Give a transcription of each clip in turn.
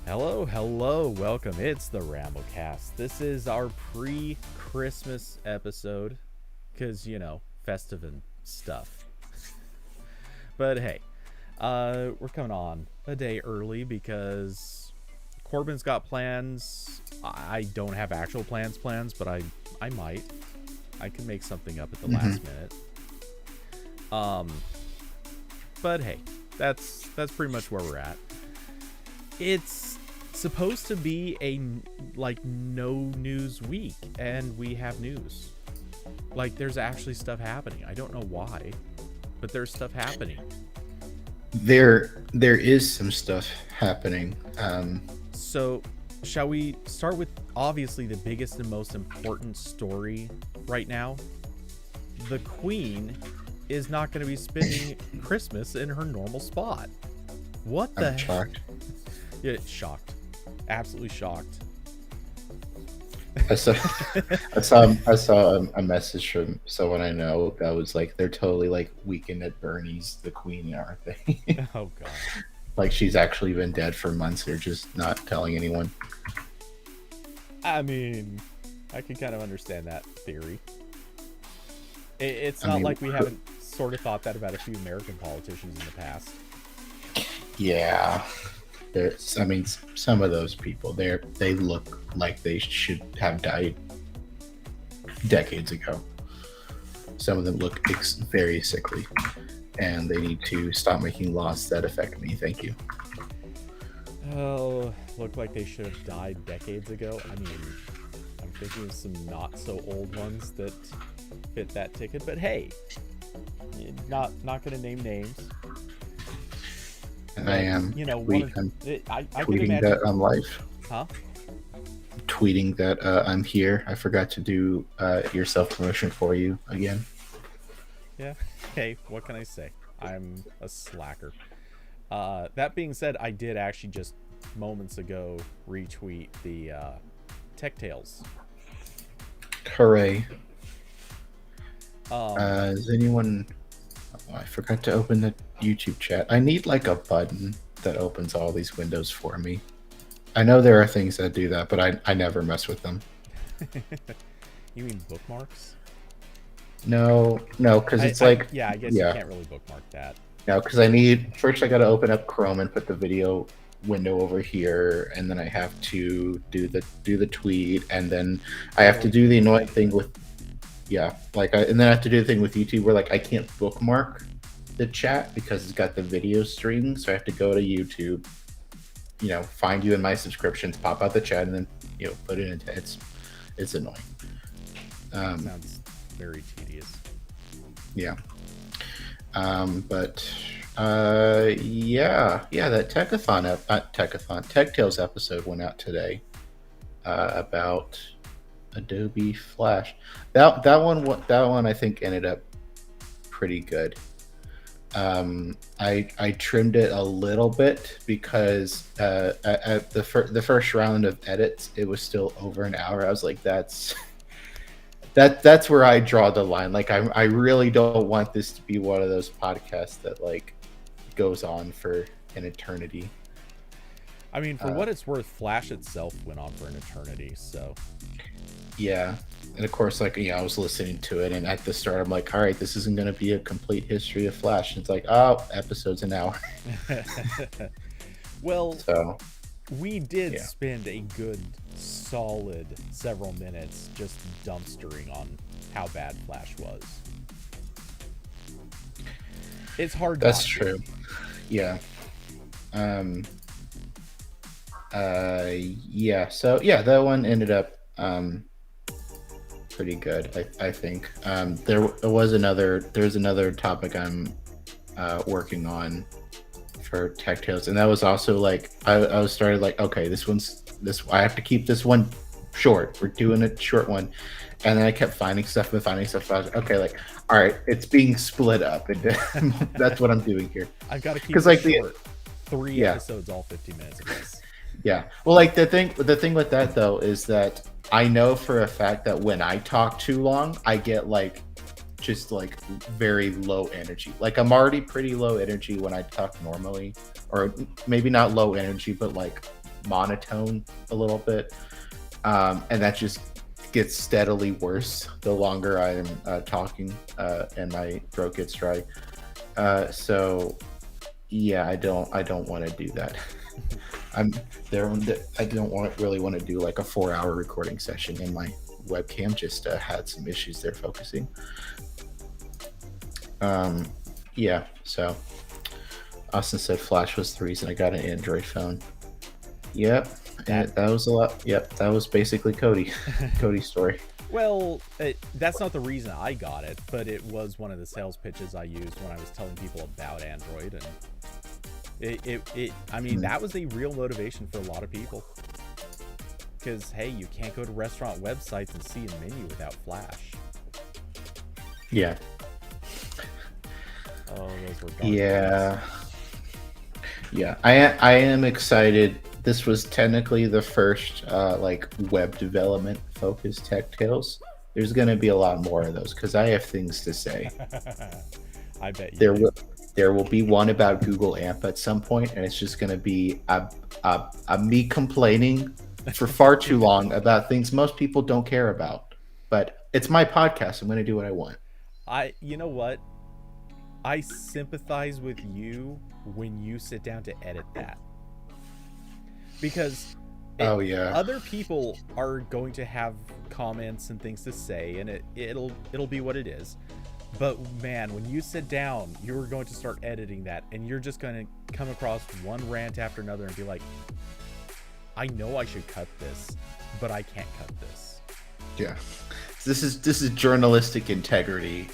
Hello, welcome. It's the RambleCast. This is our pre-Christmas episode because, festive and stuff. But hey, we're coming on a day early because Corbin's got plans. I don't have actual plans, but I might. I can make something up at the hmm last minute. Um, but hey, that's pretty much where we're at. It's supposed to be a no news week, and we have news. Like, there's actually stuff happening. I don't know why, but there's stuff happening. there is some stuff happening. So shall we start with obviously the biggest and most important story right now? The queen is not going to be spending Christmas in her normal spot. What the I'm heck? shocked. Yeah, shocked, absolutely shocked. I saw I saw a message from someone I know that was like they're totally like Weekend at Bernie's the queen, aren't they? Oh god. Like she's actually been dead for months. They're just not telling anyone. I mean, I can kind of understand that theory. It's I not mean, like we haven't sort of thought that about a few American politicians in the past. yeah. There's, I mean, some of those people they look like they should have died decades ago. Some of them look very sickly, and they need to stop making laws that affect me. Thank you. Oh, look like they should have died decades ago. I mean, I'm thinking of some not so old ones that fit that ticket. But hey, not gonna name names. And I But am one I'm of I can tweeting imagine. that I'm live. Huh? Tweeting that I'm here. I forgot to do your self promotion for you again. Yeah. Hey, what can I say? I'm a slacker. That being said, I did actually just moments ago retweet the Tech Tales. Hooray! Um, Is anyone? Oh, I forgot to open the YouTube chat. I need like a button that opens all these windows for me. I know there are things that do that, but I never mess with them. you mean bookmarks? No, no, because it's I like, yeah, I guess you yeah, can't really bookmark that. no, because I need first I got to open up Chrome and put the video window over here, and then I have to do the tweet, and then I have to Annoying do the thing with annoying YouTube. thing with and then I have to do the thing with YouTube where like I can't bookmark the chat because it's got the video stream, so I have to go to YouTube, find you in my subscriptions, pop out the chat, and then put it into it's annoying. Um, Sounds very tedious. yeah. But yeah, that Tech Tales episode went out today about Adobe Flash. That one I think ended up pretty good. I trimmed it a little bit because at the first round of edits, it was still over an hour. I was like, that's where I draw the line. Like I really don't want this to be one of those podcasts that like goes on for an eternity. I mean, for Uh, what it's worth, Flash itself went on for an eternity. So, yeah, and of course, like I was listening to it, and at the start, I'm like, all right, this isn't going to be a complete history of Flash. And it's like, oh, episodes an hour. well, So we did yeah, spend a good solid several minutes just dumpstering on how bad Flash was. It's hard that's not to. true. Yeah. Um. Yeah. So yeah, that one ended up pretty good. I think. There's another topic I'm working on for Tech Tales, and that was also like I was started like, okay, this I have to keep this one short. We're doing a short one, and then I kept finding stuff and finding stuff. I was like, okay, like all right, it's being split up, and that's what I'm doing here. I've got to keep Because this like the short. Three yeah, episodes, all 50 minutes apiece. yeah. Well, like the thing with that though is that I know for a fact that when I talk too long, I get like just like very low energy. Like I'm already pretty low energy when I talk normally, or maybe not low energy, but like monotone a little bit, and that just gets steadily worse the longer I am talking, and my throat gets dry. So yeah, I don't want to do that. I'm there. I don't really want to do like a 4-hour recording session, and my webcam just had some issues there focusing. Yeah. So Austin said Flash was the reason I got an Android phone. Yep. And that was a lot. Yep. That was basically Cody's story. Well, that's not the reason I got it, but it was one of the sales pitches I used when I was telling people about Android, and I mean, that was a real motivation for a lot of people. Because, hey, you can't go to restaurant websites and see a menu without Flash. Yeah. Oh, those were dark Yeah. Days. Yeah. I am excited. This was technically the first like web development focused Tech Tales. There's going to be a lot more of those because I have things to say. I bet you there will be one about Google AMP at some point, and it's just going to be me complaining for far too long about things most people don't care about. But it's my podcast. I'm going to do what I want. You know what? I sympathize with you when you sit down to edit that. Because other people are going to have comments and things to say, and it'll be what it is. But man, when you sit down, you're going to start editing that, and you're just going to come across one rant after another and be like, I know I should cut this, but I can't cut this. Yeah. This is journalistic integrity,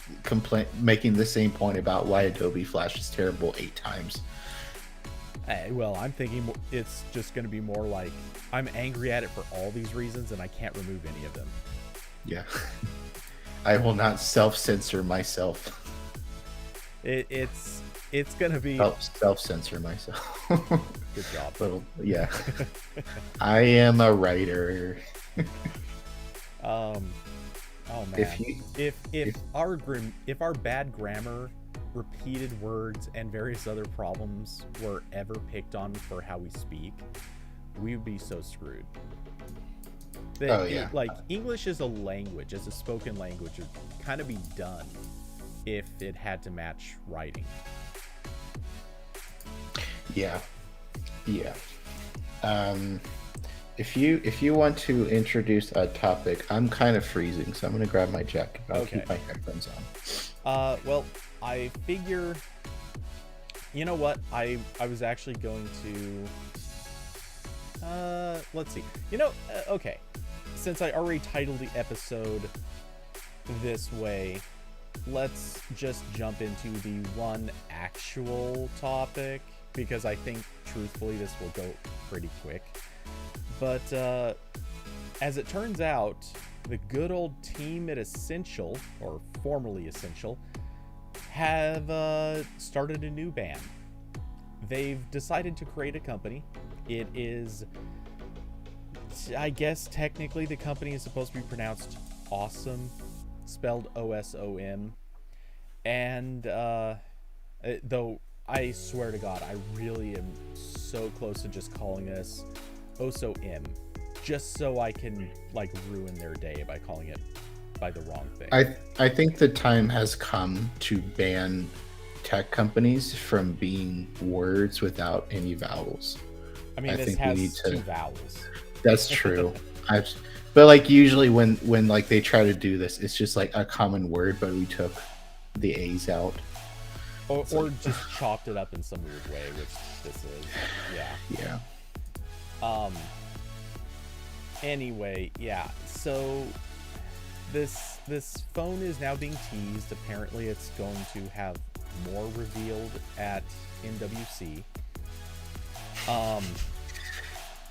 making the same point about why Adobe Flash is terrible 8 times. Well, I'm thinking it's just going to be more like, I'm angry at it for all these reasons, and I can't remove any of them. Yeah. I will not self-censor myself. It's going to be... Self-censor myself. Good job. Yeah. I am a writer. Oh man. If our bad grammar, repeated words, and various other problems were ever picked on for how we speak, we would be so screwed. Like, English as a language, as a spoken language, would kind of be done if it had to match writing. Yeah. If you want to introduce a topic, I'm kind of freezing, so I'm going to grab my jacket. I'll keep my headphones on. Well, I figure, you know what? I was actually going to, let's see. Okay. Since I already titled the episode this way, let's just jump into the one actual topic, because I think, truthfully, this will go pretty quick. But as it turns out, the good old team at Essential, or formerly Essential, have started a new band. They've decided to create a company. It is, I guess technically the company is supposed to be pronounced Awesome, spelled OSOM. And though I swear to God, I really am so close to just calling this OSOM, just so I can like ruin their day by calling it by the wrong thing. I think the time has come to ban tech companies from being words without any vowels. I mean, this has 2 vowels. That's true. But like usually when like they try to do this, it's just like a common word, but we took the A's out. Or just chopped it up in some weird way, which this is. Yeah. Anyway, yeah. So this phone is now being teased. Apparently, it's going to have more revealed at MWC.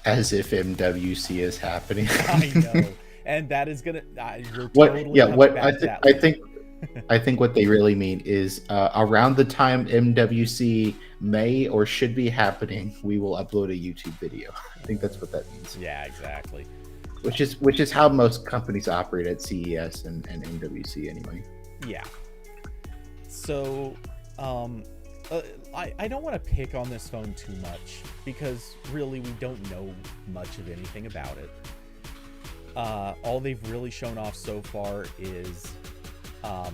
As if MWC is happening. I know, and that is gonna. I think what they really mean is around the time MWC may or should be happening, we will upload a YouTube video. I think that's what that means. Yeah, exactly. Which is how most companies operate at CES and MWC anyway. Yeah. So, I don't want to pick on this phone too much because really we don't know much of anything about it. All they've really shown off so far is, well,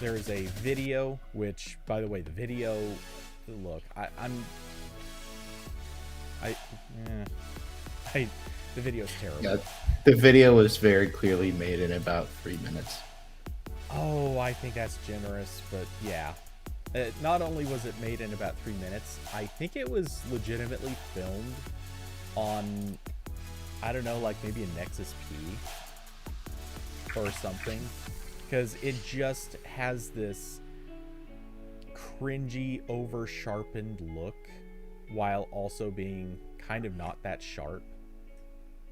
there is a video, which, by the way, the video, look, the video's terrible. Yeah, the video was very clearly made in about 3 minutes. Oh, I think that's generous, but yeah. Not only was it made in about 3 minutes, I think it was legitimately filmed on, I don't know, like maybe a Nexus P or something. Because it just has this cringy, over-sharpened look while also being kind of not that sharp.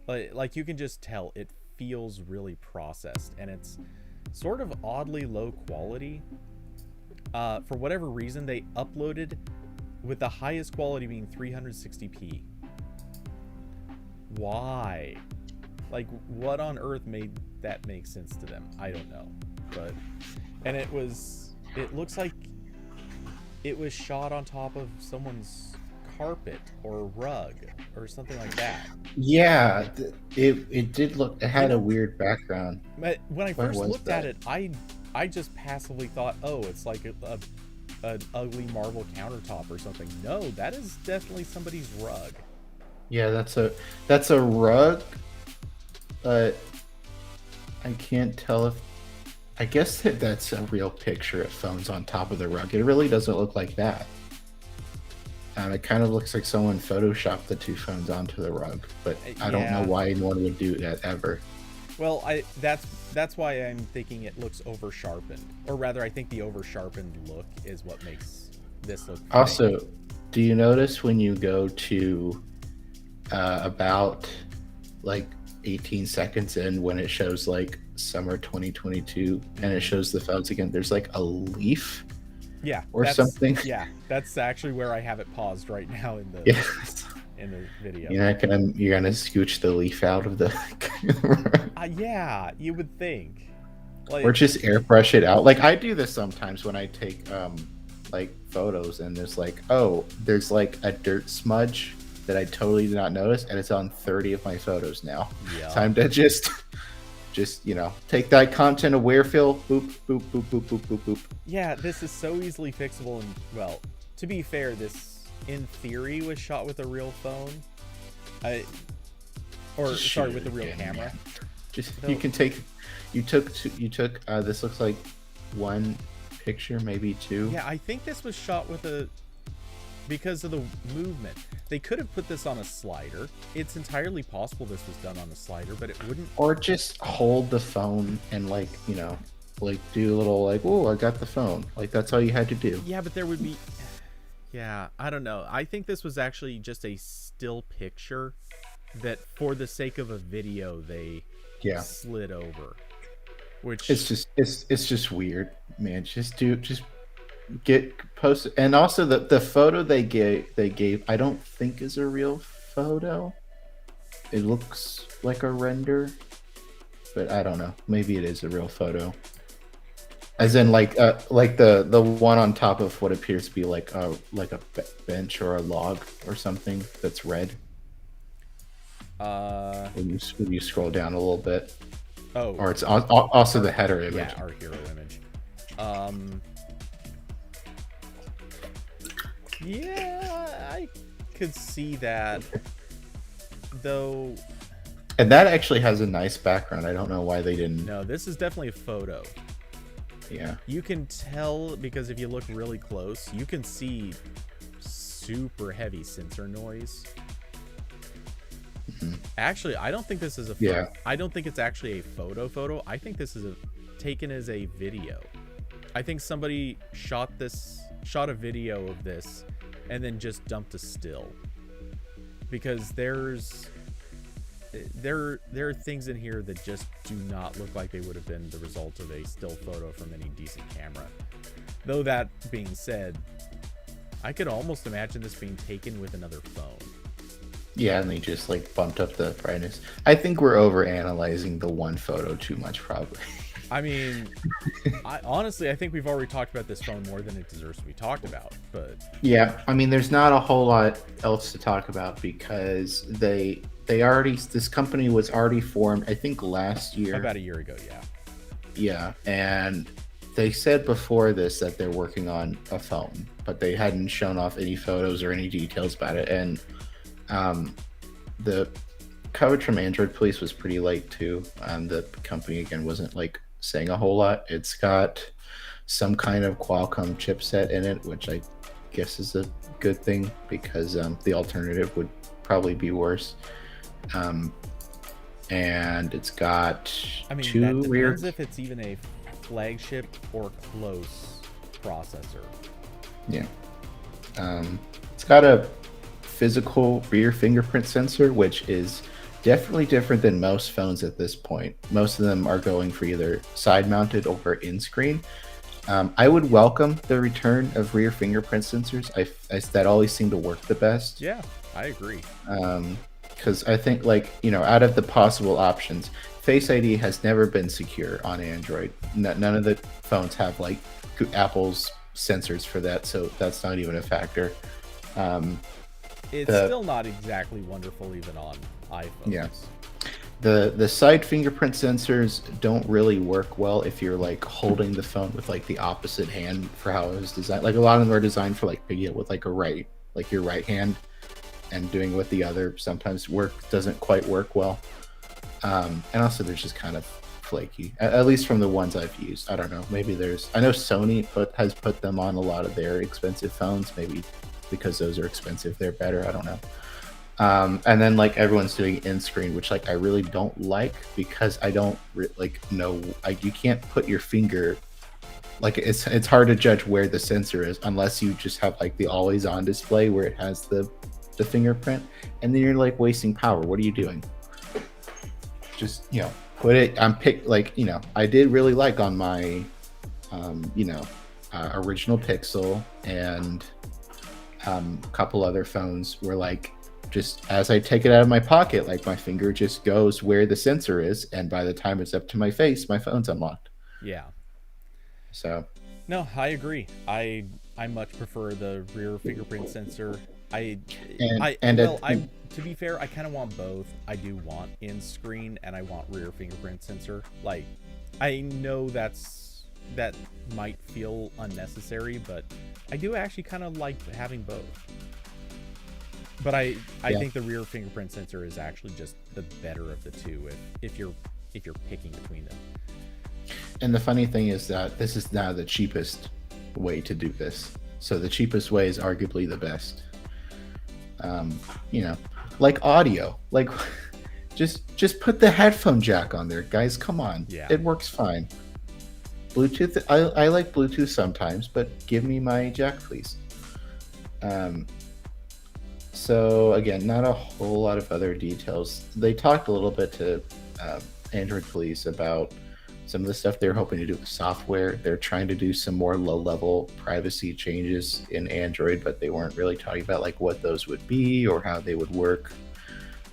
Like you can just tell it feels really processed, and it's sort of oddly low quality. For whatever reason, they uploaded with the highest quality being 360p. Why? Like, what on earth made that make sense to them? I don't know. But, and it looks like it was shot on top of someone's carpet or rug or something like that. Yeah, it did look, it had a weird background. But when I first looked at it, I just passively thought, oh, it's like an ugly marble countertop or something. No, that is definitely somebody's rug. Yeah, that's a rug. I can't tell if, I guess that's a real picture of phones on top of the rug. It really doesn't look like that. It kind of looks like someone photoshopped the two phones onto the rug, but I don't know why anyone would do that ever. Well, that's why I'm thinking it looks over sharpened, or rather, I think the over sharpened look is what makes this look. Also, do you notice when you go to about like 18 seconds in, when it shows like summer 2022 and it shows the phones again, there's like a leaf? Yeah, or something. Yeah, that's actually where I have it paused right now in the in the video. You're gonna scooch the leaf out of the yeah, you would think. Like, or just airbrush it out. Like I do this sometimes when I take like photos, and there's like, oh, there's like a dirt smudge that I totally did not notice, and it's on 30 of my photos now. Yeah. Time to just take that content aware fill, boop, boop, boop, boop, boop, boop, boop. Yeah, this is so easily fixable, and well, to be fair, this in theory was shot with a real phone. With a real camera. You took this looks like one picture, maybe two. Yeah, I think this was shot with because of the movement. They could have put this on a slider. It's entirely possible this was done on a slider, but it wouldn't. Or just hold the phone and like do a little like, oh, I got the phone. Like that's all you had to do. Yeah, but there would be. Yeah, I don't know. I think this was actually just a still picture that, for the sake of a video, they slid over. Which it's just weird, man. Just get posted. And also the photo they gave I don't think is a real photo. It looks like a render, but I don't know. Maybe it is a real photo. As in like the one on top of what appears to be like a bench or a log or something that's red. When you scroll down a little bit. Oh. Or it's also the header image. Yeah, our hero image. Yeah, I could see that, though. And that actually has a nice background. I don't know why they didn't. No, this is definitely a photo. Yeah. You can tell because if you look really close, you can see super heavy sensor noise. Mm-hmm. Actually, I don't think this is a photo. Yeah. I don't think it's actually a photo. I think this is taken as a video. I think somebody shot a video of this and then just dumped a still, because there are things in here that just do not look like they would have been the result of a still photo from any decent camera. Though that being said, I could almost imagine this being taken with another phone. Yeah, and they just like bumped up the brightness. I think we're over analyzing the one photo too much, probably. I mean, I think we've already talked about this phone more than it deserves to be talked about. But Yeah, I mean, there's not a whole lot else to talk about because they already this company was already formed, I think, last year. about a year ago, yeah. Yeah, and they said before this that they're working on a phone, but they hadn't shown off any photos or any details about it. And um, the coverage from Android Police was pretty light too. The company again wasn't like saying a whole lot. It's got some kind of Qualcomm chipset in it, which I guess is a good thing because the alternative would probably be worse. And it's got I mean, two that rear. depends if it's even a flagship or close processor. Yeah. It's got a physical rear fingerprint sensor, which is definitely different than most phones at this point. Most of them are going for either side mounted or in screen. I would welcome the return of rear fingerprint sensors. That always seemed to work the best. Yeah, I agree. Because I think, like, out of the possible options, Face ID has never been secure on Android. None of the phones have like Apple's sensors for that, so that's not even a factor. It's still not exactly wonderful even on iPhones. Yeah. The side fingerprint sensors don't really work well if you're like holding the phone with like the opposite hand for how it was designed. Like a lot of them are designed for like with like your right hand, and doing with the other sometimes doesn't quite work well. And also they're just kind of flaky, at least from the ones I've used. I don't know. Maybe I know Sony has put them on a lot of their expensive phones. Maybe because those are expensive, they're better. I don't know. And then like everyone's doing in screen, which like I really don't like because I don't know. You can't put your finger. Like it's hard to judge where the sensor is unless you just have like the always on display where it has the fingerprint, and then you're like wasting power. What are you doing? Just put it on I did really like on my original Pixel and a couple other phones where like just as I take it out of my pocket, like my finger just goes where the sensor is, and by the time it's up to my face, my phone's unlocked. Yeah. So no, I agree. I much prefer the rear fingerprint sensor. To be fair, I kind of want both. I do want in screen and I want rear fingerprint sensor. Like, I know that might feel unnecessary, but I do actually kind of like having both. But I think the rear fingerprint sensor is actually just the better of the two if you're picking between them. And the funny thing is that this is now the cheapest way to do this. So the cheapest way is arguably the best. Like audio, like just put the headphone jack on there, guys. Come on, It works fine. Bluetooth, I like Bluetooth sometimes, but give me my jack, please. So again, not a whole lot of other details. They talked a little bit to Android Police about some of the stuff they're hoping to do with software. They're trying to do some more low-level privacy changes in Android, but they weren't really talking about like what those would be or how they would work.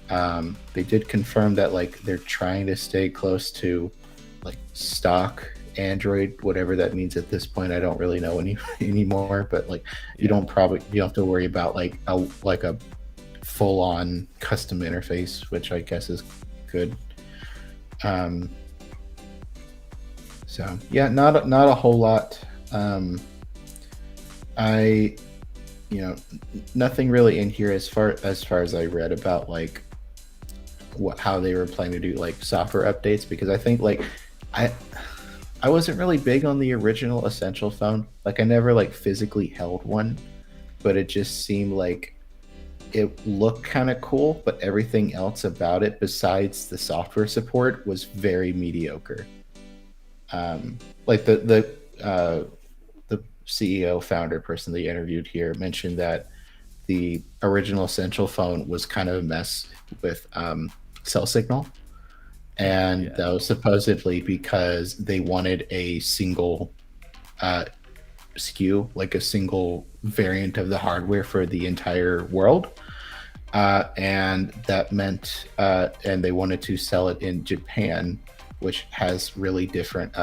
They did confirm that like they're trying to stay close to like stock Android, whatever that means at this point. I don't really know anymore, but like you don't have to worry about like a full-on custom interface, which I guess is good. So yeah, not a whole lot. Nothing really in here as far as I read about like how they were planning to do like software updates, because I think like I wasn't really big on the original Essential phone. Like I never like physically held one, but it just seemed like it looked kind of cool, but everything else about it besides the software support was very mediocre. Like the CEO founder person they interviewed here mentioned that the original Essential phone was kind of a mess with cell signal, and that was supposedly because they wanted a single SKU, like a single variant of the hardware for the entire world, and that meant and they wanted to sell it in Japan which has really different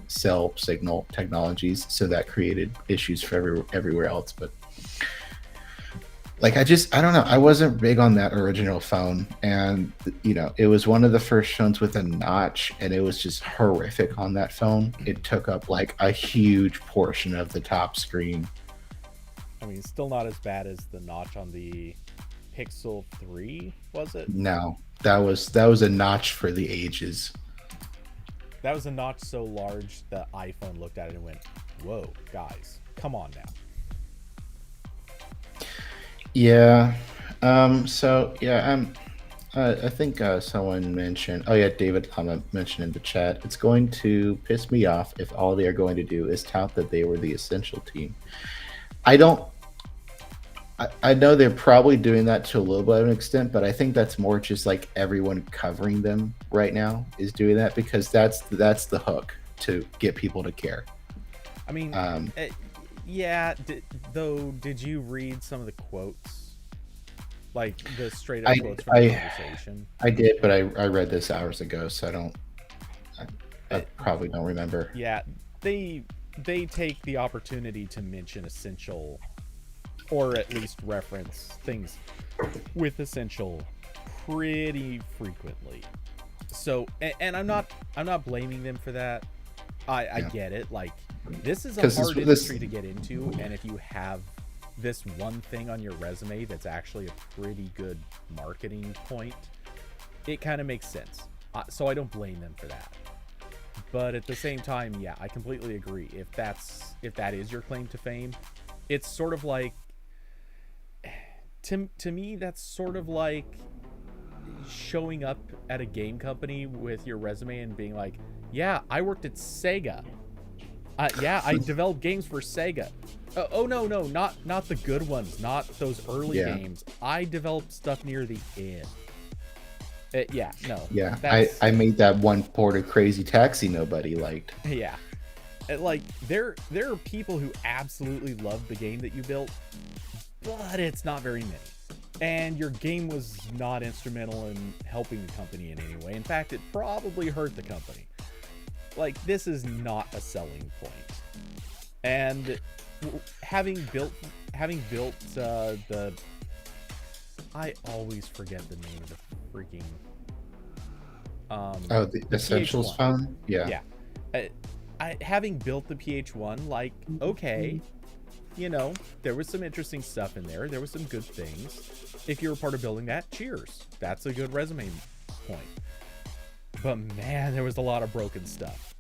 cell signal technologies. So that created issues for everywhere else. But like, I don't know. I wasn't big on that original phone, and it was one of the first phones with a notch, and it was just horrific on that phone. It took up like a huge portion of the top screen. I mean, still not as bad as the notch on the Pixel 3, was it? No, that was a notch for the ages. That was a notch so large the iPhone looked at it and went, "Whoa, guys, come on now." Yeah. So yeah, I think someone mentioned. Oh yeah, David mentioned in the chat. It's going to piss me off if all they are going to do is tout that they were the essential team. I don't. I know they're probably doing that to a little bit of an extent, but I think that's more just like everyone covering them right now is doing that, because that's the hook to get people to care. I mean, yeah. Did you read some of the quotes, like the straight up quotes from the conversation? I did, but I read this hours ago, so I probably don't remember. Yeah, they take the opportunity to mention essential, or at least reference things with essential pretty frequently. So, and I'm not blaming them for that. I get it. Like, this is a hard industry to get into, and if you have this one thing on your resume that's actually a pretty good marketing point, it kind of makes sense. So I don't blame them for that. But at the same time, yeah, I completely agree. If that is your claim to fame, it's sort of like, to me, that's sort of like showing up at a game company with your resume and being like, "Yeah, I worked at Sega. Yeah, I developed games for Sega. Oh no, not the good ones, not those early games. I developed stuff near the end." Yeah, no. Yeah, I made that one port of Crazy Taxi nobody liked. Yeah, like there are people who absolutely love the game that you built, but it's not very many. And your game was not instrumental in helping the company in any way. In fact, it probably hurt the company. Like, this is not a selling point. And having built the, I always forget the name of the freaking the Essentials PH1 phone. Yeah. I having built the PH1, like, okay, there was some interesting stuff in there. There was some good things. If you were part of building that, cheers. That's a good resume point. But man, there was a lot of broken stuff.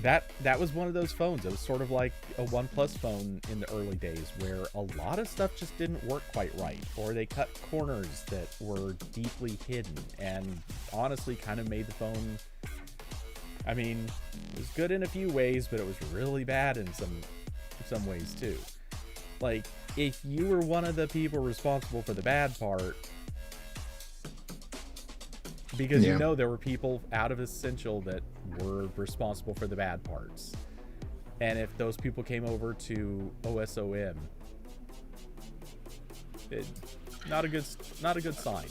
That was one of those phones. It was sort of like a OnePlus phone in the early days, where a lot of stuff just didn't work quite right, or they cut corners that were deeply hidden, and honestly kind of made the phone, I mean, it was good in a few ways, but it was really bad in some ways too. Like, if you were one of the people responsible for the bad part, because there were people out of Essential that were responsible for the bad parts, and if those people came over to OSOM, not a good sign.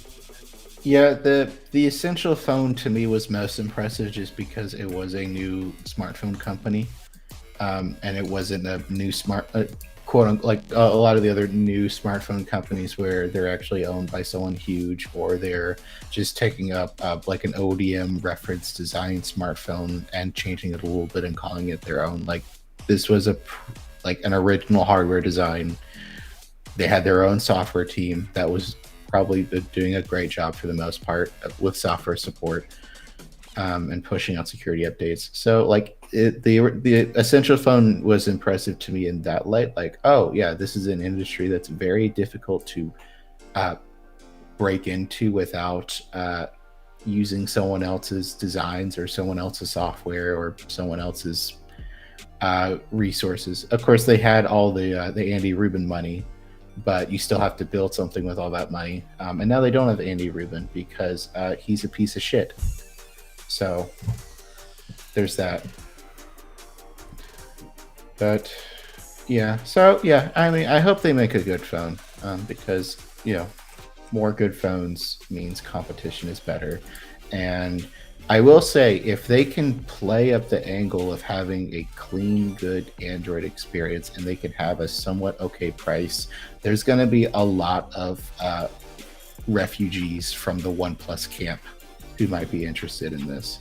Yeah, the Essential phone to me was most impressive just because it was a new smartphone company, and it wasn't a new quote unquote, like a lot of the other new smartphone companies where they're actually owned by someone huge, or they're just taking up like an ODM reference design smartphone and changing it a little bit and calling it their own. Like, this was like an original hardware design. They had their own software team that was probably doing a great job for the most part with software support, and pushing out security updates. So like, the Essential phone was impressive to me in that light. Like, oh yeah, this is an industry that's very difficult to break into without using someone else's designs or someone else's software or someone else's resources. Of course, they had all the Andy Rubin money, but you still have to build something with all that money. And now they don't have Andy Rubin because he's a piece of shit. So there's that. But yeah, so yeah, I mean, I hope they make a good phone, because more good phones means competition is better, and I will say, if they can play up the angle of having a clean, good Android experience, and they can have a somewhat okay price, there's going to be a lot of refugees from the OnePlus camp who might be interested in this.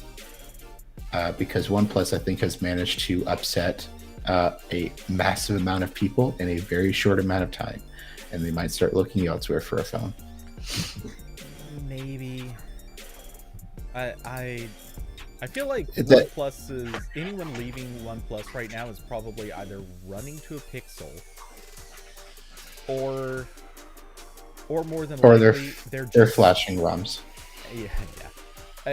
Because OnePlus, I think, has managed to upset a massive amount of people in a very short amount of time, and they might start looking elsewhere for a phone. Maybe. I feel like OnePlus is anyone leaving OnePlus right now is probably either running to a Pixel or more than likely they're flashing ROMs. Yeah.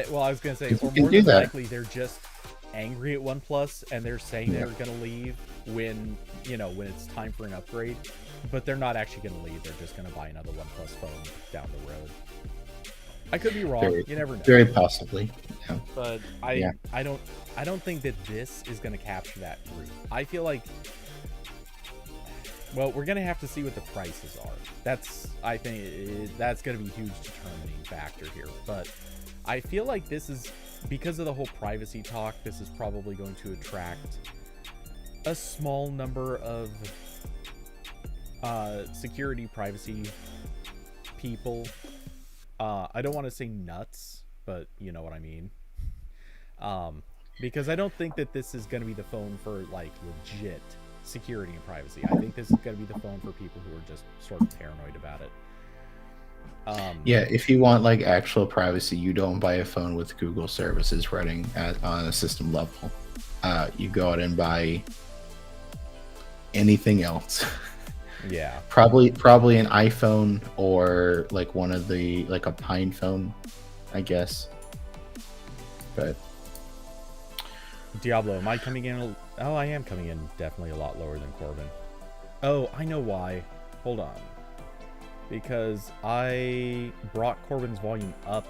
Well, I was gonna say, or more than likely they're just angry at OnePlus and they're saying they're gonna leave when it's time for an upgrade, but they're not actually gonna leave. They're just gonna buy another OnePlus phone down the road. I could be wrong. You never know. Very possibly. Yeah. But I don't think that this is going to capture that group. I feel like, well, we're going to have to see what the prices are. I think that's going to be a huge determining factor here. But I feel like this is, because of the whole privacy talk, this is probably going to attract a small number of security privacy people. I don't want to say nuts, but you know what I mean. Because I don't think that this is going to be the phone for like legit security and privacy. I think this is going to be the phone for people who are just sort of paranoid about it. Yeah, if you want like actual privacy, you don't buy a phone with Google services running on a system level. You go out and buy anything else. Yeah, probably an iPhone or like one of the like a Pine phone, I guess. But Diablo, am I coming in? Oh, I am coming in definitely a lot lower than Corbin. Oh, I know why. Hold on, because I brought Corbin's volume up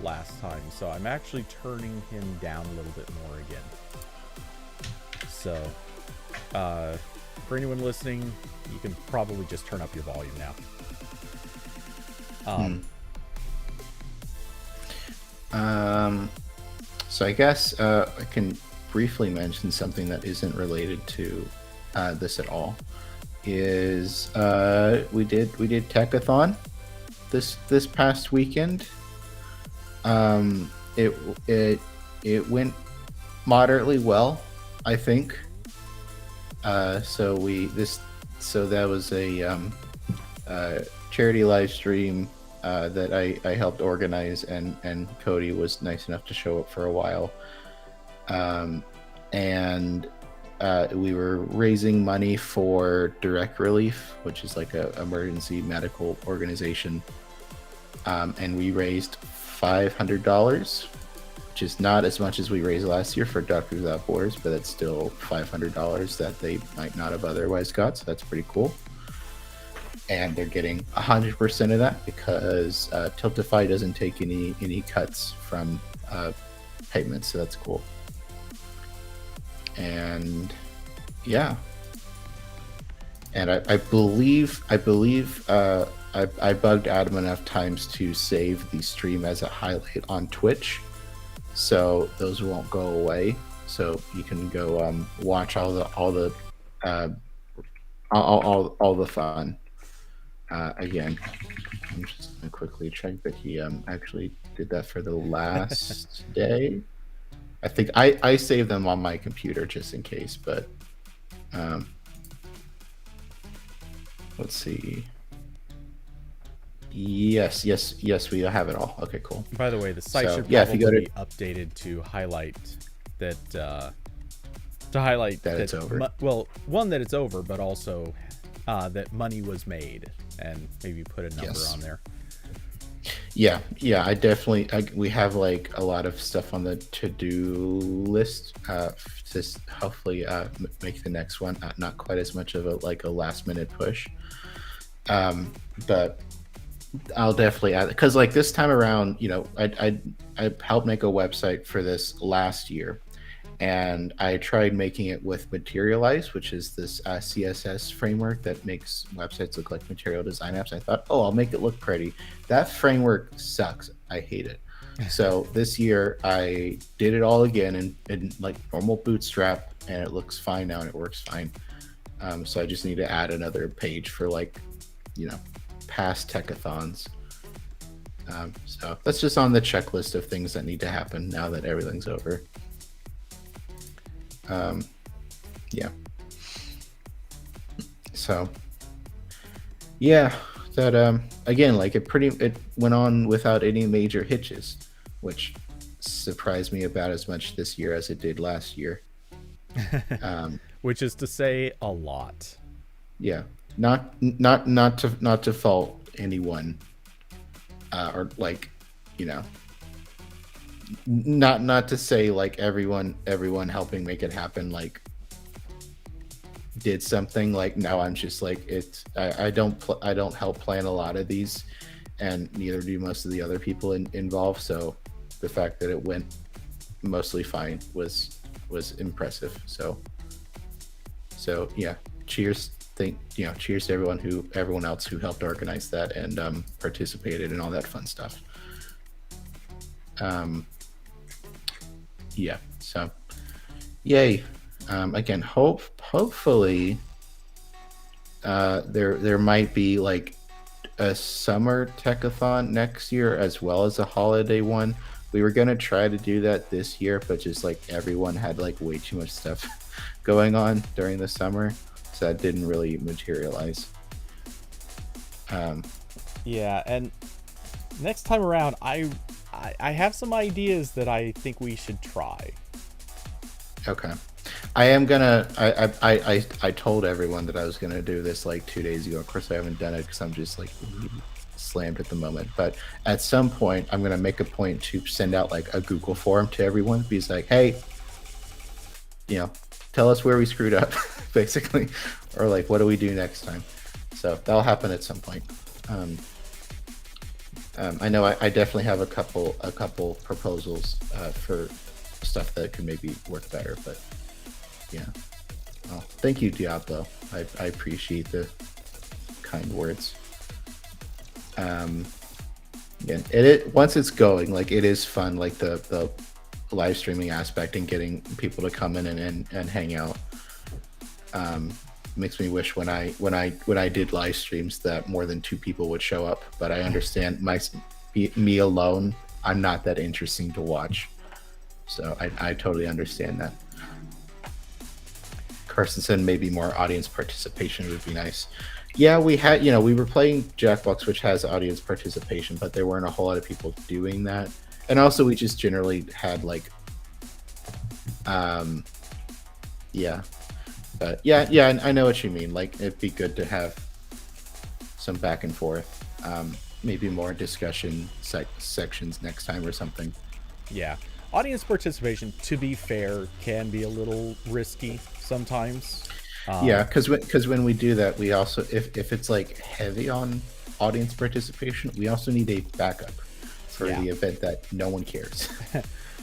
last time, so I'm actually turning him down a little bit more again. So, for anyone listening, you can probably just turn up your volume now. So I guess I can briefly mention something that isn't related to this at all. Is we did Techathon this past weekend. It went moderately well, I think. So that was a charity live stream that I helped organize, and Cody was nice enough to show up for a while. And we were raising money for Direct Relief, which is like a emergency medical organization. And we raised $500, which is not as much as we raised last year for Doctors Without Borders, but it's still $500 that they might not have otherwise got, so that's pretty cool. And they're getting 100% of that because Tiltify doesn't take any cuts from payments, so that's cool. And yeah, and I believe I bugged Adam enough times to save the stream as a highlight on Twitch, so those won't go away. So you can go watch all the fun. Again, I'm just gonna quickly check that he actually did that for the last day. I think I saved them on my computer just in case, but let's see. Yes, we have it all. Okay, cool. By the way, the site should probably be updated to highlight that it's over. Well, one, that it's over, but also that money was made, and maybe put a number on there. Yeah, I definitely. We have like a lot of stuff on the to-do list to hopefully make the next one not quite as much of a last-minute push. But I'll definitely add, because like this time around, I helped make a website for this last year, and I tried making it with Materialize, which is this CSS framework that makes websites look like material design apps. I thought, I'll make it look pretty. That framework sucks. I hate it. So this year I did it all again in like normal Bootstrap, and it looks fine now and it works fine. So I just need to add another page for like, past techathons. So that's just on the checklist of things that need to happen now that everything's over. Yeah. So yeah, that again, like it went on without any major hitches, which surprised me about as much this year as it did last year. Which is to say a lot. Yeah, not to fault anyone, or like, not to say like everyone helping make it happen like did something. Like, no, I'm just like, I don't help plan a lot of these, and neither do most of the other people involved. So the fact that it went mostly fine was impressive. So yeah, cheers. Cheers to everyone else who helped organize that and participated in all that fun stuff. Yeah, so yay. Again, hopefully there might be like a summer techathon next year as well as a holiday one. We were gonna try to do that this year, but just like everyone had like way too much stuff going on during the summer, so that didn't really materialize. Yeah, and next time around, I have some ideas that I think we should try. Okay. I am gonna. I told everyone that I was gonna do this like 2 days ago. Of course, I haven't done it because I'm just like slammed at the moment. But at some point, I'm gonna make a point to send out like a Google form to everyone. Be like, hey, tell us where we screwed up, basically, or like what do we do next time. So that'll happen at some point. I know I definitely have a couple proposals for stuff that could maybe work better, but. Yeah. Well, thank you, Diablo. I appreciate the kind words. Again, once it's going, like it is fun, like the live streaming aspect and getting people to come in and hang out. Makes me wish when I did live streams that more than 2 people would show up. But I understand me alone, I'm not that interesting to watch. So I totally understand that. Carson said maybe more audience participation would be nice. Yeah, we had, we were playing Jackbox, which has audience participation, but there weren't a whole lot of people doing that. And also we just generally had like, yeah. But yeah, I know what you mean. Like, it'd be good to have some back and forth, maybe more discussion sections next time or something. Yeah. Audience participation, to be fair, can be a little risky sometimes. Yeah, because when we do that, we also, if it's like heavy on audience participation, we also need a backup for the event that no one cares.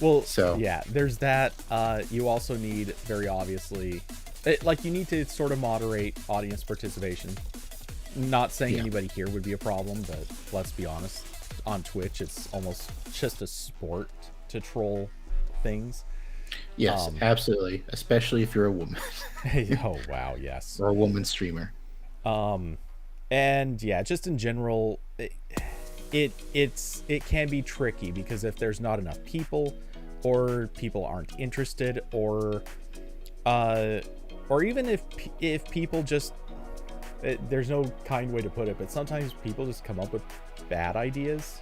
Well, so yeah, there's that. You also need, very obviously, you need to sort of moderate audience participation. Not saying anybody here would be a problem, but let's be honest, on Twitch, it's almost just a sport to troll things. Yes, absolutely, especially if you're a woman. Oh wow, yes, or a woman streamer. And yeah, just in general, it can be tricky because if there's not enough people, or people aren't interested, or even if people just, there's no kind way to put it, but sometimes people just come up with bad ideas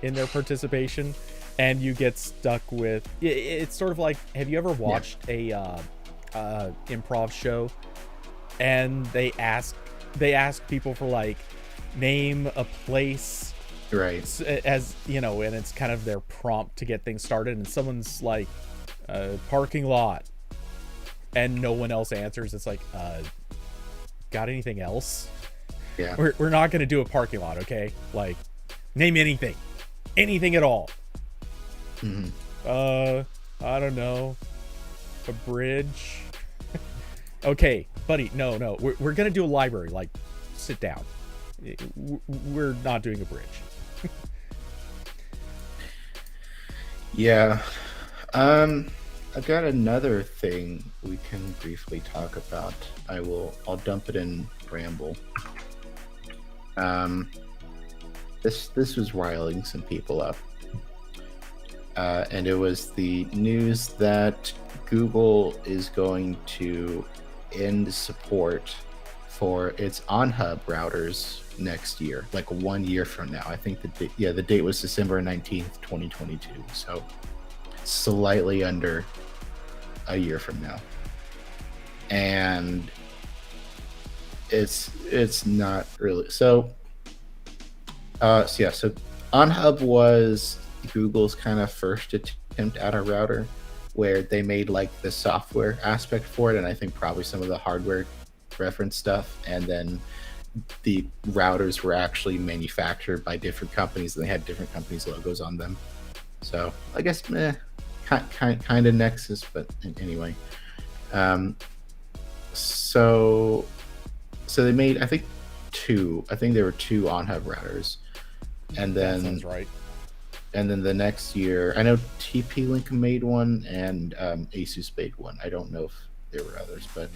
in their participation, and you get stuck with, it's sort of like, have you ever watched a improv show and they ask people for like, name a place, right, as and it's kind of their prompt to get things started, and someone's like, parking lot, and no one else answers. It's like, got anything else? Yeah, we're not gonna do a parking lot, okay? Like, name anything at all. I don't know, a bridge. Okay, buddy, no, we're gonna do a library. Like, sit down. We're not doing a bridge. Yeah. I've got another thing we can briefly talk about. I'll dump it in Ramble. Um, this was riling some people up. And it was the news that Google is going to end support for its Onhub routers next year, like 1 year from now. I think the date was December 19th, 2022. So slightly under a year from now. And it's not really so so Onhub was Google's kind of first attempt at a router where they made like the software aspect for it, and I think probably some of the hardware reference stuff, and then the routers were actually manufactured by different companies and they had different companies' logos on them. So I guess kind of Nexus, but anyway. So they made, I think there were two Onhub routers, and then That sounds right. And then the next year, I know TP-Link made one and Asus made one. I don't know if there were others, but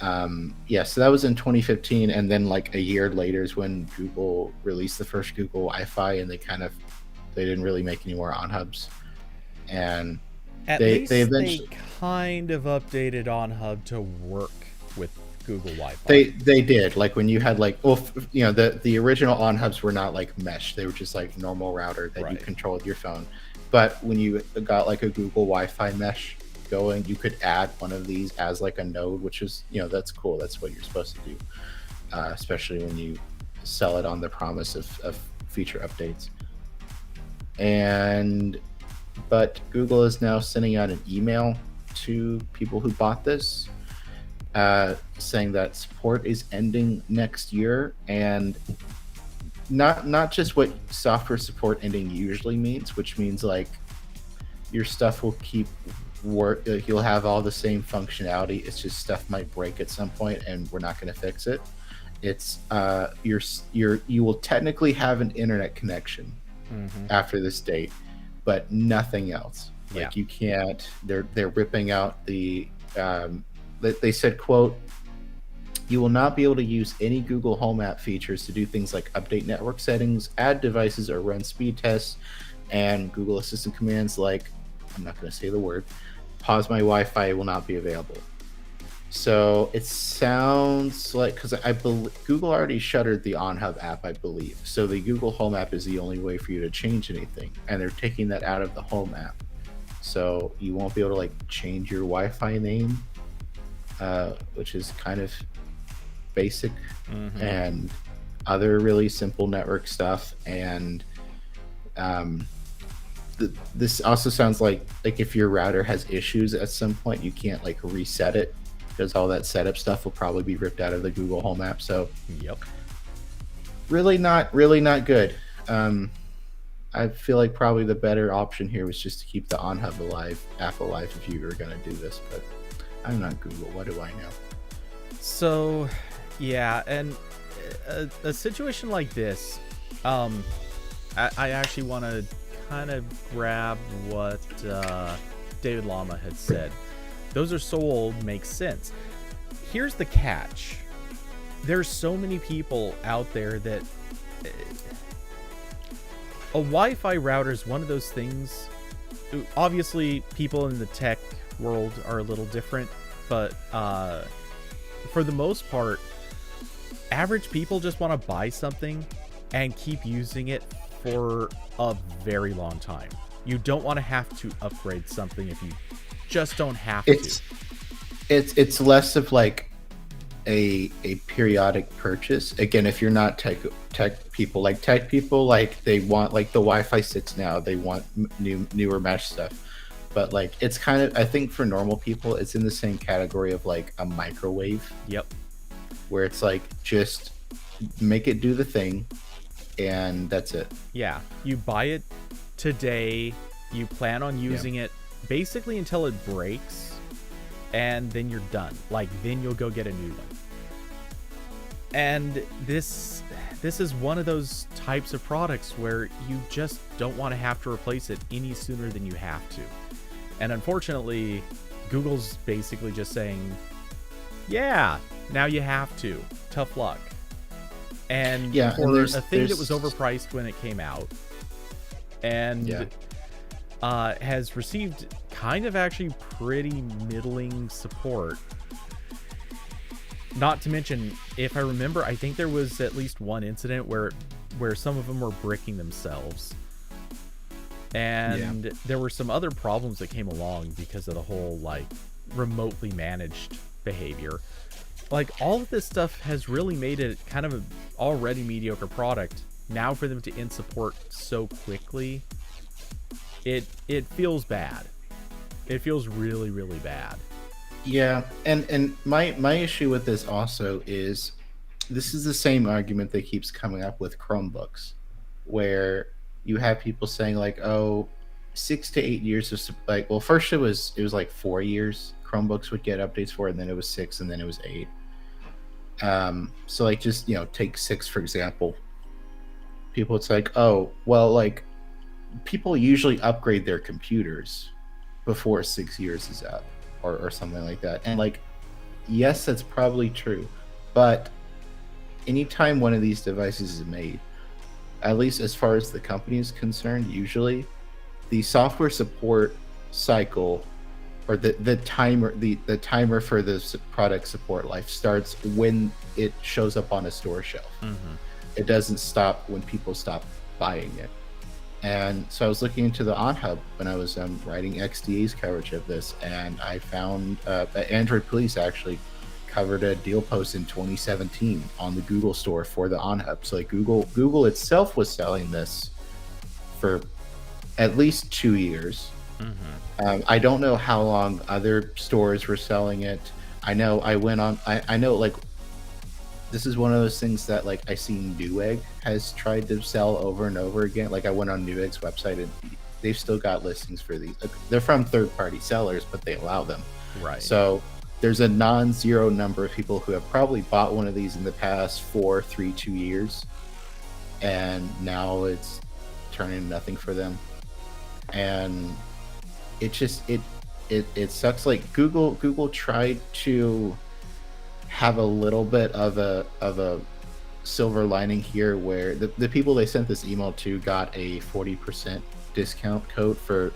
so that was in 2015. And then like a year later is when Google released the first Google Wi-Fi, and they didn't really make any more Onhubs. And At least they kind of updated Onhub to work with Google Wi-Fi. They did, like when you had like, the original Onhubs were not like mesh; they were just like normal router that you control with your phone. But when you got like a Google Wi-Fi mesh going, you could add one of these as like a node, which is, that's cool. That's what you're supposed to do, especially when you sell it on the promise of feature updates. But Google is now sending out an email to people who bought this, saying that support is ending next year, and not just what software support ending usually means, which means like your stuff will keep work. You'll have all the same functionality. It's just stuff might break at some point, and we're not going to fix it. It's you will technically have an internet connection after this date, but nothing else. Like you can't. They're ripping out the. They said, quote, "You will not be able to use any Google Home app features to do things like update network settings, add devices, or run speed tests, and Google Assistant commands like," I'm not going to say the word, "pause my Wi-Fi" will not be available. So it sounds like, because I believe Google already shuttered the Onhub app, I believe. So the Google Home app is the only way for you to change anything, and they're taking that out of the Home app. So you won't be able to like change your Wi-Fi name, which is kind of basic, and other really simple network stuff. And this also sounds like if your router has issues at some point, you can't like reset it, because all that setup stuff will probably be ripped out of the Google Home app. So really not good. I feel like probably the better option here was just to keep the Onhub app alive if you were going to do this, but I'm not Google. What do I know? So, yeah, and a situation like this, I actually want to kind of grab what David Lama had said. Those are so old, makes sense. Here's the catch. There's so many people out there that a Wi-Fi router is one of those things. Obviously, people in the tech world are a little different, but for the most part, average people just want to buy something and keep using it for a very long time. You don't want to have to upgrade something if you just don't have to. It's less of like a periodic purchase. Again, if you're not tech people, like they want like the Wi-Fi 6 now, they want newer mesh stuff. But like it's kind of, I think for normal people, it's in the same category of like a microwave. Yep. Where it's like just make it do the thing, and that's it. Yeah, you buy it today, you plan on using it basically until it breaks, and then you're done. Like then you'll go get a new one. And this this is one of those types of products where you just don't want to have to replace it any sooner than you have to. And unfortunately, Google's basically just saying, yeah, now you have to. Tough luck. And for a thing that was overpriced when it came out, and has received kind of actually pretty middling support. Not to mention, if I remember, I think there was at least one incident where some of them were bricking themselves. And there were some other problems that came along because of the whole, like, remotely managed behavior. Like, all of this stuff has really made it kind of an already mediocre product. Now for them to end support so quickly, it feels bad. It feels really, really bad. Yeah, and my issue with this also is this is the same argument that keeps coming up with Chromebooks, where you have people saying like, oh, 6 to 8 years of like, well, first it was like 4 years Chromebooks would get updates for, and then it was 6, and then it was 8. So like, just, you know, take 6 for example. People, it's like, oh, well, like, people usually upgrade their computers before 6 years is up, or something like that. And like, yes, that's probably true, but anytime one of these devices is made, at least as far as the company is concerned, usually the software support cycle, or the timer for the product support life starts when it shows up on a store shelf. It doesn't stop when people stop buying it. And so I was looking into the Onhub when I was writing XDA's coverage of this, and I found that Android Police actually covered a deal post in 2017 on the Google store for the Onhub. So like, Google itself was selling this for at least 2 years. I don't know how long other stores were selling it. I know I know, like, this is one of those things that, like, I see Newegg has tried to sell over and over again. Like, I went on Newegg's website and they've still got listings for these. They're from third-party sellers, but they allow them. Right. So there's a non-zero number of people who have probably bought one of these in the past 4, 3, 2 years, and now it's turning nothing for them. And it just it sucks. Like, Google tried to have a little bit of a silver lining here, where the people they sent this email to got a 40% discount code for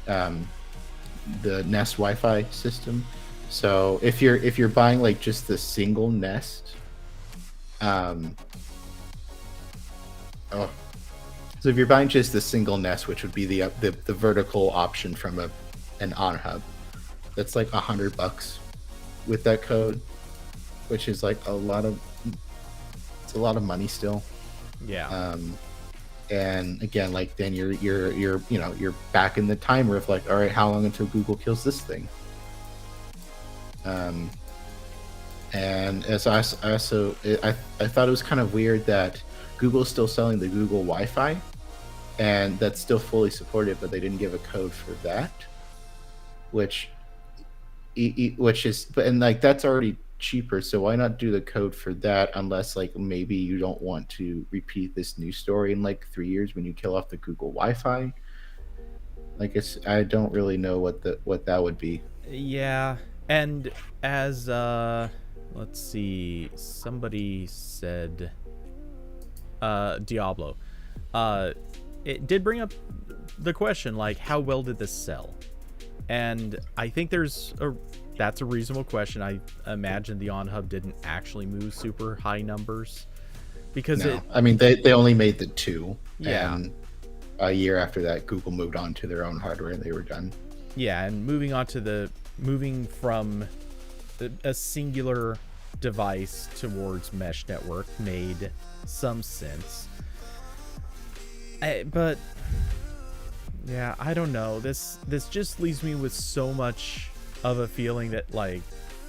the Nest Wi-Fi system. So if you're buying like just the single Nest, so if you're buying just the single Nest, which would be the vertical option from an Onhub, that's like $100 with that code, which is like a lot of money still. Yeah. And again, like, then you're back in the timer of like, all right, how long until Google kills this thing? And as I thought it was kind of weird that Google's still selling the Google Wi-Fi, and that's still fully supported, but they didn't give a code for that, which is, and like, that's already cheaper, so why not do the code for that, unless like maybe you don't want to repeat this news story in like 3 years when you kill off the Google Wi-Fi. Like, I don't really know what that would be. Yeah. And as let's see, somebody said Diablo, it did bring up the question, like, how well did this sell? And I think that's a reasonable question. I imagine the Onhub didn't actually move super high numbers, because I mean, they only made the 2. Yeah. And a year after that, Google moved on to their own hardware and they were done. Yeah, and moving from a singular device towards mesh network made some sense. But yeah, I don't know. This just leaves me with so much of a feeling that, like,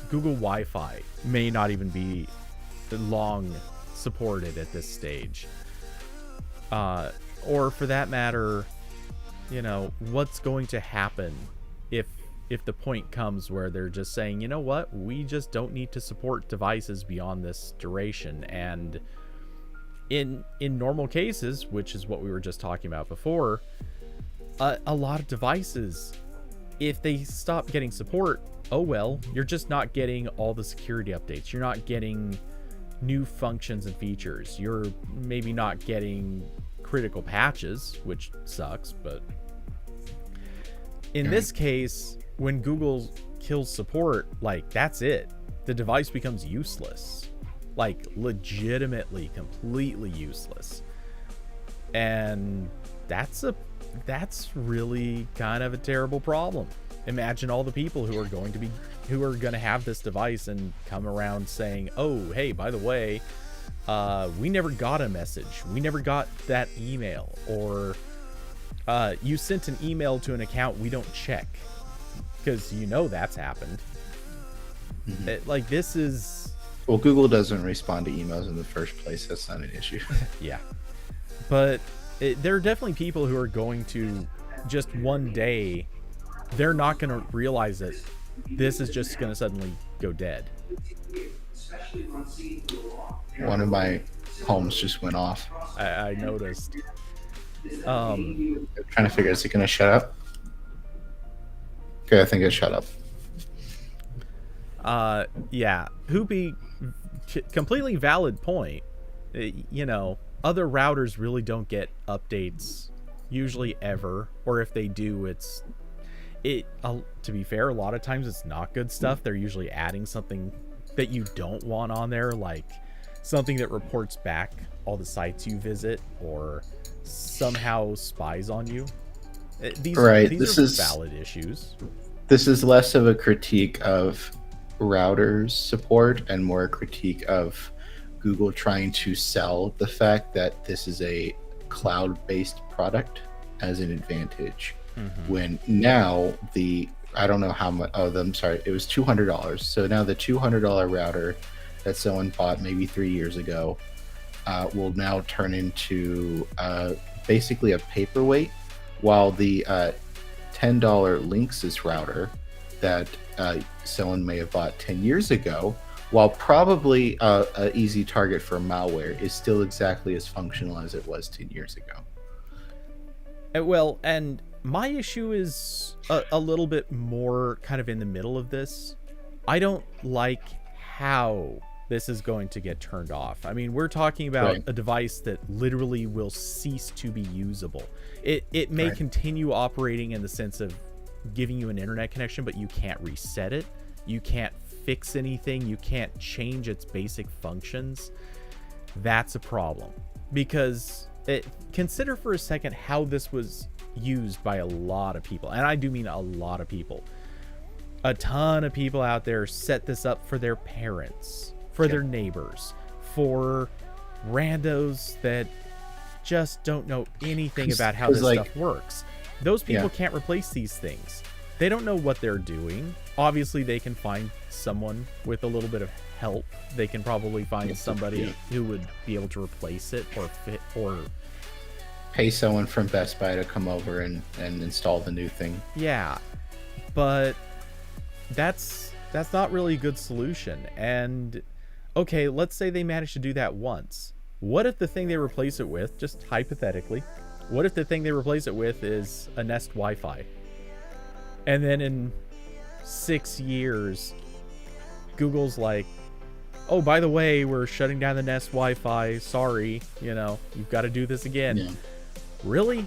Google Wi-Fi may not even be long supported at this stage. Or for that matter, what's going to happen if the point comes where they're just saying, you know what, we just don't need to support devices beyond this duration. And in normal cases, which is what we were just talking about before, a lot of devices, if they stop getting support, oh well, you're just not getting all the security updates. You're not getting new functions and features. You're maybe not getting critical patches, which sucks, but in this case, when Google kills support, like, that's it. The device becomes useless. Like, legitimately, completely useless. And that's really kind of a terrible problem. Imagine all the people who are going to have this device and come around saying, oh, hey, by the way, we never got a message. We never got that email. Or you sent an email to an account we don't check. Because that's happened. Like, this is... Well, Google doesn't respond to emails in the first place. That's not an issue. Yeah. But there are definitely people who are going to just one day, they're not going to realize that this is just going to suddenly go dead. One of my homes just went off. I noticed. I'm trying to figure, is it going to shut up? Okay, I think it shut up. Yeah. Hoopy, completely valid point. Other routers really don't get updates usually ever, or if they do, to be fair, a lot of times it's not good stuff. They're usually adding something that you don't want on there, like something that reports back all the sites you visit or somehow spies on you. These are valid issues. This is less of a critique of routers support and more a critique of Google trying to sell the fact that this is a cloud-based product as an advantage. When now I don't know how much, I'm sorry, it was $200. So now the $200 router that someone bought maybe 3 years ago will now turn into basically a paperweight, while the $10 Linksys router that someone may have bought 10 years ago, while probably an easy target for malware, is still exactly as functional as it was 10 years ago. Well, and my issue is a little bit more kind of in the middle of this. I don't like how this is going to get turned off. I mean, we're talking about a device that literally will cease to be usable. It may continue operating in the sense of giving you an internet connection, but you can't reset it. You can't fix anything. You can't change its basic functions. That's a problem. Because consider for a second how this was used by a lot of people. And I do mean a lot of people. A ton of people out there set this up for their parents, for their neighbors, for randos that just don't know anything about how this stuff works. Those people can't replace these things. They don't know what they're doing. Obviously, they can find someone with a little bit of help. They can probably find somebody who would be able to replace it or pay someone from Best Buy to come over and install the new thing. Yeah, but that's not really a good solution. And okay, let's say they manage to do that once. What if the thing they replace it with, just hypothetically, what if the thing they replace it with is a Nest Wi-Fi? And then in 6 years, Google's like, oh, by the way, we're shutting down the Nest Wi-Fi. Sorry, you've got to do this again. Yeah. Really?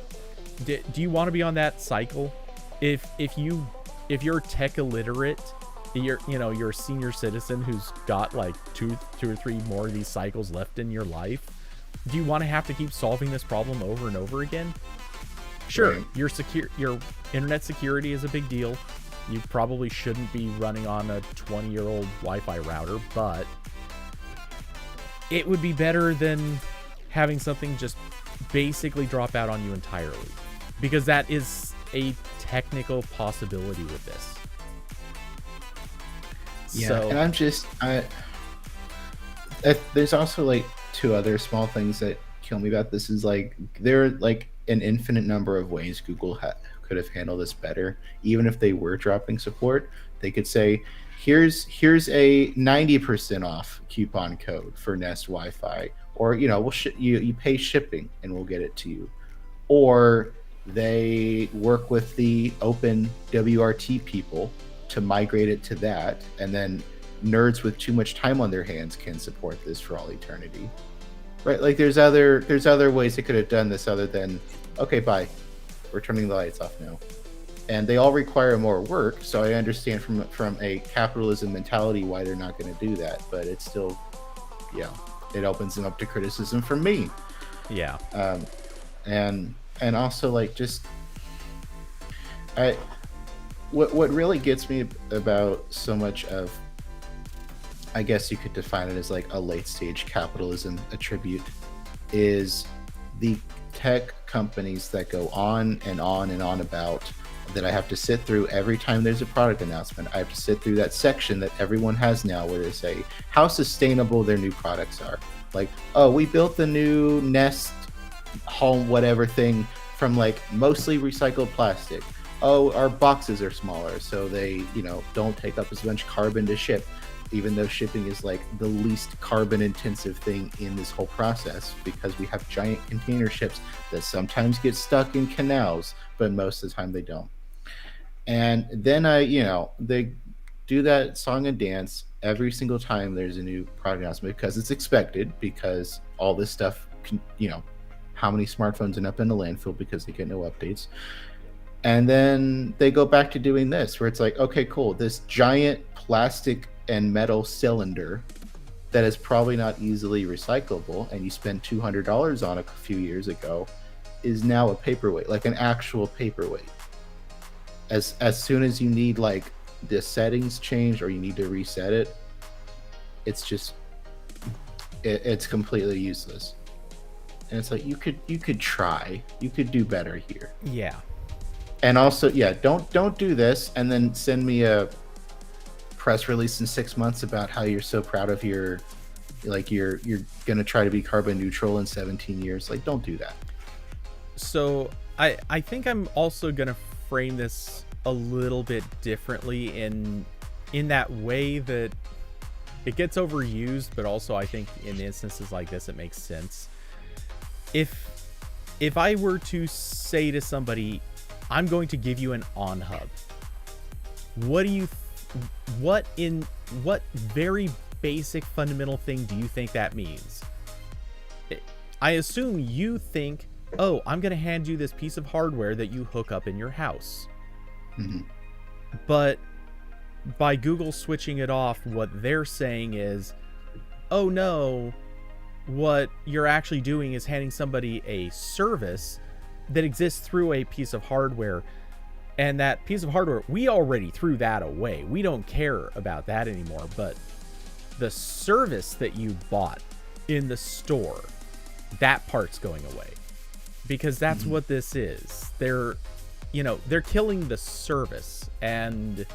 Do you want to be on that cycle? If you're tech illiterate, you're a senior citizen who's got like two or three more of these cycles left in your life, do you want to have to keep solving this problem over and over again? Sure, your internet security is a big deal. You probably shouldn't be running on a 20-year-old Wi-Fi router, but it would be better than having something just basically drop out on you entirely, because that is a technical possibility with this. And there's also like two other small things that kill me about this. Is like there are like an infinite number of ways Google could have handled this better. Even if they were dropping support, they could say, here's a 90% off coupon code for Nest Wi-Fi, or you pay shipping and we'll get it to you, or they work with the open WRT people to migrate it to that, and then nerds with too much time on their hands can support this for all eternity, right? Like there's other ways they could have done this other than, okay, bye, we're turning the lights off now. And they all require more work, so I understand from a capitalism mentality why they're not going to do that, but it's still, it opens them up to criticism from me. Yeah. And also, like, just what really gets me about so much of, I guess you could define it as like a late stage capitalism attribute, is the tech companies that go on and on and on about that I have to sit through every time there's a product announcement. I have to sit through that section that everyone has now where they say how sustainable their new products are. Like, oh, we built the new Nest home whatever thing from like mostly recycled plastic. Oh, our boxes are smaller, so they, don't take up as much carbon to ship, even though shipping is like the least carbon intensive thing in this whole process, because we have giant container ships that sometimes get stuck in canals, but most of the time they don't. And then they do that song and dance every single time there's a new product announcement, because it's expected, because all this stuff can, how many smartphones end up in the landfill because they get no updates. And then they go back to doing this, where it's like, okay, cool, this giant plastic and metal cylinder that is probably not easily recyclable, and you spent $200 on a few years ago, is now a paperweight, like an actual paperweight. As soon as you need like the settings changed or you need to reset it, it's just it's completely useless. And it's like, you could try, you could do better here. Yeah. And also, don't do this and then send me a press release in 6 months about how you're so proud of you're gonna try to be carbon neutral in 17 years. Like, don't do that. So I think I'm also gonna frame this a little bit differently in that way that it gets overused, but also I think in instances like this it makes sense. If I were to say to somebody, I'm going to give you an Onhub, what very basic fundamental thing do you think that means? I assume you think, oh, I'm going to hand you this piece of hardware that you hook up in your house. Mm-hmm. But by Google switching it off, what they're saying is, oh no, what you're actually doing is handing somebody a service that exists through a piece of hardware. And that piece of hardware, we already threw that away. We don't care about that anymore. But the service that you bought in the store, that part's going away. Because that's what this is. They're killing the service. And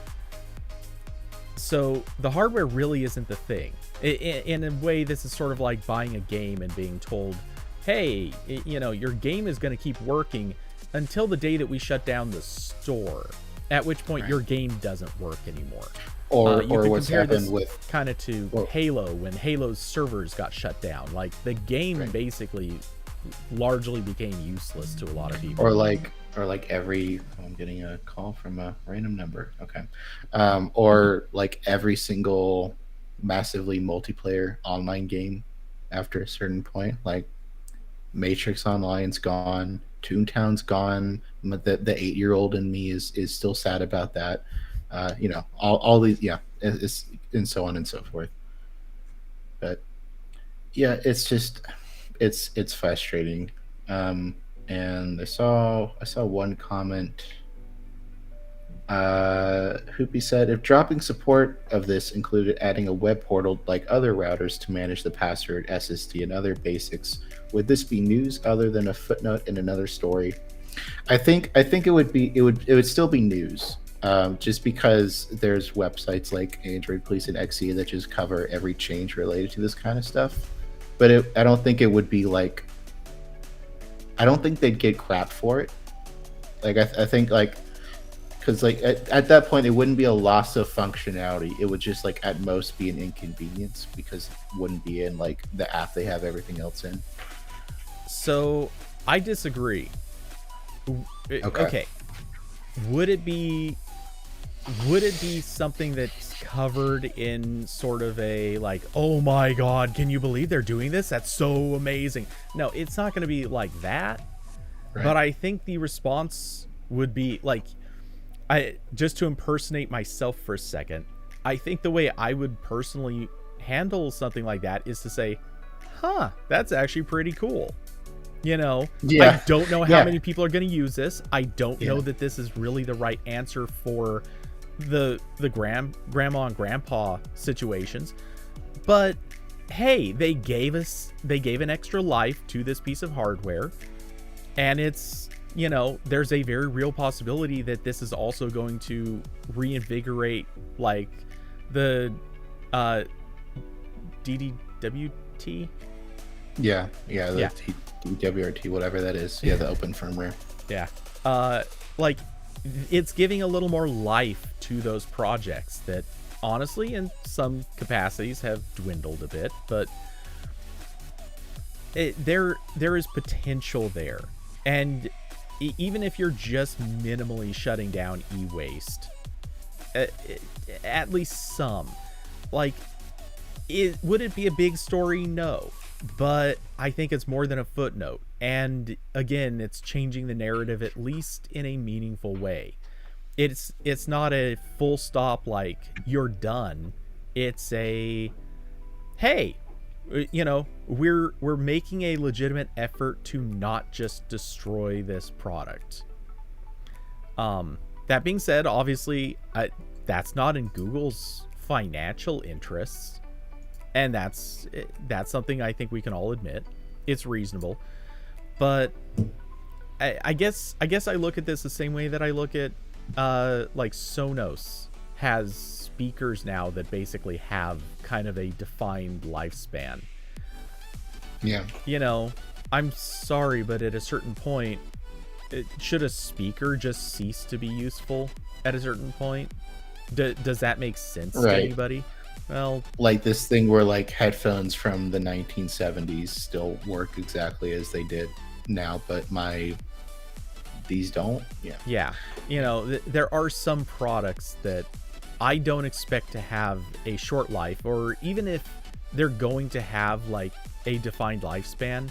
so the hardware really isn't the thing. In a way, this is sort of like buying a game and being told, hey, your game is going to keep working until the day that we shut down the store, at which point your game doesn't work anymore. Or what's happened with kind of to Halo, when Halo's servers got shut down. Like, the game basically largely became useless to a lot of people. Or like I'm getting a call from a random number. Okay. Or like every single massively multiplayer online game after a certain point, like Matrix Online's gone, Toontown's gone. The 8-year-old in me is still sad about that. All these, it's, and so on and so forth. But yeah, it's just it's frustrating. And I saw one comment. Hoopy said, if dropping support of this included adding a web portal like other routers to manage the password, SSD, and other basics, would this be news other than a footnote in another story? I think it would still be news, just because there's websites like Android Police and XE that just cover every change related to this kind of stuff. But I don't think it would be like, I don't think they'd get crap for it. Like I think like, because like at that point it wouldn't be a loss of functionality. It would just like at most be an inconvenience because it wouldn't be in like the app they have everything else in. So I disagree. Okay. Would it be something that's covered in sort of a like, oh my god, can you believe they're doing this? That's so amazing. No, it's not going to be like that. Right. But I think the response would be like, just to impersonate myself for a second, I think the way I would personally handle something like that is to say, huh, that's actually pretty cool. You know, I don't know how many people are going to use this. I don't know that this is really the right answer for the grandma and grandpa situations. But hey, they gave an extra life to this piece of hardware. And it's, you know, there's a very real possibility that this is also going to reinvigorate like the DDWT. Yeah, WRT, whatever that is. Yeah, the open firmware. Yeah. Like it's giving a little more life to those projects that honestly in some capacities have dwindled a bit, but there is potential there. And even if you're just minimally shutting down e-waste, at least some, like, would it be a big story? No. But I think it's more than a footnote. And again, it's changing the narrative, at least in a meaningful way. It's not a full stop, like, you're done. It's a, hey, you know, we're making a legitimate effort to not just destroy this product. That being said, obviously, that's not in Google's financial interests. And that's something I think we can all admit. It's reasonable. But I guess I look at this the same way that I look at like Sonos has speakers now that basically have kind of a defined lifespan. Yeah. You know, I'm sorry, but at a certain point, should a speaker just cease to be useful at a certain point? Does that make sense to anybody? Well, like this thing where like headphones from the 1970s still work exactly as they did now, but these don't. Yeah. You know, there are some products that I don't expect to have a short life, or even if they're going to have like a defined lifespan.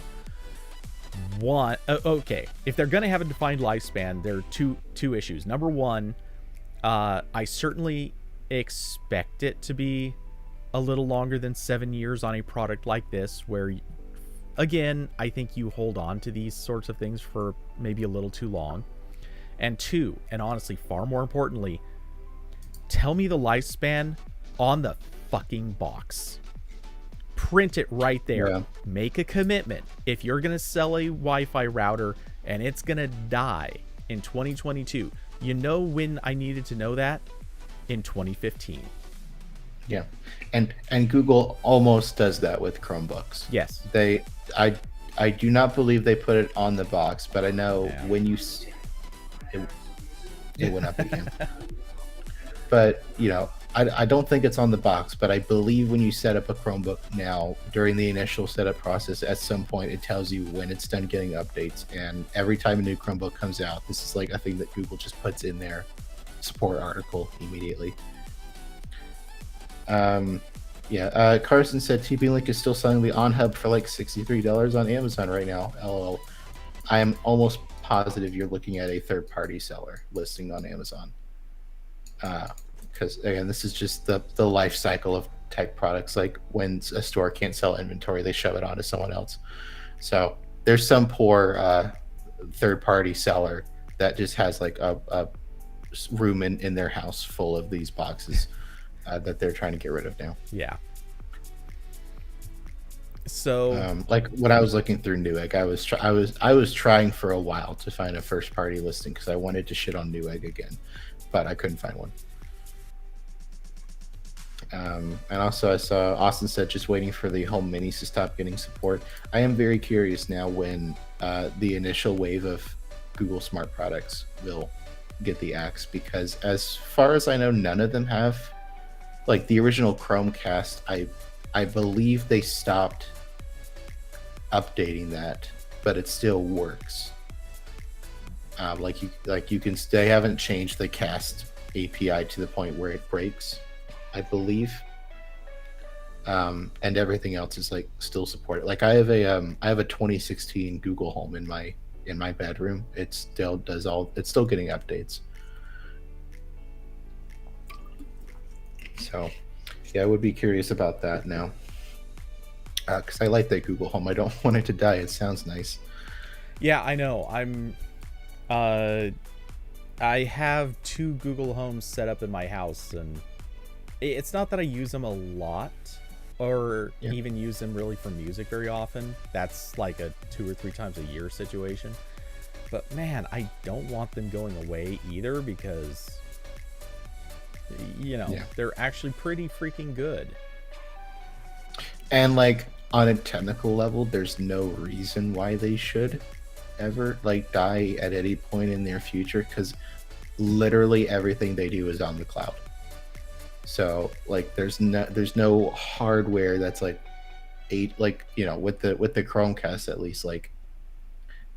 Okay, if they're going to have a defined lifespan, there are two issues. Number one, I certainly expect it to be a little longer than 7 years on a product like this, where again, I think you hold on to these sorts of things for maybe a little too long. And two, and honestly far more importantly, tell me the lifespan on the fucking box. Print it right there. Yeah. Make a commitment. If you're gonna sell a Wi-Fi router and it's gonna die in 2022, you know when I needed to know that? In 2015. Yeah, and Google almost does that with Chromebooks. Yes, I do not believe they put it on the box, but I know when you it went up again. But you know, I don't think it's on the box, but I believe when you set up a Chromebook now, during the initial setup process, at some point it tells you when it's done getting updates, and every time a new Chromebook comes out, this is like a thing that Google just puts in their support article immediately. Carson said TP-Link is still selling the Onhub for like $63 on Amazon right now. LOL. I am almost positive you're looking at a third-party seller listing on Amazon. Because again, this is just the life cycle of tech products. Like when a store can't sell inventory, they shove it onto someone else. So there's some poor third-party seller that just has like a room in their house full of these boxes. That they're trying to get rid of now. Yeah. So, like when I was looking through Newegg, I was trying for a while to find a first party listing because I wanted to shit on Newegg again, but I couldn't find one. And also I saw Austin said just waiting for the home minis to stop getting support. I am very curious now when the initial wave of Google Smart products will get the Axe, because as far as I know, none of them have. Like the original Chromecast, I believe they stopped updating that, but it still works. You can, they haven't changed the Cast API to the point where it breaks, I believe. And everything else is like still supported. Like I have a 2016 Google Home in my bedroom. It still does it's still getting updates. So yeah, I would be curious about that now, because I like that Google Home. I don't want it to die. It sounds nice. Yeah, I know. I have 2 Google Homes set up in my house, and it's not that I use them a lot or even use them really for music very often. That's like a 2 or 3 times a year situation. But man, I don't want them going away either, because they're actually pretty freaking good. And like on a technical level, there's no reason why they should ever like die at any point in their future, because literally everything they do is on the cloud. So like there's no hardware that's like with the Chromecast, at least, like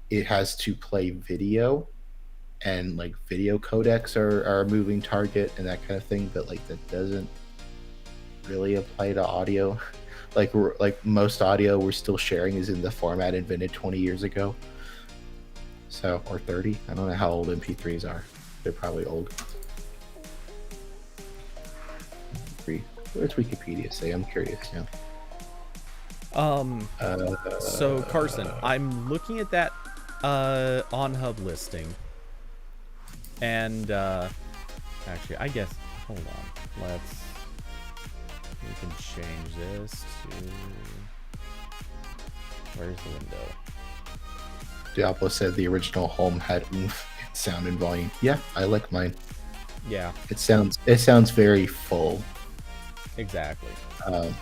it has to play video, and like video codecs are a moving target and that kind of thing, but like that doesn't really apply to audio. like most audio we're still sharing is in the format invented 20 years ago. So, or 30. I don't know how old MP3s are. They're probably old. What does Wikipedia say? I'm curious now. So Carson, I'm looking at that Onhub listing, and actually, I guess, hold on, we can change this to, where's the window? Diablo said the original Home had oomph in sound and volume. Yeah, I like mine. Yeah, it sounds very full. Exactly.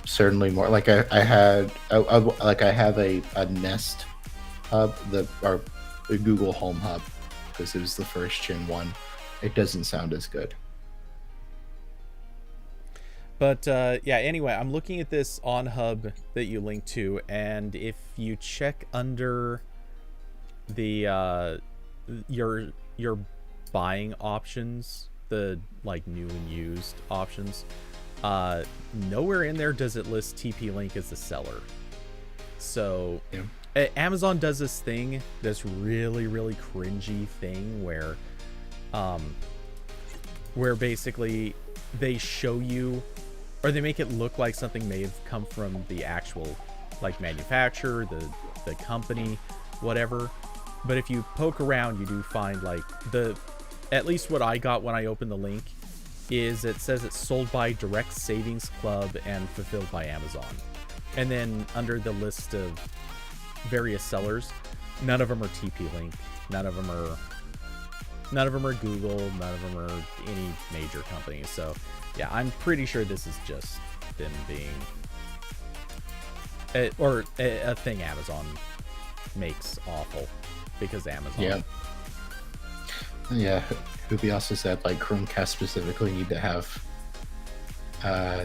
Certainly more like I have a Nest hub, or the Google Home hub, because it was the first gen one. It doesn't sound as good. But yeah, anyway, I'm looking at this Onhub that you linked to, and if you check under the your buying options, the like new and used options, nowhere in there does it list TP-Link as the seller. So Amazon does this thing, this really, really cringy thing where basically they show you, or they make it look like something may have come from the actual like manufacturer, the company, whatever. But if you poke around, you do find like at least what I got when I opened the link is it says it's sold by Direct Savings Club and fulfilled by Amazon. And then under the list of various sellers, none of them are TP-Link, none of them are Google, none of them are any major companies. So yeah, I'm pretty sure this is just them being a thing Amazon makes awful, because Amazon. Yeah. Hoopy also said like Chromecast specifically need to have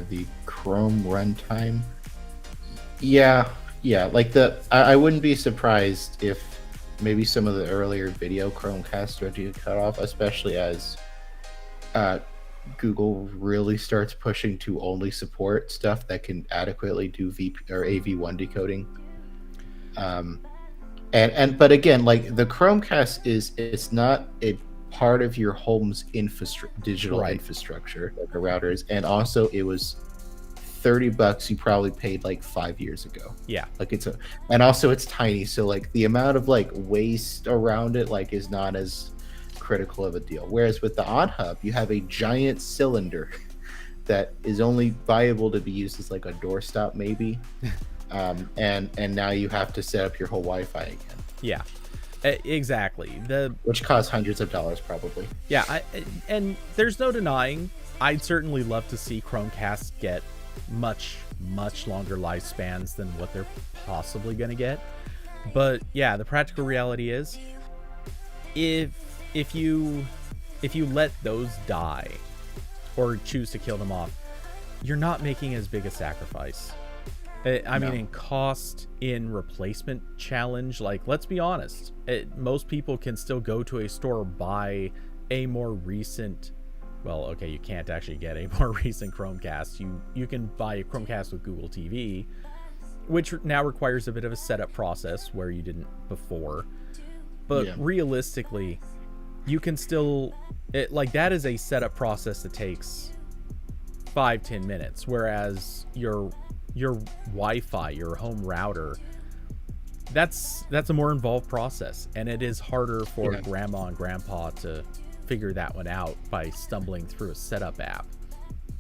the Chrome runtime. Yeah. Like I wouldn't be surprised if maybe some of the earlier video Chromecasts are due to cut off, especially as Google really starts pushing to only support stuff that can adequately do VP or AV1 decoding. But again, like the Chromecast it's not a part of your home's digital infrastructure like a router is, and also it was $30 you probably paid like 5 years ago. Yeah, like and also it's tiny, so like the amount of like waste around it like is not as critical of a deal. Whereas with the Onhub, you have a giant cylinder that is only viable to be used as like a doorstop maybe. And now you have to set up your whole Wi-Fi again. Yeah, exactly. Which costs hundreds of dollars probably. Yeah, and there's no denying, I'd certainly love to see Chromecasts get much, much longer lifespans than what they're possibly going to get. But yeah, the practical reality is, if you if you let those die or choose to kill them off, you're not making as big a sacrifice. I mean, in cost, in replacement challenge, like, let's be honest, most people can still go to a store, buy a more recent, well, okay, you can't actually get a more recent Chromecast. You can buy a Chromecast with Google TV, which now requires a bit of a setup process where you didn't before. But realistically, you can still, that is a setup process that takes 5-10 minutes, whereas your Wi-Fi, your home router, that's a more involved process, and it is harder for grandma and grandpa to figure that one out by stumbling through a setup app.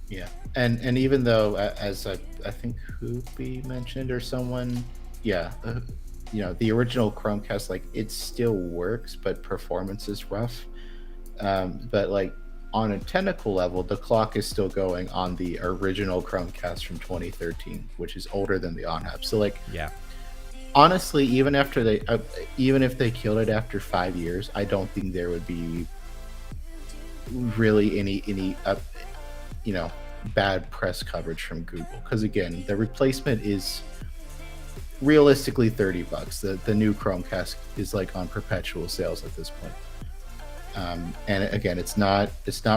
Yeah, and even though, as I think Hoopy mentioned or someone, the original Chromecast, like, it still works, but performance is rough. But like on a technical level, the clock is still going on the original Chromecast from 2013, which is older than the Onhub. So like, honestly, even if they killed it after 5 years, I don't think there would be really any bad press coverage from Google, because again, the replacement is realistically $30. The new Chromecast is like on perpetual sales at this point. And again, it's not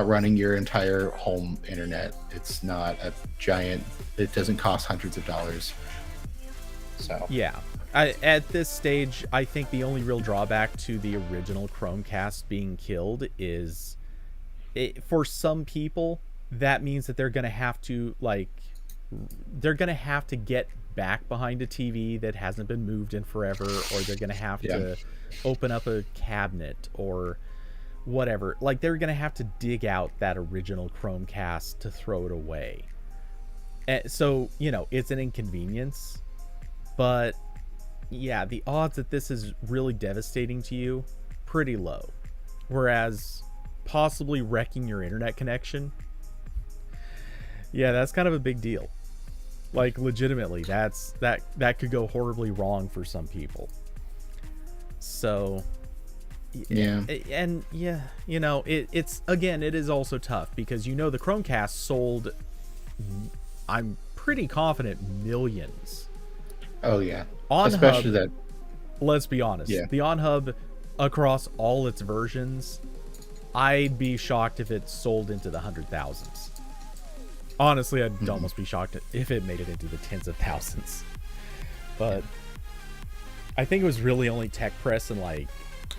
running your entire home internet. It's not a giant, it doesn't cost hundreds of dollars. So yeah, at this stage, I think the only real drawback to the original Chromecast being killed is, for some people, that means that they're gonna have to get back behind a TV that hasn't been moved in forever, or they're gonna have to open up a cabinet or whatever. Like, they're gonna have to dig out that original Chromecast to throw it away. So it's an inconvenience, but yeah, the odds that this is really devastating to you, pretty low. Whereas possibly wrecking your internet connection, that's kind of a big deal. Like, legitimately, that could go horribly wrong for some people. So it's again, it is also tough because the Chromecast sold, I'm pretty confident, millions. Oh yeah. Especially that. Let's be honest. Yeah. The Onhub, across all its versions, I'd be shocked if it sold into the 100,000s. Honestly, I'd almost be shocked if it made it into the tens of thousands. But I think it was really only Tech Press and like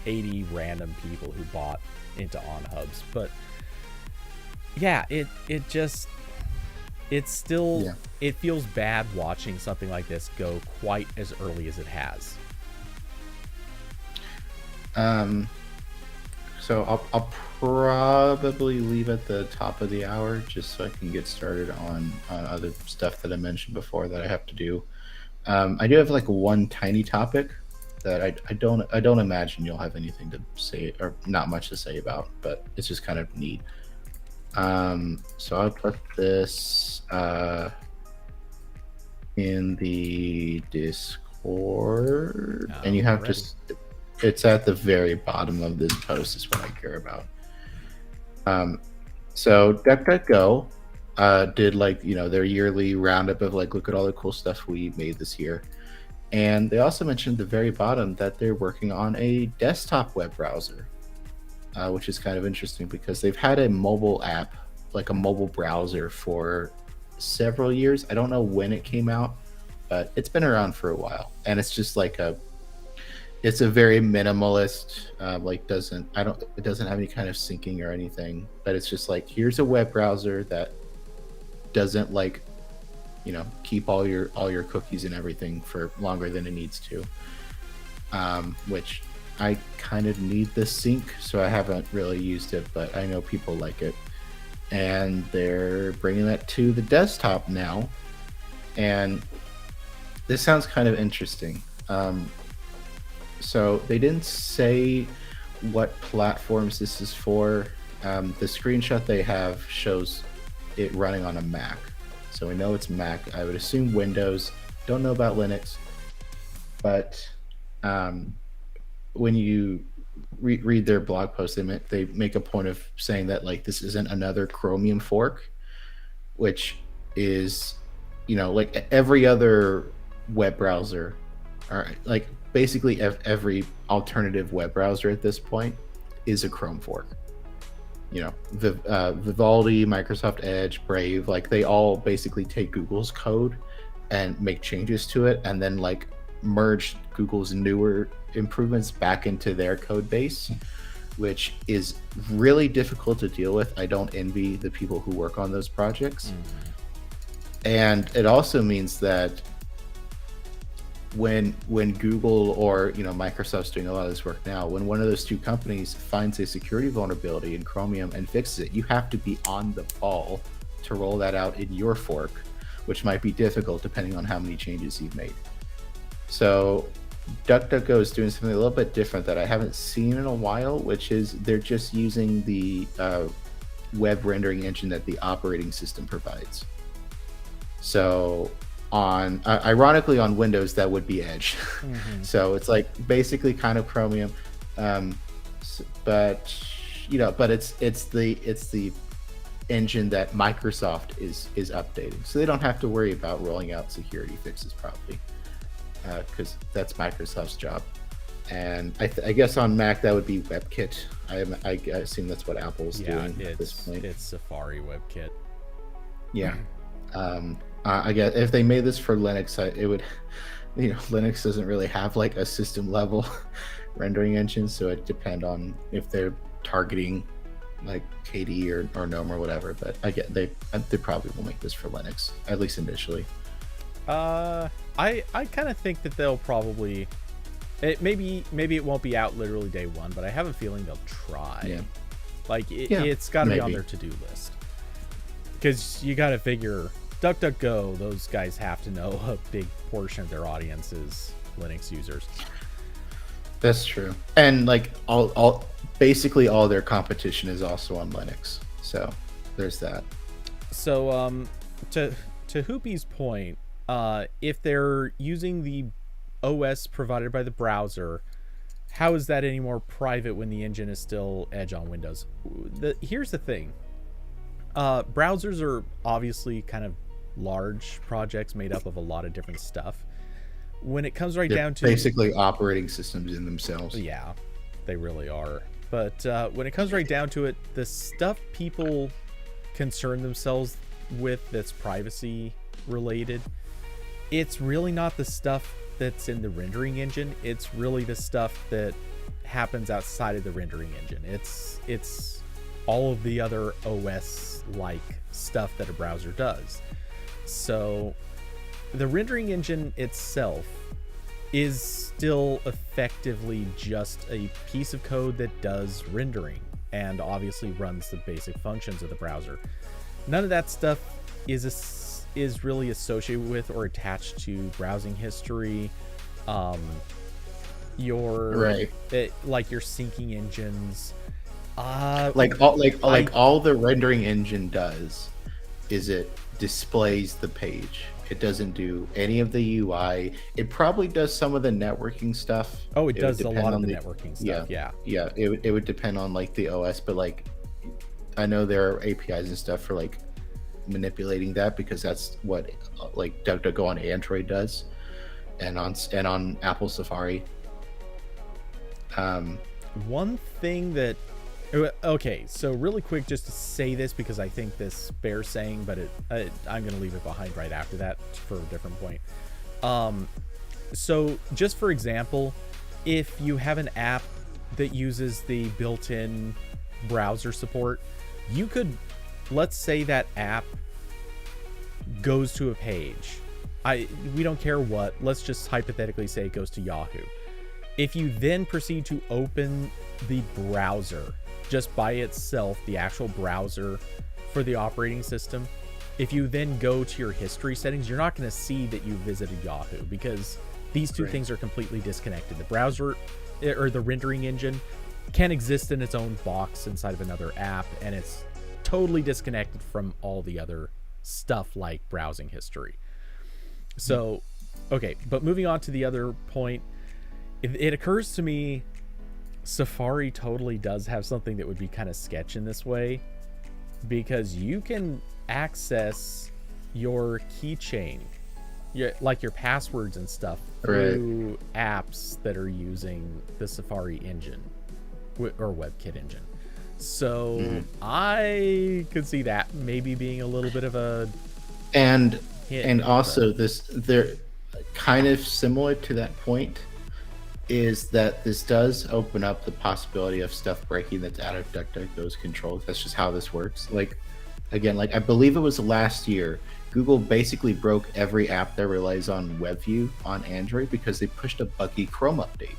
80 random people who bought into Onhubs. But yeah, it feels bad watching something like this go quite as early as it has. So I'll probably leave at the top of the hour just so I can get started on other stuff that I mentioned before that I have to do. I do have like one tiny topic that I don't imagine you'll have anything to say, or not much to say about, but it's just kind of neat. So I'll put this in the Discord, and you have it's at the very bottom of this post is what I care about. So DuckDuckGo did their yearly roundup of look at all the cool stuff we made this year. And they also mentioned at the very bottom that they're working on a desktop web browser, which is kind of interesting because they've had a mobile app, like a mobile browser, for several years. I don't know when it came out, but it's been around for a while. And it's just it's a very minimalist, it doesn't have any kind of syncing or anything, but it's just here's a web browser that doesn't keep all your cookies and everything for longer than it needs to, which I kind of need the sync, so I haven't really used it, but I know people like it. And they're bringing that to the desktop now, and this sounds kind of interesting. So they didn't say what platforms this is for. The screenshot they have shows it running on a Mac, so we know it's Mac. I would assume Windows. Don't know about Linux, but when you read their blog post, they make a point of saying that like this isn't another Chromium fork, which is, like every other web browser, or like basically every alternative web browser at this point is a Chrome fork. Vivaldi, Microsoft Edge, Brave, like they all basically take Google's code and make changes to it, and then like merge Google's newer improvements back into their code base, which is really difficult to deal with. I don't envy the people who work on those projects. And it also means that when Google or Microsoft's doing a lot of this work now, when one of those two companies finds a security vulnerability in Chromium and fixes it, you have to be on the ball to roll that out in your fork, which might be difficult depending on how many changes you've made. So DuckDuckGo is doing something a little bit different that I haven't seen in a while, which is they're just using the web rendering engine that the operating system provides. So ironically on Windows, that would be Edge. So it's like basically kind of Chromium, but it's the engine that Microsoft is updating, so they don't have to worry about rolling out security fixes probably, because that's Microsoft's job. And I guess on Mac that would be WebKit. I assume that's what Apple's doing at this point. It's Safari WebKit. Yeah. I guess if they made this for Linux, it would, Linux doesn't really have like a system level rendering engine, so it depend on if they're targeting like KDE or GNOME or whatever. But I get they probably will make this for Linux, at least initially. I kind of think that they'll probably, maybe it won't be out literally day one, but I have a feeling they'll try. Yeah. Like it's got to be on their to-do list, because you got to figure DuckDuckGo, those guys have to know a big portion of their audience is Linux users. That's true. And like basically all their competition is also on Linux. So there's that. So to Hoopy's point, if they're using the OS provided by the browser, how is that any more private when the engine is still Edge on Windows? Here's the thing. Browsers are obviously kind of large projects made up of a lot of different stuff. When it comes down to basically operating systems in themselves. Yeah, they really are. But when it comes right down to it, the stuff people concern themselves with that's privacy related, it's really not the stuff that's in the rendering engine. It's really the stuff that happens outside of the rendering engine. It's all of the other OS like stuff that a browser does. So the rendering engine itself is still effectively just a piece of code that does rendering and obviously runs the basic functions of the browser. None of that stuff is really associated with or attached to browsing history. Your syncing engines. All the rendering engine does is it displays the page. It doesn't do any of the UI. It probably does some of the networking stuff. Oh, it does a lot of the networking stuff. Yeah. It would depend on like the OS, but like I know there are APIs and stuff for like manipulating that, because that's what like DuckDuckGo on Android does, and on Apple Safari. One thing that okay, so really quick, just to say this because I think this bears saying, but I'm going to leave it behind right after that for a different point. So just for example, if you have an app that uses the built-in browser support, you could, let's say that app goes to a page. We don't care what, let's just hypothetically say it goes to Yahoo. If you then proceed to open the browser just by itself, the actual browser for the operating system, if you then go to your history settings, you're not going to see that you visited Yahoo, because these two things are completely disconnected. The browser or the rendering engine can exist in its own box inside of another app, and it's totally disconnected from all the other stuff like browsing history. So, okay, but moving on to the other point, it occurs to me Safari totally does have something that would be kind of sketch in this way, because you can access your keychain, like your passwords and stuff, through apps that are using the Safari engine or WebKit engine. So I could see that maybe being a little bit of a and hit, and also they're kind of similar to that point, is that this does open up the possibility of stuff breaking that's out of DuckDuckGo's control. That's just how this works. Like, again, like I believe it was last year, Google basically broke every app that relies on WebView on Android because they pushed a buggy Chrome update.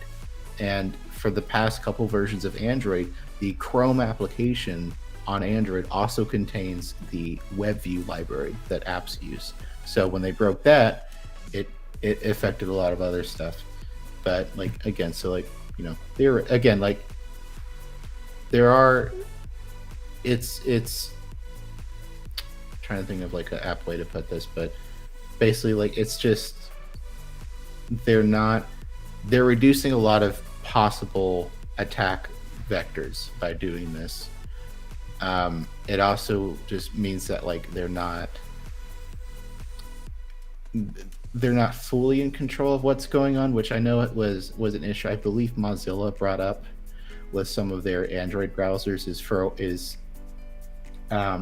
And for the past couple versions of Android, the Chrome application on Android also contains the WebView library that apps use. So when they broke that, it affected a lot of other stuff. But like, again, so like, you know, it's trying to think of like an apt way to put this, but basically like it's just they're reducing a lot of possible attack vectors by doing this. It also just means that like they're not fully in control of what's going on, which I know it was an issue I believe Mozilla brought up with some of their Android browsers.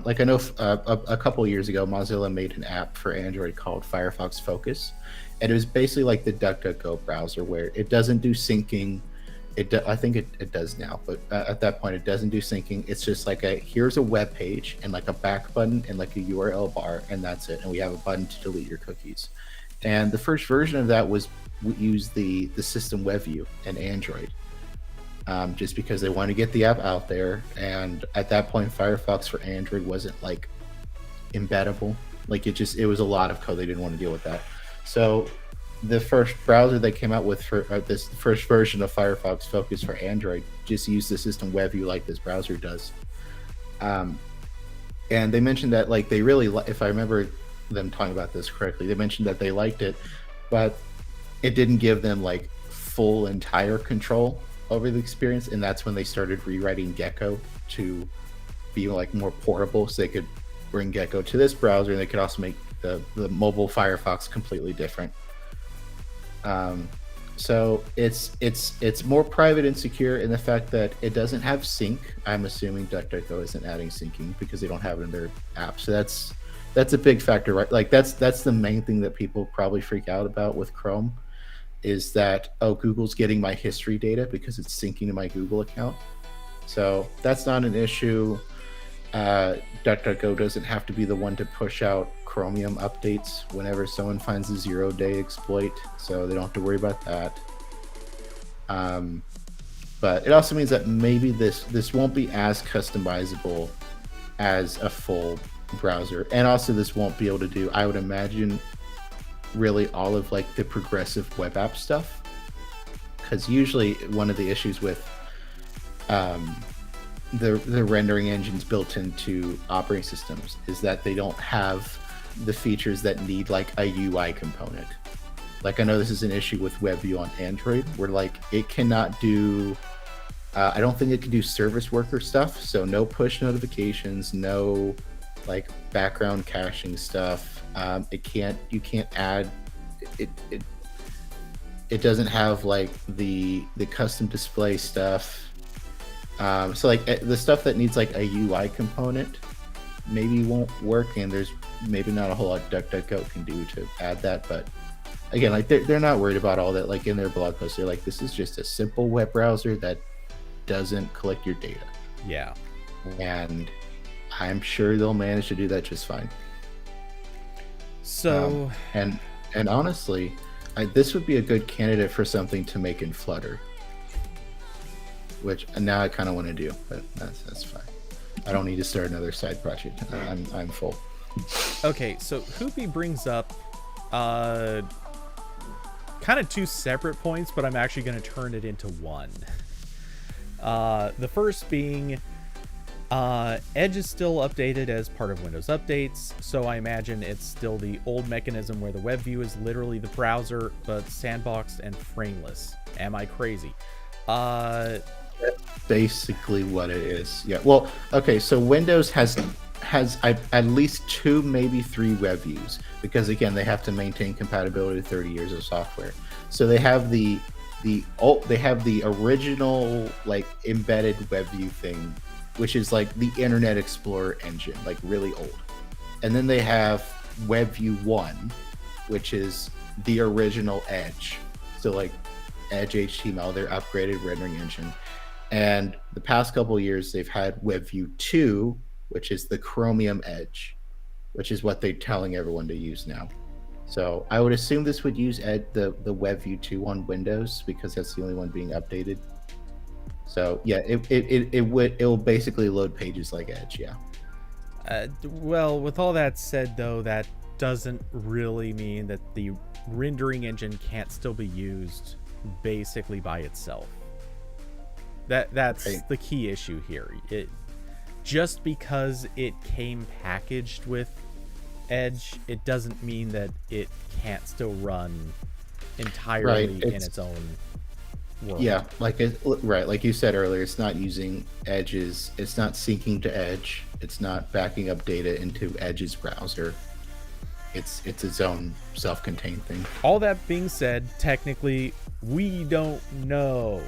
Like I know a couple years ago, Mozilla made an app for Android called Firefox Focus, and it was basically like the DuckDuckGo browser where it doesn't do syncing. I think it does now, but at that point it doesn't do syncing. It's just like here's a web page and like a back button and like a URL bar, and that's it. And we have a button to delete your cookies. And the first version of that was we used the system web view in Android, just because they wanted to get the app out there. And at that point, Firefox for Android wasn't like embeddable. Like it was a lot of code. They didn't want to deal with that. So the first browser they came out with for this first version of Firefox Focus for Android just used the system web view like this browser does. And they mentioned that like they really, if I remember them talking about this correctly, they mentioned that they liked it, but it didn't give them like full entire control over the experience. And that's when they started rewriting Gecko to be like more portable, so they could bring Gecko to this browser, and they could also make the mobile Firefox completely different. So it's more private and secure in the fact that it doesn't have sync. I'm assuming DuckDuckGo isn't adding syncing because they don't have it in their app. So that's a big factor, right? Like that's the main thing that people probably freak out about with Chrome, is that, oh, Google's getting my history data because it's syncing to my Google account. So that's not an issue. DuckDuckGo doesn't have to be the one to push out Chromium updates whenever someone finds a 0-day exploit, so they don't have to worry about that. But it also means that maybe this won't be as customizable as a full browser, and also this won't be able to do, I would imagine, really all of like the progressive web app stuff, because usually one of the issues with the rendering engines built into operating systems is that they don't have the features that need like a UI component. Like I know this is an issue with WebView on Android, where like it cannot do I don't think it can do service worker stuff, so no push notifications, no like background caching stuff. You can't add it doesn't have like the custom display stuff. So like the stuff that needs like a UI component maybe won't work, and there's maybe not a whole lot DuckDuckGo can do to add that. But again, like they're not worried about all that. Like in their blog post, they're like, this is just a simple web browser that doesn't collect your data. Yeah. And I'm sure they'll manage to do that just fine. So and honestly, this would be a good candidate for something to make in Flutter, which now I kind of want to do, but that's fine. I don't need to start another side project. I'm full. Okay, so Hoopy brings up kind of two separate points, but I'm actually going to turn it into one. The first being Edge is still updated as part of Windows updates, so I imagine it's still the old mechanism where the web view is literally the browser, but sandboxed and frameless. Am I crazy? basically what it is. Yeah. Well, okay. So Windows has at least 2, maybe 3 web views, because again they have to maintain compatibility to 30 years of software. So they have the original like embedded web view thing, which is like the Internet Explorer engine, like really old. And then they have WebView 1, which is the original Edge. So like Edge HTML, their upgraded rendering engine. And the past couple of years, they've had WebView 2, which is the Chromium Edge, which is what they're telling everyone to use now. So I would assume this would use the WebView 2 on Windows, because that's the only one being updated. So yeah, it'll basically load pages like Edge. Yeah. Well, with all that said, though, that doesn't really mean that the rendering engine can't still be used basically by itself. That's right. The key issue here. Just because it came packaged with Edge, it doesn't mean that it can't still run entirely in its own world. Yeah, like you said earlier, it's not using Edge's, it's not syncing to Edge, it's not backing up data into Edge's browser. It's its own self-contained thing. All that being said, technically, we don't know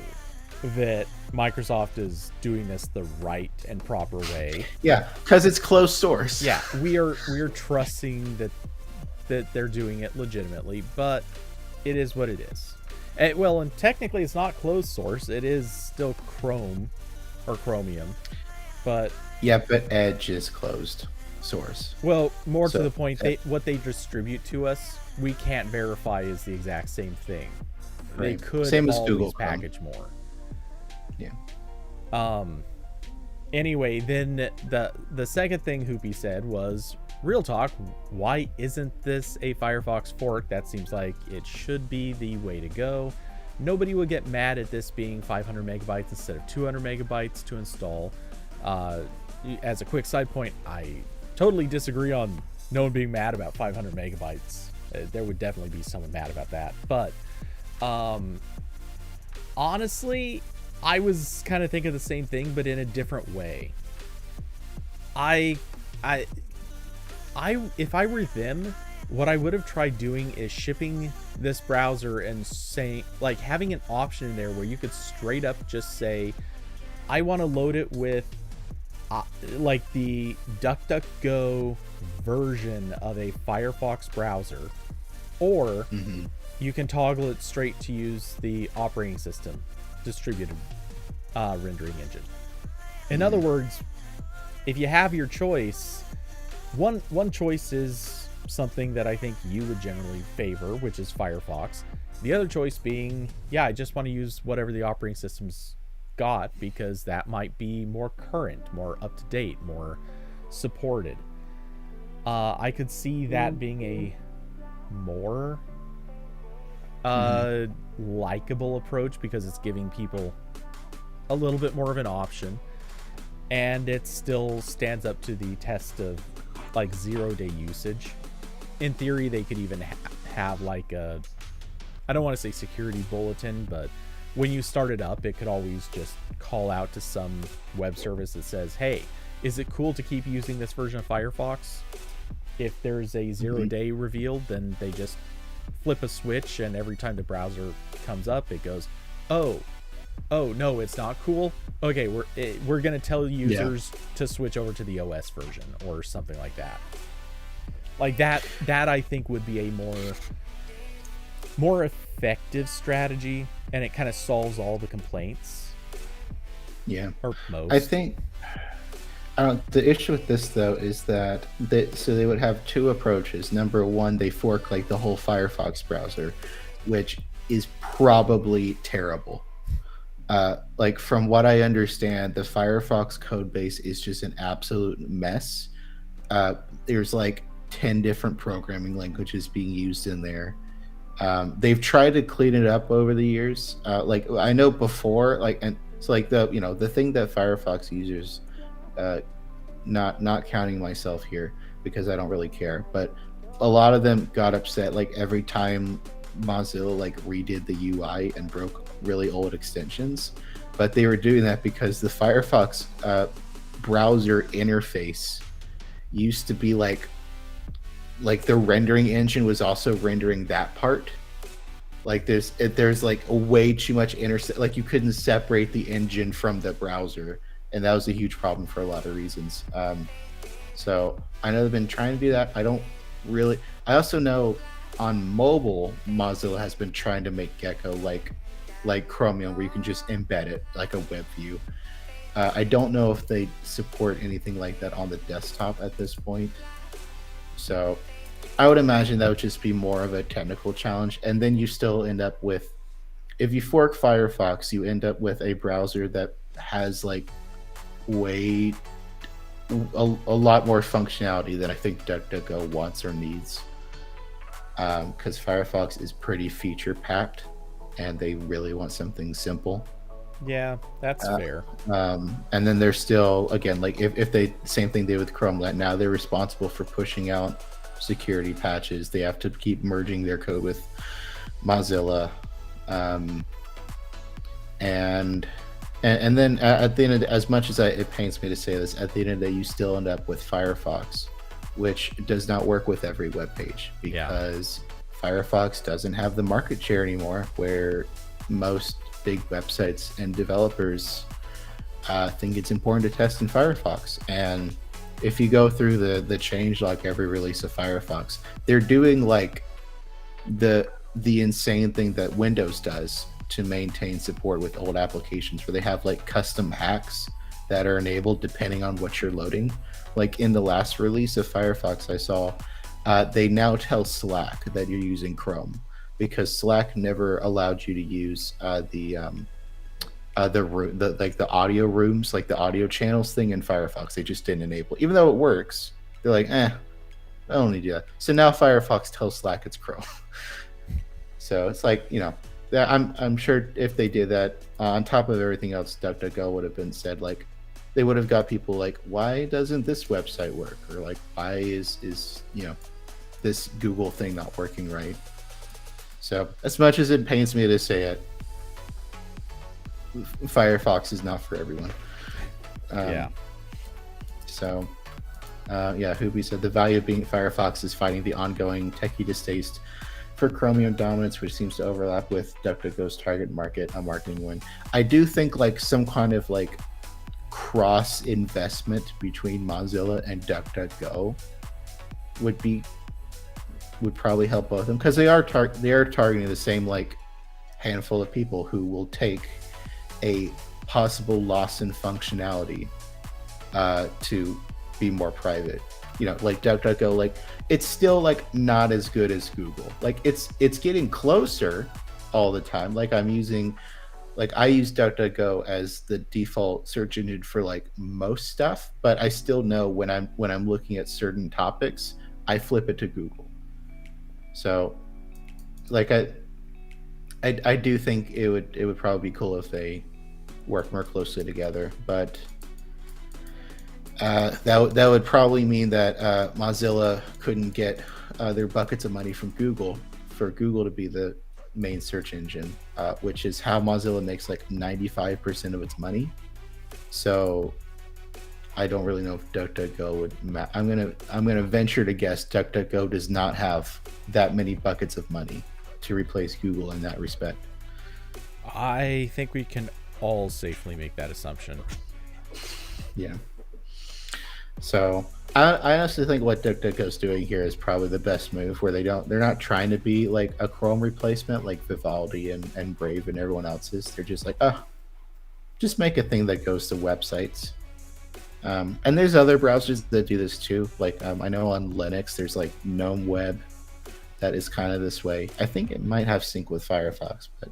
that Microsoft is doing this the right and proper way. Yeah, because it's closed source. Yeah, we are trusting that they're doing it legitimately, but it is what it is. And technically it's not closed source. It is still Chrome or Chromium, but yeah, but Edge is closed source. Well, more to the point, what they distribute to us, we can't verify is the exact same thing. Right. They could same as Google package more. Yeah. Anyway, then the second thing Hoopy said was, real talk, why isn't this a Firefox fork? That seems like it should be the way to go. Nobody would get mad at this being 500 megabytes instead of 200 megabytes to install. As a quick side point, I totally disagree on no one being mad about 500 megabytes. There would definitely be someone mad about that. But honestly, I was kind of thinking the same thing, but in a different way. If I were them, what I would have tried doing is shipping this browser and saying, like, having an option in there where you could straight up just say, I want to load it with like the DuckDuckGo version of a Firefox browser, or you can toggle it straight to use the operating system distributed rendering engine. In other words, if you have your choice, one choice is something that I think you would generally favor, which is Firefox. The other choice being, I just want to use whatever the operating system's got, because that might be more current, more up to date, more supported. I could see that being a more likable approach, because it's giving people a little bit more of an option, and it still stands up to the test of like 0-day usage. In theory, they could even have like a, I don't want to say security bulletin, but when you start it up, it could always just call out to some web service that says, hey, is it cool to keep using this version of Firefox? If there's a 0-day revealed, then they just flip a switch, and every time the browser comes up, it goes, oh no, it's not cool. Okay, we're gonna tell users to switch over to the OS version or something like that. Like that I think would be a more effective strategy, and it kind of solves all the complaints. Yeah, or most. I think the issue with this though is that they would have two approaches. Number one, they fork like the whole Firefox browser, which is probably terrible. Like from what I understand, the Firefox code base is just an absolute mess. There's like 10 different programming languages being used in there. They've tried to clean it up over the years. Like I know before, like, and it's like the thing that Firefox users, not counting myself here because I don't really care, but a lot of them got upset like every time Mozilla like redid the UI and broke really old extensions. but they were doing that because the Firefox browser interface used to be like the rendering engine was also rendering that part. Like there's like way too much like you couldn't separate the engine from the browser, and that was a huge problem for a lot of reasons. So I know they've been trying to do that. I also know on mobile, Mozilla has been trying to make Gecko like Chromium, where you can just embed it like a web view. I don't know if they support anything like that on the desktop at this point. So I would imagine that would just be more of a technical challenge. And then you still end up with, if you fork Firefox, you end up with a browser that has like a lot more functionality than I think DuckDuckGo wants or needs. Because Firefox is pretty feature packed and they really want something simple. Yeah, that's fair. And then they're still, again, like if they, same thing they did with Chrome, that now they're responsible for pushing out security patches. They have to keep merging their code with Mozilla. And then at the end of the, as much as it pains me to say this, at the end of the day, you still end up with Firefox, which does not work with every web page because Firefox doesn't have the market share anymore, where most big websites and developers think it's important to test in Firefox. And if you go through the change log every release of Firefox, they're doing like the insane thing that Windows does to maintain support with old applications, where they have like custom hacks that are enabled depending on what you're loading. Like in the last release of Firefox I saw, they now tell Slack that you're using Chrome, because Slack never allowed you to use the audio rooms, like the audio channels thing in Firefox. They just didn't enable it. Even though it works, they're like, I don't need to do that. So now Firefox tells Slack it's Chrome. So it's like, I'm sure if they did that, on top of everything else, DuckDuckGo would have been said, like, they would have got people like, why doesn't this website work? Or like, why is this Google thing not working right? So as much as it pains me to say it, Firefox is not for everyone. So Hubi said the value of being Firefox is fighting the ongoing techie distaste for Chromium dominance, which seems to overlap with DuckDuckGo's target market, a marketing win. I do think like some kind of like cross investment between Mozilla and DuckDuckGo would probably help both of them, because they are targeting the same like handful of people who will take a possible loss in functionality to be more private. Like DuckDuckGo, like it's still like not as good as Google. Like it's getting closer all the time. Like I use DuckDuckGo as the default search engine for like most stuff, but I still know when I'm looking at certain topics, I flip it to Google. So like I do think it would probably be cool if they work more closely together, but that would probably mean that Mozilla couldn't get their buckets of money from Google for Google to be the main search engine, which is how Mozilla makes like 95% of its money. So I don't really know if DuckDuckGo would. I'm gonna venture to guess DuckDuckGo does not have that many buckets of money to replace Google in that respect. I think we can all safely make that assumption. Yeah. So I honestly think what DuckDuckGo's doing here is probably the best move, where they're not trying to be like a Chrome replacement like Vivaldi and Brave and everyone else is. They're just like, just make a thing that goes to websites. And there's other browsers that do this too. Like I know on Linux there's like GNOME Web that is kind of this way. I think it might have sync with Firefox, but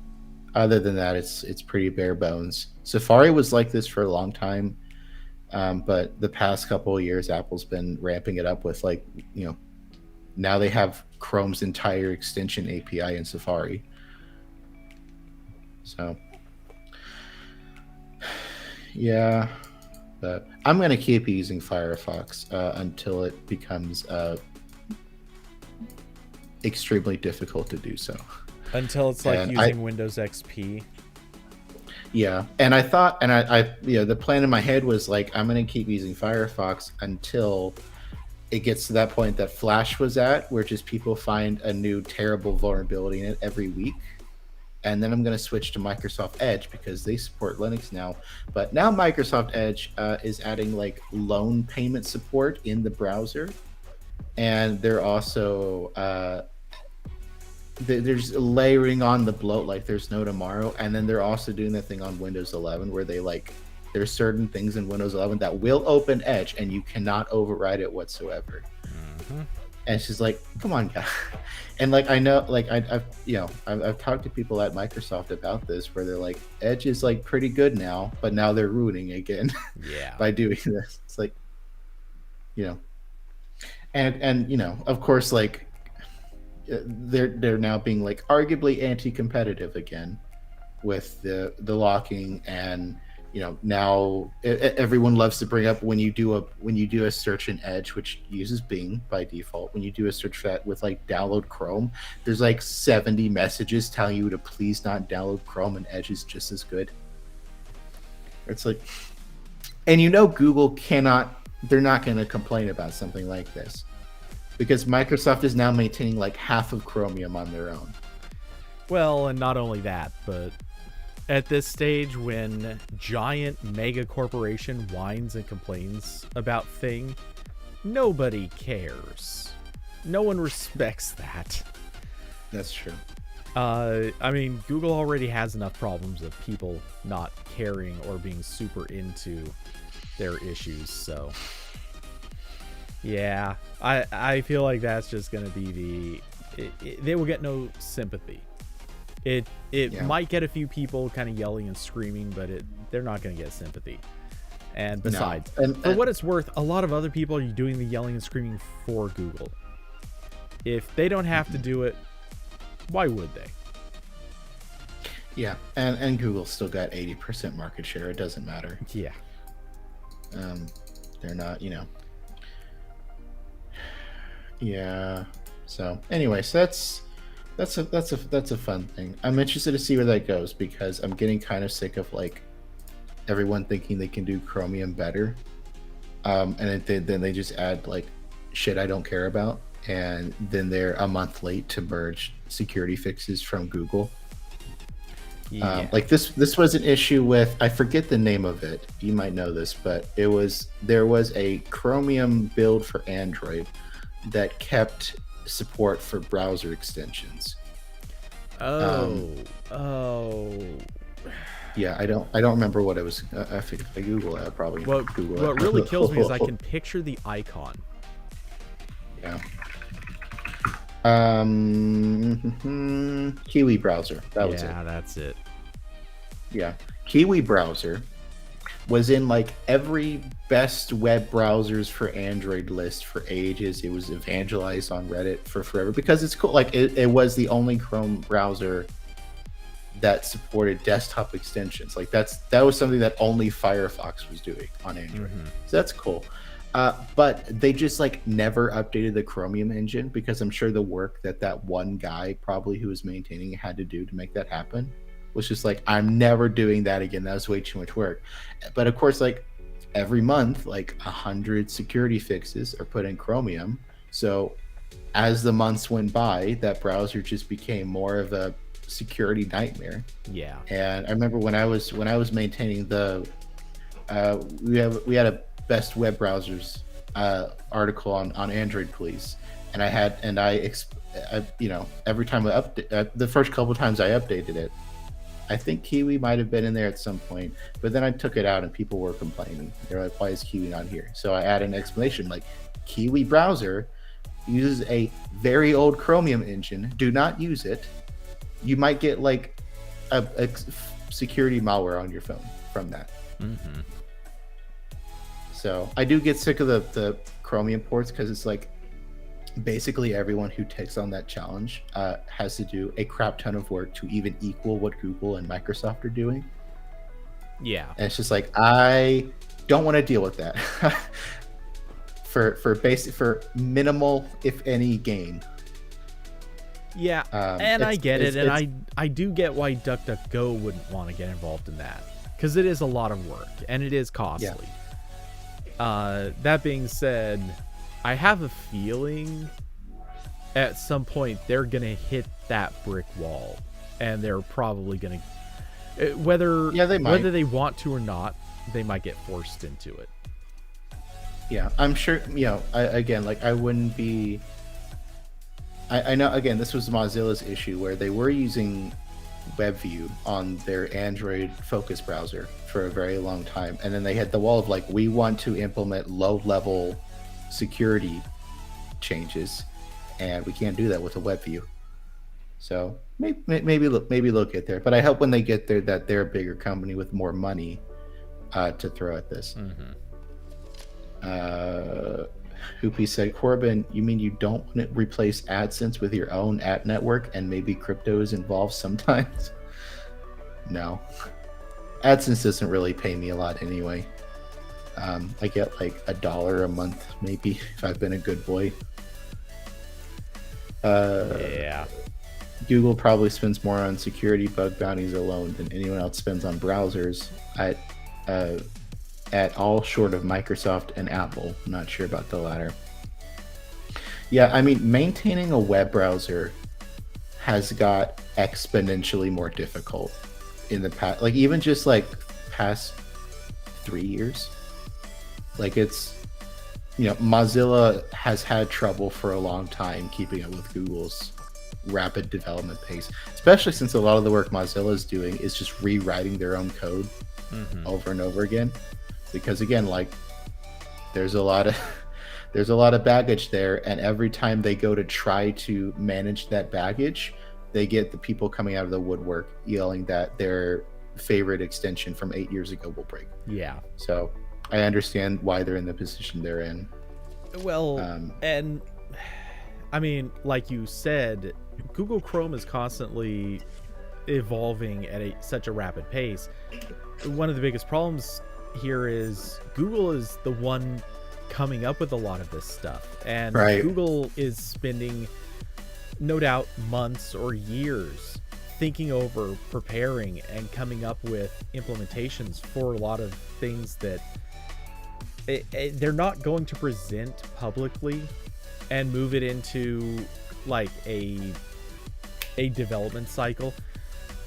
other than that, it's pretty bare bones. Safari was like this for a long time. But the past couple of years, Apple's been ramping it up with like, now they have Chrome's entire extension API in Safari. So, yeah, but I'm going to keep using Firefox until it becomes extremely difficult to do so. Until it's like using Windows XP. Yeah, and I thought, and the plan in my head was like, I'm gonna keep using Firefox until it gets to that point that Flash was at, where just people find a new terrible vulnerability in it every week, and then I'm gonna switch to Microsoft Edge because they support Linux now. But now Microsoft Edge is adding like loan payment support in the browser, and they're also there's layering on the bloat like there's no tomorrow, and then they're also doing that thing on Windows 11 where they like there's certain things in Windows 11 that will open Edge and you cannot override it whatsoever. Mm-hmm. And she's like, "Come on, guys!" And like I know, like I've talked to people at Microsoft about this where they're like, Edge is like pretty good now, but now they're ruining again Yeah. by doing this. It's like, and of course, like they're now being like arguably anti-competitive again with the locking, and now everyone loves to bring up when you do a search in Edge, which uses Bing by default. When you do a search for that with like download Chrome, there's like 70 messages telling you to please not download Chrome, and Edge is just as good. It's like, and Google they're not going to complain about something like this, because Microsoft is now maintaining like half of Chromium on their own. Well, and not only that, but at this stage, when giant mega corporation whines and complains about thing, nobody cares. No one respects that. That's true. I mean, Google already has enough problems of people not caring or being super into their issues, so yeah, I feel like that's just gonna be they will get no sympathy. It might get a few people kind of yelling and screaming, but they're not gonna get sympathy. And besides, for what it's worth, a lot of other people are doing the yelling and screaming for Google. If they don't have to do it, why would they? Yeah, and Google still got 80% market share. It doesn't matter. Yeah. They're not, Yeah. So, anyways, that's a fun thing. I'm interested to see where that goes, because I'm getting kind of sick of like everyone thinking they can do Chromium better, and then they just add like shit I don't care about, and then they're a month late to merge security fixes from Google. Yeah. Like this was an issue with, I forget the name of it. You might know this, but there was a Chromium build for Android that kept support for browser extensions. Yeah, I don't remember what it was. I think if I Google it, I'll probably Google it. What really kills me is I can picture the icon. Yeah. Kiwi Browser. That was it. Yeah, that's it. Yeah. Kiwi Browser was in like every best web browsers for Android list for ages. It was evangelized on Reddit for forever because it's cool. Like it was the only Chrome browser that supported desktop extensions. Like that was something that only Firefox was doing on Android. Mm-hmm. So that's cool. But they just like never updated the Chromium engine, because I'm sure the work that one guy probably who was maintaining it had to do to make that happen was just like, I'm never doing that again. That was way too much work. But of course, like every month, like 100 security fixes are put in Chromium. So as the months went by, that browser just became more of a security nightmare. Yeah. And I remember when I was maintaining the we had a best web browsers article on Android Police, and I every time I update, the first couple of times I updated it, I think Kiwi might have been in there at some point, but then I took it out and people were complaining. They're like, why is Kiwi not here? So I added an explanation like, Kiwi Browser uses a very old Chromium engine. Do not use it. You might get like a security malware on your phone from that. Mm-hmm. So I do get sick of the Chromium ports, because it's like basically everyone who takes on that challenge has to do a crap ton of work to even equal what Google and Microsoft are doing. Yeah. And it's just like, I don't want to deal with that for minimal, if any, gain. Yeah, and I get it, and it's I do get why DuckDuckGo wouldn't want to get involved in that, because it is a lot of work and it is costly. That being said, I have a feeling at some point they're gonna hit that brick wall, and they're probably gonna whether they want to or not, they might get forced into it. Yeah, I'm sure. I wouldn't be. I know, again, this was Mozilla's issue where they were using WebView on their Android Focus browser for a very long time. And then they had the wall of like, we want to implement low-level security changes, and we can't do that with a WebView. So maybe they'll get there. But I hope when they get there that they're a bigger company with more money to throw at this. Hoopy said, Corbin, you mean you don't want to replace AdSense with your own ad network, and maybe crypto is involved sometimes? No. AdSense doesn't really pay me a lot anyway. I get like $1 a month, maybe, if I've been a good boy. Yeah. Google probably spends more on security bug bounties alone than anyone else spends on browsers at all short of Microsoft and Apple. I'm not sure about the latter. Yeah, I mean, maintaining a web browser has got exponentially more difficult in the past, like even just like past 3 years. Like it's, Mozilla has had trouble for a long time keeping up with Google's rapid development pace, especially since a lot of the work Mozilla is doing is just rewriting their own code over and over again. Because again, like there's a lot of baggage there, and every time they go to try to manage that baggage, they get the people coming out of the woodwork yelling that their favorite extension from 8 years ago will break. Yeah. So I understand why they're in the position they're in. Well, and I mean, like you said, Google Chrome is constantly evolving at such a rapid pace. One of the biggest problems here is Google is the one coming up with a lot of this stuff, and Google is spending no doubt months or years thinking over, preparing, and coming up with implementations for a lot of things that they're not going to present publicly and move it into like a development cycle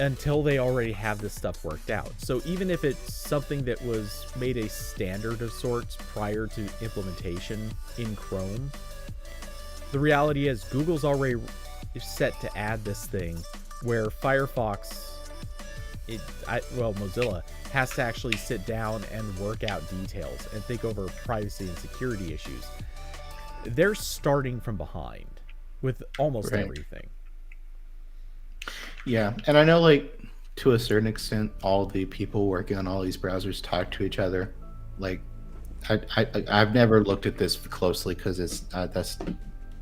until they already have this stuff worked out. So even if it's something that was made a standard of sorts prior to implementation in Chrome, the reality is Google's already set to add this thing where Firefox, Mozilla has to actually sit down and work out details and think over privacy and security issues. They're starting from behind with almost everything. Yeah, and I know, like, to a certain extent, all the people working on all these browsers talk to each other. Like, I've never looked at this closely because that's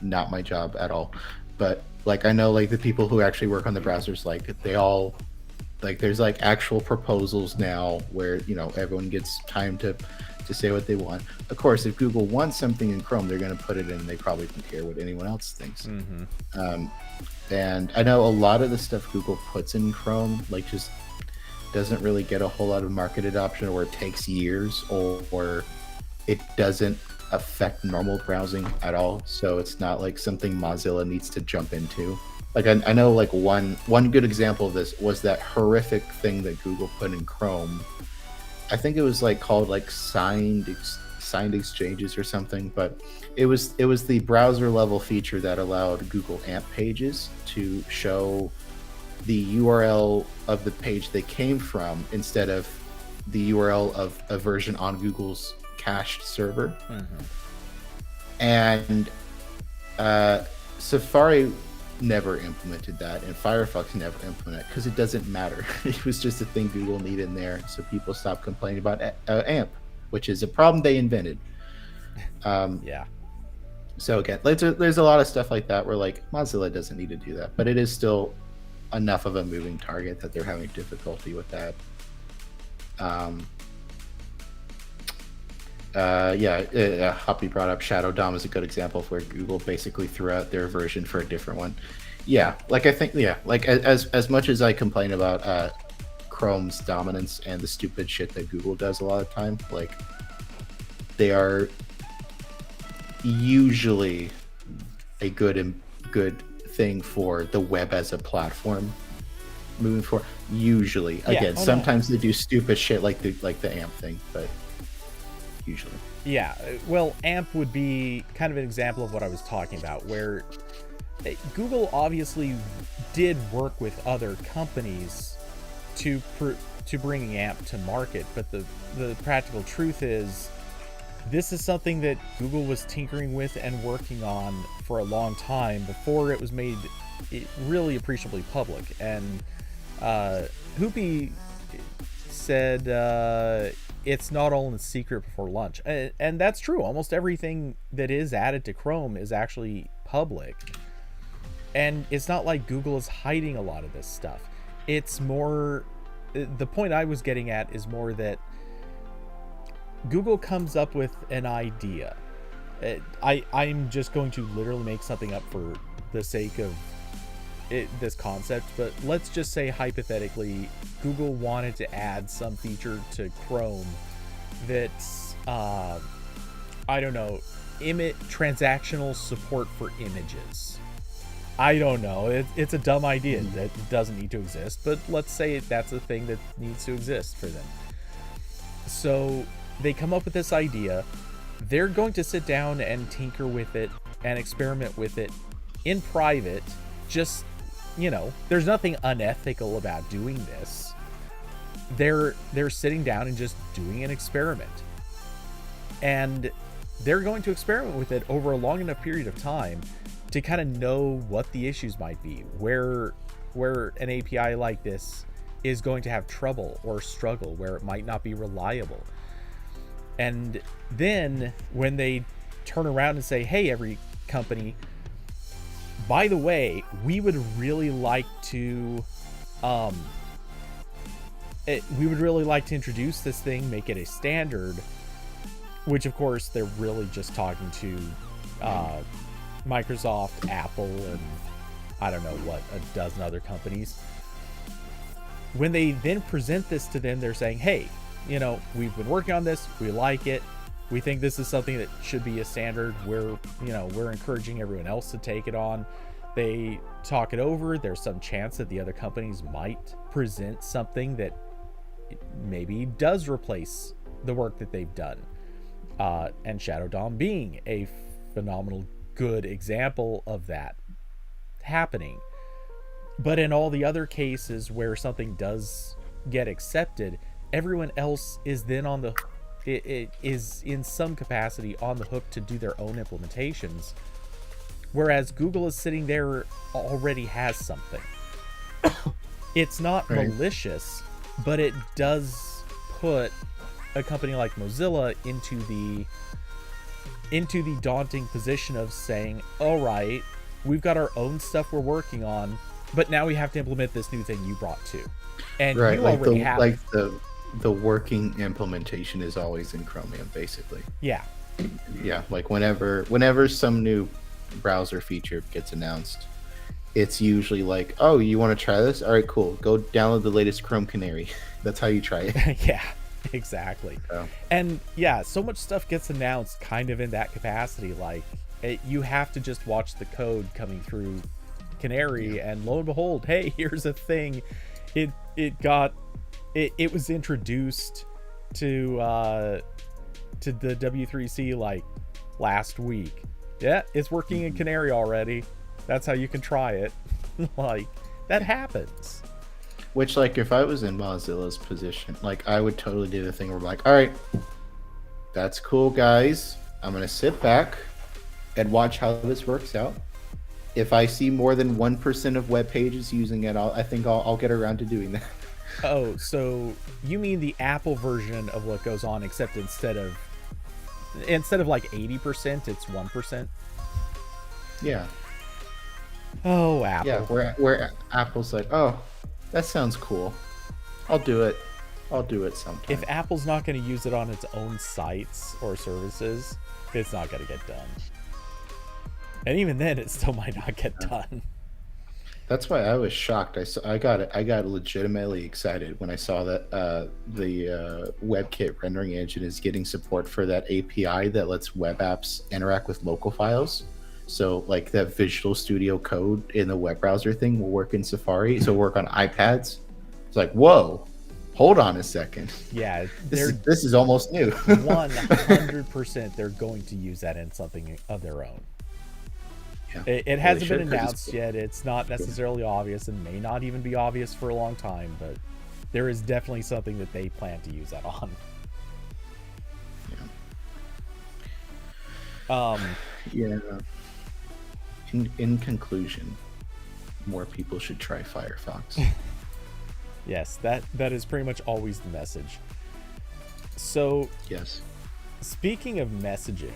not my job at all. But like, I know like the people who actually work on the browsers, like they all, like there's like actual proposals now where everyone gets time to say what they want. Of course, if Google wants something in Chrome, they're going to put it in. They probably don't care what anyone else thinks. And I know a lot of the stuff Google puts in Chrome like just doesn't really get a whole lot of market adoption, or it takes years, or it doesn't affect normal browsing at all. So it's not like something Mozilla needs to jump into. Like I know like one good example of this was that horrific thing that Google put in Chrome. I think it was like called like signed exchanges or something, but it was the browser level feature that allowed Google AMP pages to show the URL of the page they came from instead of the URL of a version on Google's cached server. And Safari never implemented that, and Firefox never implemented it because it doesn't matter. It was just a thing Google needed in there, so people stopped complaining about AMP, which is a problem they invented. So again, there's a lot of stuff like that where like Mozilla doesn't need to do that, but it is still enough of a moving target that they're having difficulty with that. Hoppy brought up Shadow DOM as a good example of where Google basically threw out their version for a different one. Yeah, like I think, yeah, like as much as I complain about Chrome's dominance and the stupid shit that Google does a lot of time, like they are usually a good thing for the web as a platform moving forward. Usually, Yeah. again, Oh, no. sometimes they do stupid shit like the AMP thing, but usually. Yeah, well, AMP would be kind of an example of what I was talking about, where Google obviously did work with other companies to bring AMP to market, but the practical truth is this is something that Google was tinkering with and working on for a long time before it was made really appreciably public. And Hoopy said it's not all in secret before lunch, and that's true. Almost everything that is added to Chrome is actually public, and it's not like Google is hiding a lot of this stuff. It's more, the point I was getting at is more that Google comes up with an idea. I'm just going to literally make something up for the sake of this concept, but let's just say hypothetically Google wanted to add some feature to Chrome that's I don't know, transactional support for images. I don't know, it's a dumb idea that doesn't need to exist, but let's say that's a thing that needs to exist for them. So they come up with this idea. They're going to sit down and tinker with it and experiment with it in private. Just, there's nothing unethical about doing this. They're sitting down and just doing an experiment. And they're going to experiment with it over a long enough period of time to kind of know what the issues might be, where an API like this is going to have trouble or struggle, where it might not be reliable. And then when they turn around and say, hey, every company, by the way, we would really like to introduce this thing, make it a standard, which of course they're really just talking to Microsoft, Apple, and I don't know what, a dozen other companies. When they then present this to them, they're saying, hey, we've been working on this, we like it, we think this is something that should be a standard, we're encouraging everyone else to take it on. They talk it over. There's some chance that the other companies might present something that maybe does replace the work that they've done, and Shadow DOM being a phenomenal good example of that happening. But in all the other cases where something does get accepted, everyone else is then is in some capacity on the hook to do their own implementations, whereas Google is sitting there already has something. It's not malicious, but it does put a company like Mozilla into the daunting position of saying, all right, we've got our own stuff we're working on, but now we have to implement this new thing you brought too. And right, you already have like the working implementation is always in Chromium, basically. Yeah. Yeah, like whenever some new browser feature gets announced, it's usually like, oh, you want to try this? All right, cool. Go download the latest Chrome Canary. That's how you try it. Yeah, exactly. So. And yeah, so much stuff gets announced kind of in that capacity. Like you have to just watch the code coming through Canary, and lo and behold, hey, here's a thing. It was introduced to the W3C like last week. Yeah, it's working in Canary already. That's how you can try it. Like, that happens. Which, like, if I was in Mozilla's position, like, I would totally do the thing where I'm like, all right, that's cool, guys. I'm going to sit back and watch how this works out. If I see more than 1% of web pages using it, I think I'll get around to doing that. Oh, so you mean the Apple version of what goes on, except instead of like 80%, it's 1%? Yeah. Oh, Apple. Yeah, where Apple's like, oh, that sounds cool. I'll do it sometime. If Apple's not going to use it on its own sites or services, it's not going to get done. And even then, it still might not get done. That's why I was shocked. I got legitimately excited when I saw that the WebKit rendering engine is getting support for that API that lets web apps interact with local files. So like that Visual Studio Code in the web browser thing will work in Safari. So work on iPads. It's like, whoa, hold on a second. Yeah, This is almost new. 100% they're going to use that in something of their own. Yeah. It hasn't been announced yet. It's not necessarily obvious and may not even be obvious for a long time, but there is definitely something that they plan to use that on. Yeah. In conclusion, more people should try Firefox. Yes, that is pretty much always the message. So, yes. Speaking of messaging,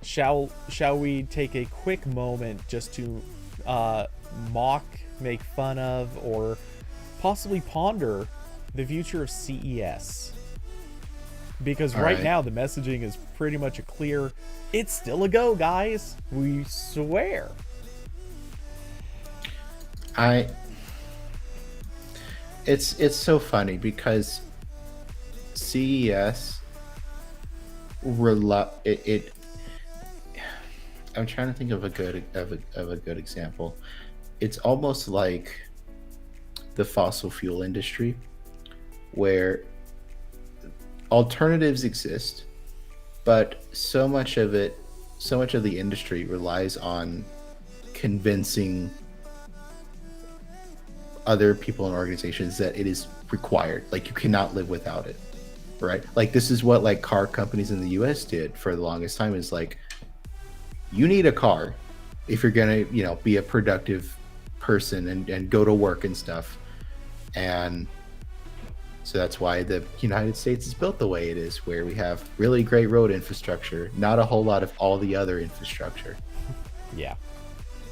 shall we take a quick moment just to mock, make fun of, or possibly ponder the future of CES? Because right now the messaging is pretty much a clear, it's still a go, guys. We swear. It's so funny because CES I'm trying to think of a good example. It's almost like the fossil fuel industry, where alternatives exist, but so much of the industry relies on convincing other people and organizations that it is required. Like, you cannot live without it, right? Like, this is what like car companies in the US did for the longest time, is like, you need a car if you're gonna, be a productive person and go to work and stuff. And so that's why the United States is built the way it is, where we have really great road infrastructure, not a whole lot of all the other infrastructure. Yeah.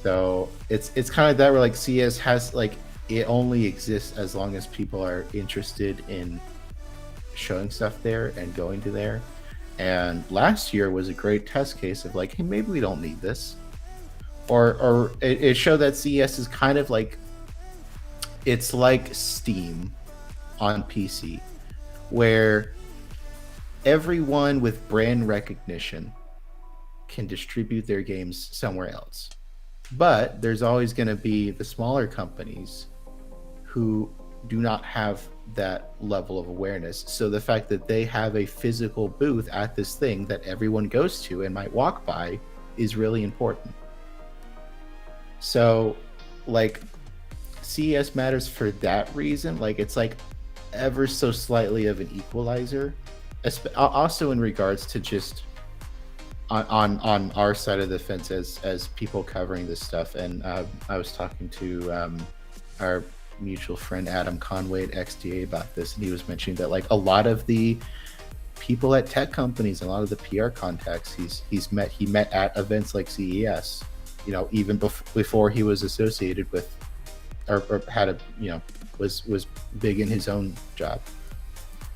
So it's kind of that, where like CS has like, it only exists as long as people are interested in showing stuff there and going to there. And last year was a great test case of like, hey, maybe we don't need this. Or it showed that CES is kind of like, it's like Steam on PC, where everyone with brand recognition can distribute their games somewhere else. But there's always going to be the smaller companies who do not have that level of awareness. So the fact that they have a physical booth at this thing that everyone goes to and might walk by is really important. So like CES matters for that reason. Like, it's like ever so slightly of an equalizer, also in regards to just on our side of the fence as people covering this stuff. And I was talking to our mutual friend Adam Conway at XDA about this, and he was mentioning that like a lot of the people at tech companies, a lot of the PR contacts he met at events like CES, even before he was associated with or had a was big in his own job.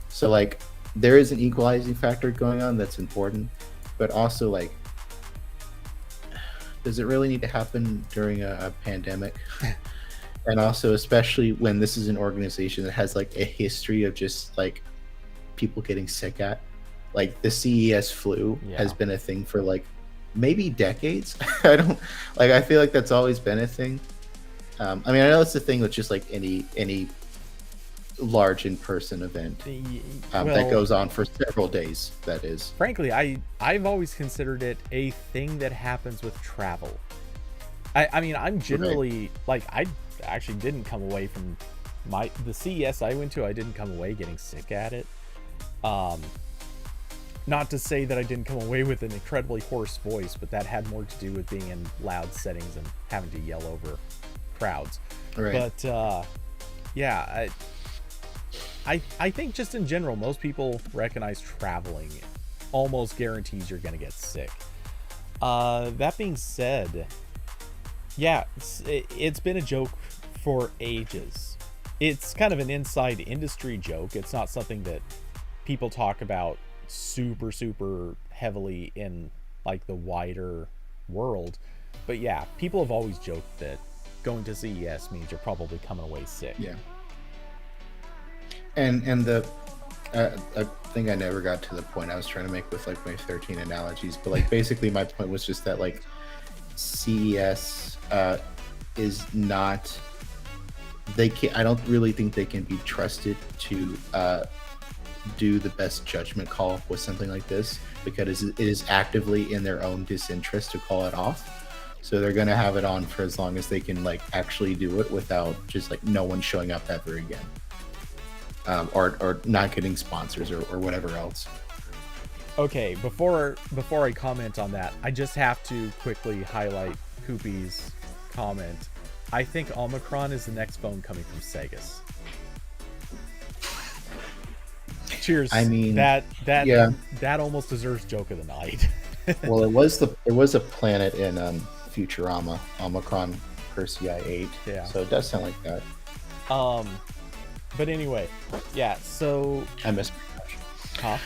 So like, there is an equalizing factor going on that's important, but also like, does it really need to happen during a pandemic? And also, especially when this is an organization that has like a history of just like people getting sick at, like the CES flu has been a thing for like maybe decades. I feel like that's always been a thing. I mean, I know it's a thing with just like any large in-person event that goes on for several days. That is, frankly, I've always considered it a thing that happens with travel. I mean, I'm generally like, I actually didn't come away from the CES I went to. I didn't come away getting sick at it. Not to say that I didn't come away with an incredibly hoarse voice, but that had more to do with being in loud settings and having to yell over crowds. Right. But yeah, I think just in general, most people recognize traveling almost guarantees you're gonna get sick. That being said, yeah, it's been a joke for ages. It's kind of an inside industry joke. It's not something that people talk about super heavily in like the wider world. But yeah, people have always joked that going to CES means you're probably coming away sick. Yeah. And the I think I never got to the point I was trying to make with like my 13 analogies, but like basically my point was just that like CES is not, I don't really think they can be trusted to do the best judgment call with something like this, because it is actively in their own disinterest to call it off. So they're going to have it on for as long as they can like actually do it without just like no one showing up ever again. Or not getting sponsors or whatever else. Okay, before I comment on that, I just have to quickly highlight Poopy's comment. I think Omicron is the next phone coming from Sega. Cheers. I mean, that yeah. that almost deserves joke of the night. Well, it was a planet in Futurama, Omicron Persei 8. Yeah. So it does sound like that. But anyway, yeah, so I missed my couch. Huh?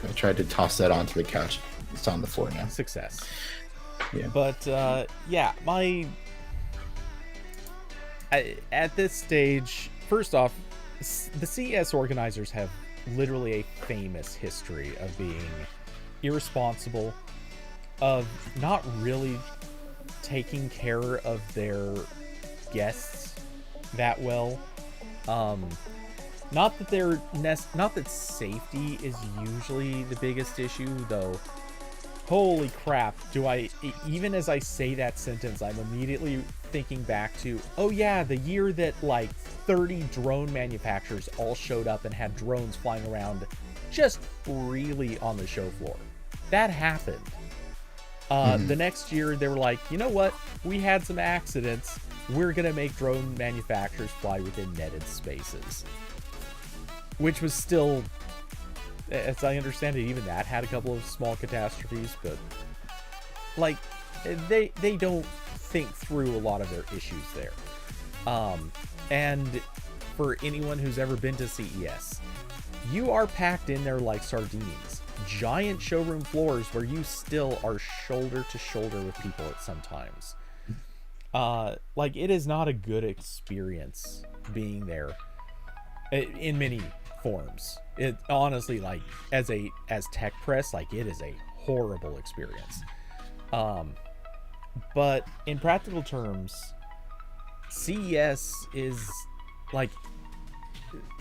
I tried to toss that onto the couch. It's on the floor now. Success. Yeah. But yeah, at this stage, first off, the CES organizers have literally a famous history of being irresponsible, of not really taking care of their guests that well. Not that safety is usually the biggest issue, though. Holy crap, even as I say that sentence, I'm immediately thinking back to, oh yeah, the year that like 30 drone manufacturers all showed up and had drones flying around just freely on the show floor. That happened. The next year, they were like, you know what? We had some accidents. We're going to make drone manufacturers fly within netted spaces. Which was still, as I understand it, even that had a couple of small catastrophes, but like, they don't think through a lot of their issues there. And for anyone who's ever been to CES, you are packed in there like sardines. Giant showroom floors where you still are shoulder to shoulder with people at some times. Like, it is not a good experience being there in many forms. It honestly, like, as tech press, like, it is a horrible experience. But in practical terms, CES is like,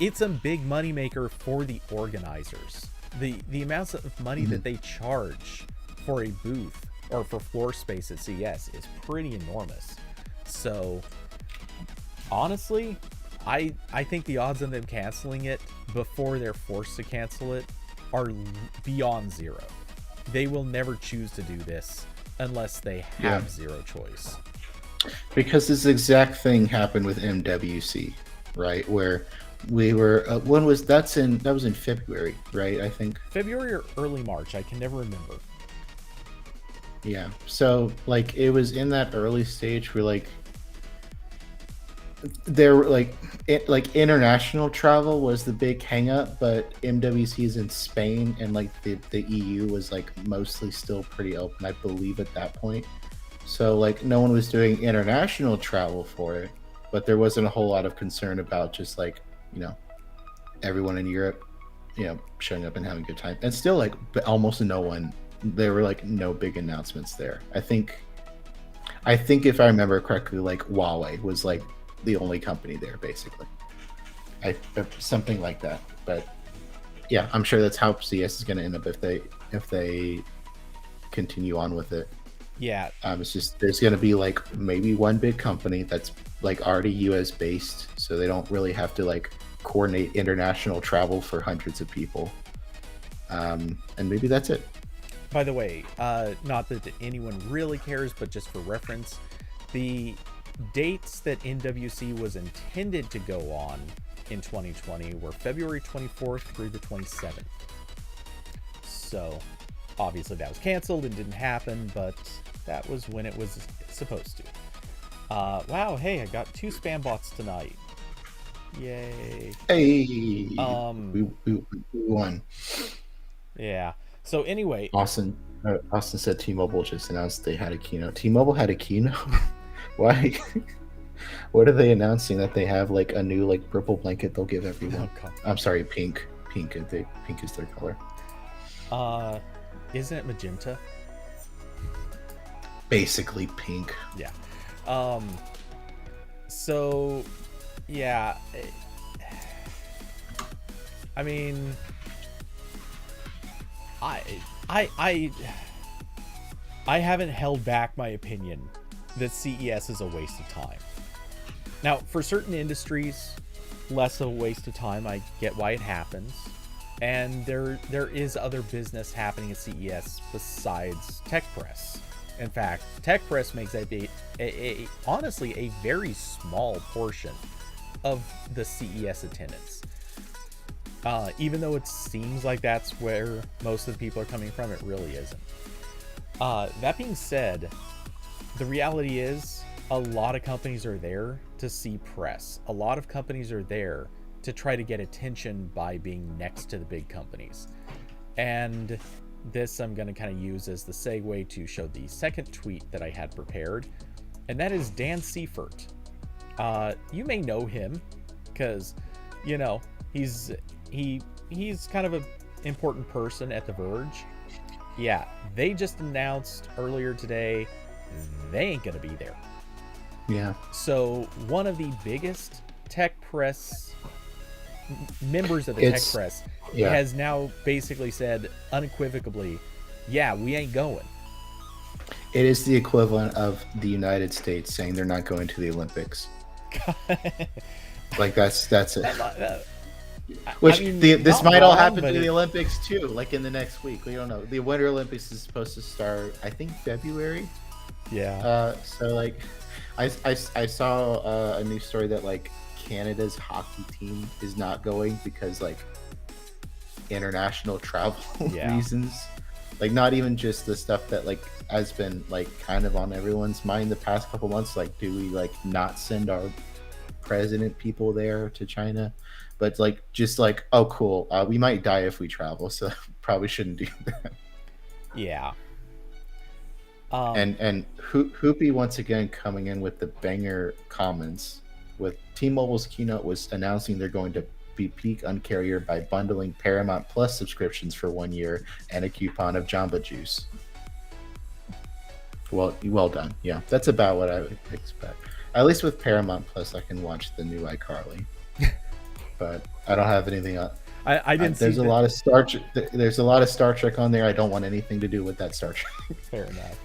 it's a big money maker for the organizers. The amounts of money that they charge for a booth or for floor space at CES is pretty enormous. So honestly, I think the odds of them canceling it before they're forced to cancel it are beyond zero. They will never choose to do this unless they have zero choice. Because this exact thing happened with MWC, right? Where we were that was in February, right? I think February or early March, I can never remember. Yeah. So like, it was in that early stage where like there were like international travel was the big hang up, but MWC is in Spain, and like the EU was like mostly still pretty open, I believe, at that point. So like, no one was doing international travel for it, but there wasn't a whole lot of concern about just like, you know, everyone in Europe, you know, showing up and having a good time. And still, like, almost no one, there were like no big announcements there. I think if I remember correctly, like Huawei was like the only company there, basically. Something like that. But yeah, I'm sure that's how CS is going to end up if they continue on with it. Yeah. It's just, there's going to be like maybe one big company that's like already US based, so they don't really have to like coordinate international travel for hundreds of people. And maybe that's it. By the way, not that anyone really cares, but just for reference, the dates that NWC was intended to go on in 2020 were February 24th through the 27th. So obviously that was canceled and didn't happen, but that was when it was supposed to. Wow, hey, I got 2 spam bots tonight. Yay. Hey, we won. Yeah. So anyway, Austin said T-Mobile just announced they had a keynote. T-Mobile had a keynote. Why? What are they announcing? That they have like a new like purple blanket they'll give everyone? Oh, God. I'm sorry, pink. Pink is their color. Isn't it magenta? Basically pink. Yeah. So, yeah. I mean, I haven't held back my opinion that CES is a waste of time. Now, for certain industries, less of a waste of time. I get why it happens. And there is other business happening at CES besides Tech Press. In fact, Tech Press makes honestly a very small portion of the CES attendance. Even though it seems like that's where most of the people are coming from, it really isn't. That being said, the reality is a lot of companies are there to see press. A lot of companies are there to try to get attention by being next to the big companies. And this I'm going to kind of use as the segue to show the second tweet that I had prepared, and that is Dan Seifert. You may know him because, you know, he's kind of an important person at The Verge. Yeah, they just announced earlier today they ain't going to be there. Yeah. So one of the biggest tech press members of the tech press has now basically said unequivocally, yeah, we ain't going. It is the equivalent of the United States saying they're not going to the Olympics. Like that's it. Which, I mean, this might all happen to the Olympics too, like in the next week. We don't know. The Winter Olympics is supposed to start, I think, February. Yeah. So like, I saw a news story that like Canada's hockey team is not going because like international travel reasons. Like not even just the stuff that like has been like kind of on everyone's mind the past couple months. Like, do we like not send our president people there to China? But like just like, oh cool, we might die if we travel, so probably shouldn't do that. Yeah. And Hoopy once again coming in with the banger comments. With T-Mobile's keynote was announcing they're going to be peak Un-carrier by bundling Paramount Plus subscriptions for 1 year and a coupon of Jamba Juice. Well done. Yeah, that's about what I would expect. At least with Paramount Plus, I can watch the new iCarly. But I don't have anything else. I didn't. There's a lot of Star. There's a lot of Star Trek on there. I don't want anything to do with that Star Trek. Fair enough.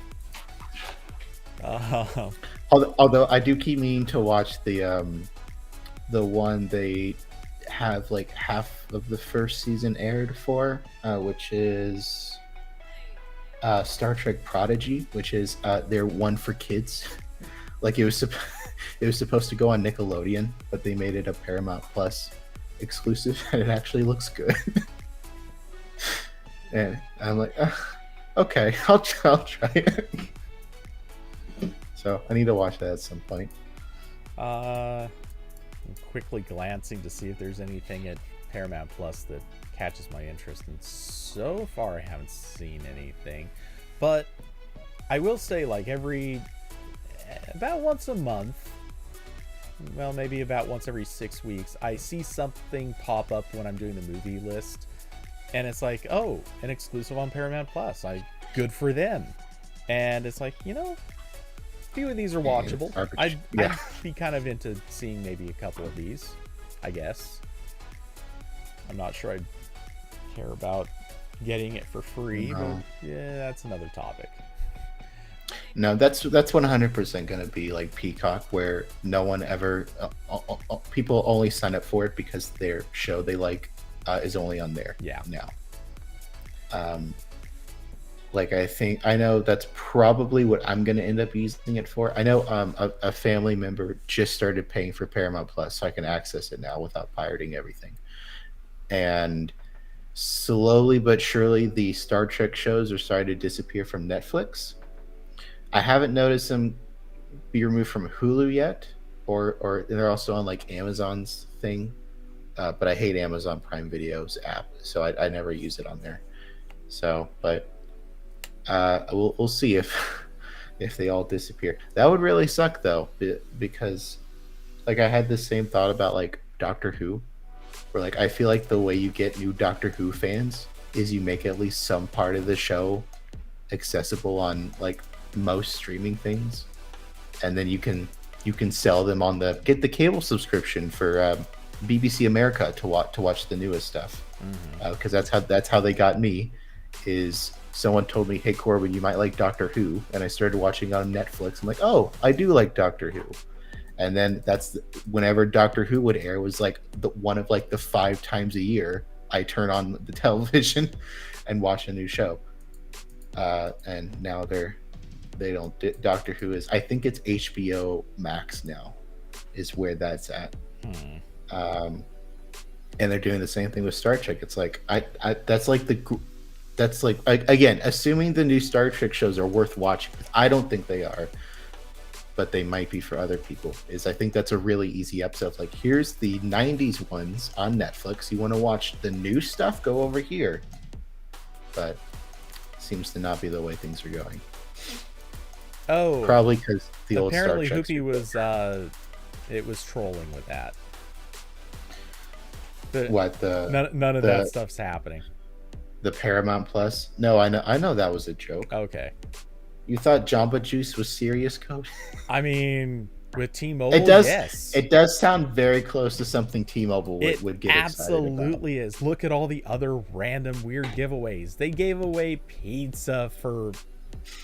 Although I do keep meaning to watch the one they have like half of the first season aired for, which is Star Trek Prodigy, which is their one for kids. Like it was supposed to go on Nickelodeon, but they made it a Paramount Plus exclusive, and it actually looks good. And I'm like, okay, I'll try it. So I need to watch that at some point. I'm quickly glancing to see if there's anything at Paramount Plus that catches my interest, and so far I haven't seen anything. But I will say, like about once a month, well, maybe about once every 6 weeks, I see something pop up when I'm doing the movie list, and it's like, oh, an exclusive on Paramount Plus. Good for them. And it's like, you know, a few of these are watchable. I'd be kind of into seeing maybe a couple of these, I guess. I'm not sure I'd care about getting it for free, but yeah, that's another topic. No, that's 100% going to be like Peacock, where no one ever people only sign up for it because their show they like is only on there now. Like I know that's probably what I'm going to end up using it for. I know a family member just started paying for Paramount Plus, so I can access it now without pirating everything. And slowly but surely, the Star Trek shows are starting to disappear from Netflix. I haven't noticed them be removed from Hulu yet, or they're also on like Amazon's thing. But I hate Amazon Prime Video's app, so I never use it on there. So, but we'll see if if they all disappear. That would really suck though, because like I had the same thought about like Doctor Who, where like I feel like the way you get new Doctor Who fans is you make at least some part of the show accessible on like most streaming things, and then you can sell them on the get the cable subscription for BBC America to watch the newest stuff, because that's how they got me. Is someone told me, "Hey Corbin, you might like Doctor Who," and I started watching on Netflix. I'm like, "Oh, I do like Doctor Who." And then whenever Doctor Who would air was like one of like the 5 times a year I turn on the television and watch a new show. And now they don't. Doctor Who is, I think it's HBO Max now, is where that's at. And they're doing the same thing with Star Trek. It's like that's like again, assuming the new Star Trek shows are worth watching. I don't think they are, but they might be for other people. I think that's a really easy upsell. Like, here's the 90s ones on Netflix. You want to watch the new stuff? Go over here. But seems to not be the way things are going. Oh, probably because the old Star Trek. Apparently, Hoopy was it was trolling with that. None of that stuff's happening. The Paramount Plus? No, I know that was a joke. Okay. You thought Jamba Juice was serious, Code? I mean, with T-Mobile, yes. It does sound very close to something T-Mobile would get excited about. It absolutely is. Look at all the other random weird giveaways. They gave away pizza for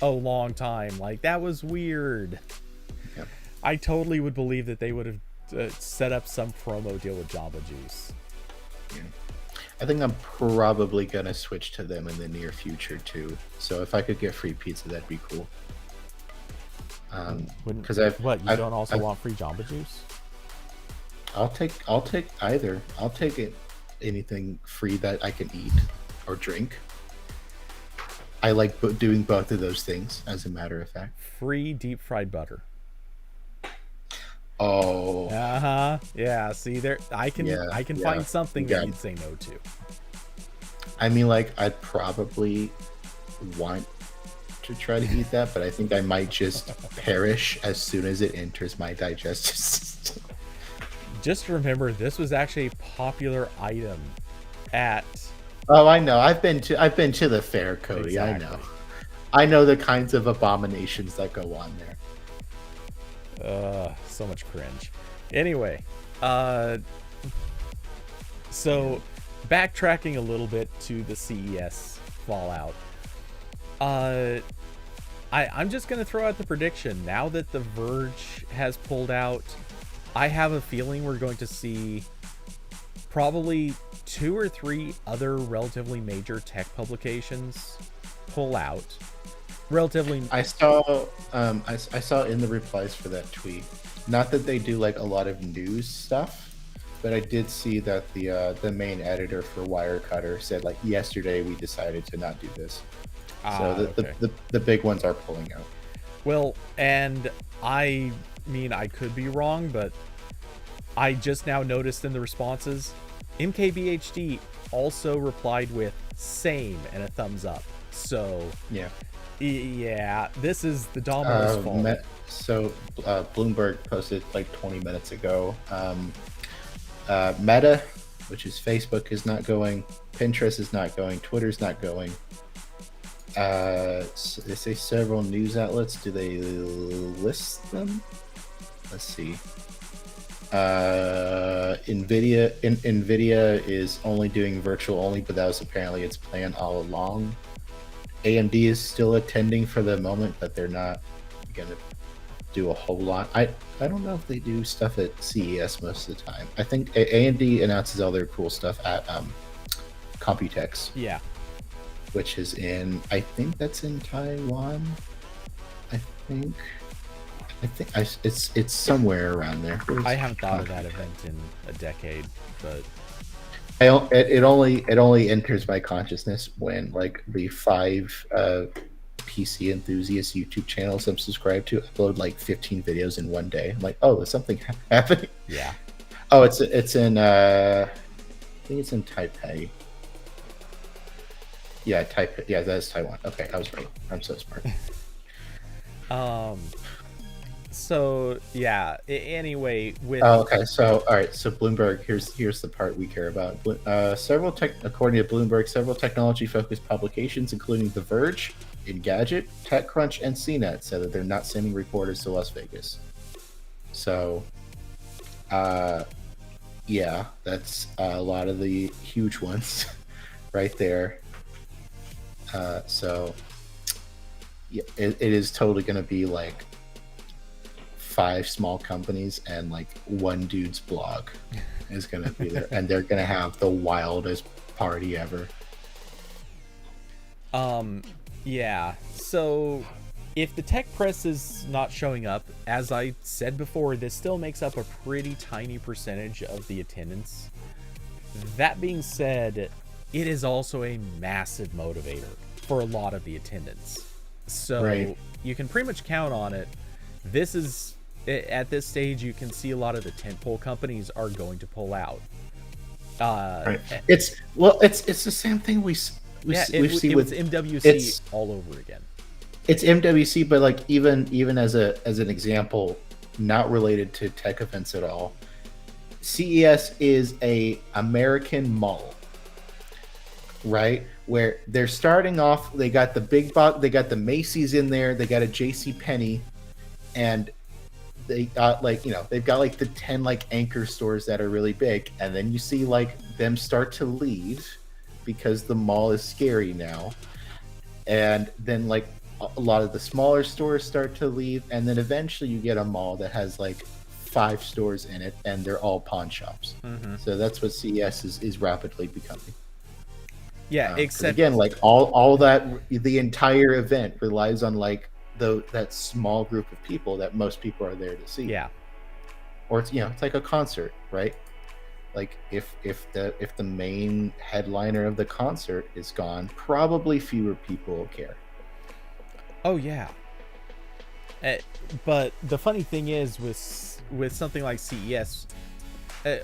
a long time. Like, that was weird. Yeah. I totally would believe that they would have set up some promo deal with Jamba Juice. Yeah. I think I'm probably gonna switch to them in the near future too. So if I could get free pizza, that'd be cool. Because you don't also want free Jamba Juice? I'll take either. I'll take it. Anything free that I can eat or drink. I like doing both of those things. As a matter of fact, free deep fried butter. Oh. Yeah. See there, I can find something that you'd say no to. I mean, like, I'd probably want to try to eat that, but I think I might just perish as soon as it enters my digestive system. Just remember, this was actually a popular item at. Oh, I know. I've been to the fair, Cody. Exactly. I know the kinds of abominations that go on there. So much cringe. Anyway, so backtracking a little bit to the CES fallout. I'm just gonna throw out the prediction. Now that The Verge has pulled out, I have a feeling we're going to see probably 2 or 3 other relatively major tech publications pull out. Relatively. I saw in the replies for that tweet, not that they do like a lot of news stuff, but I did see that the main editor for Wirecutter said like yesterday we decided to not do this. So the big ones are pulling out. Well, and I mean, I could be wrong, but I just now noticed in the responses, MKBHD also replied with same and a thumbs up. So yeah, this is the domino's fault. So Bloomberg posted like 20 minutes ago. Meta, which is Facebook, is not going. Pinterest is not going. Twitter's not going. They say several news outlets. Do they list them? Let's see. Nvidia is only doing virtual only, but that was apparently its plan all along. AMD is still attending for the moment, but they're not gonna do a whole lot. I don't know if they do stuff at CES most of the time. I think AMD announces all their cool stuff at Computex. Yeah. Which is I think that's in Taiwan. I think it's somewhere around there. I haven't thought of that event in a decade, but it only enters my consciousness when like the 5 PC enthusiast YouTube channels I'm subscribed to upload like 15 videos in one day. I'm like, oh, there's something happening. Yeah. Oh, it's in I think it's in Taipei. Yeah, Taipei. Yeah, that is Taiwan. Okay, I was right. I'm so smart. Um. So yeah. Anyway, with Oh, okay. So, all right. So, Bloomberg. Here's the part we care about. According to Bloomberg, several technology-focused publications, including The Verge, Engadget, TechCrunch, and CNET, said that they're not sending reporters to Las Vegas. So, yeah, that's a lot of the huge ones, right there. So, yeah, it is totally going to be like 5 small companies and like one dude's blog is going to be there, and they're going to have the wildest party ever. Yeah. So if the tech press is not showing up, as I said before, this still makes up a pretty tiny percentage of the attendance. That being said, it is also a massive motivator for a lot of the attendance. So Right. you can pretty much count on it. This is, at this stage, you can see a lot of the tentpole companies are going to pull out. Right. It's the same thing we see with MWC all over again. It's MWC, but like even as an example, not related to tech events at all. CES is a American mall, right? Where they're starting off, they got the big box, they got the Macy's in there, they got a J.C. Penney, and they got like, they've got like the 10 like anchor stores that are really big, and then you see like them start to leave because the mall is scary now, and then like a lot of the smaller stores start to leave, and then eventually you get a mall that has like 5 stores in it, and they're all pawn shops. Mm-hmm. So that's what CES is rapidly becoming. Yeah, except again, like all that, the entire event relies on like that small group of people that most people are there to see. Yeah. Or it's like a concert, right? Like if the main headliner of the concert is gone, probably fewer people will care. Oh yeah. But the funny thing is with something like CES,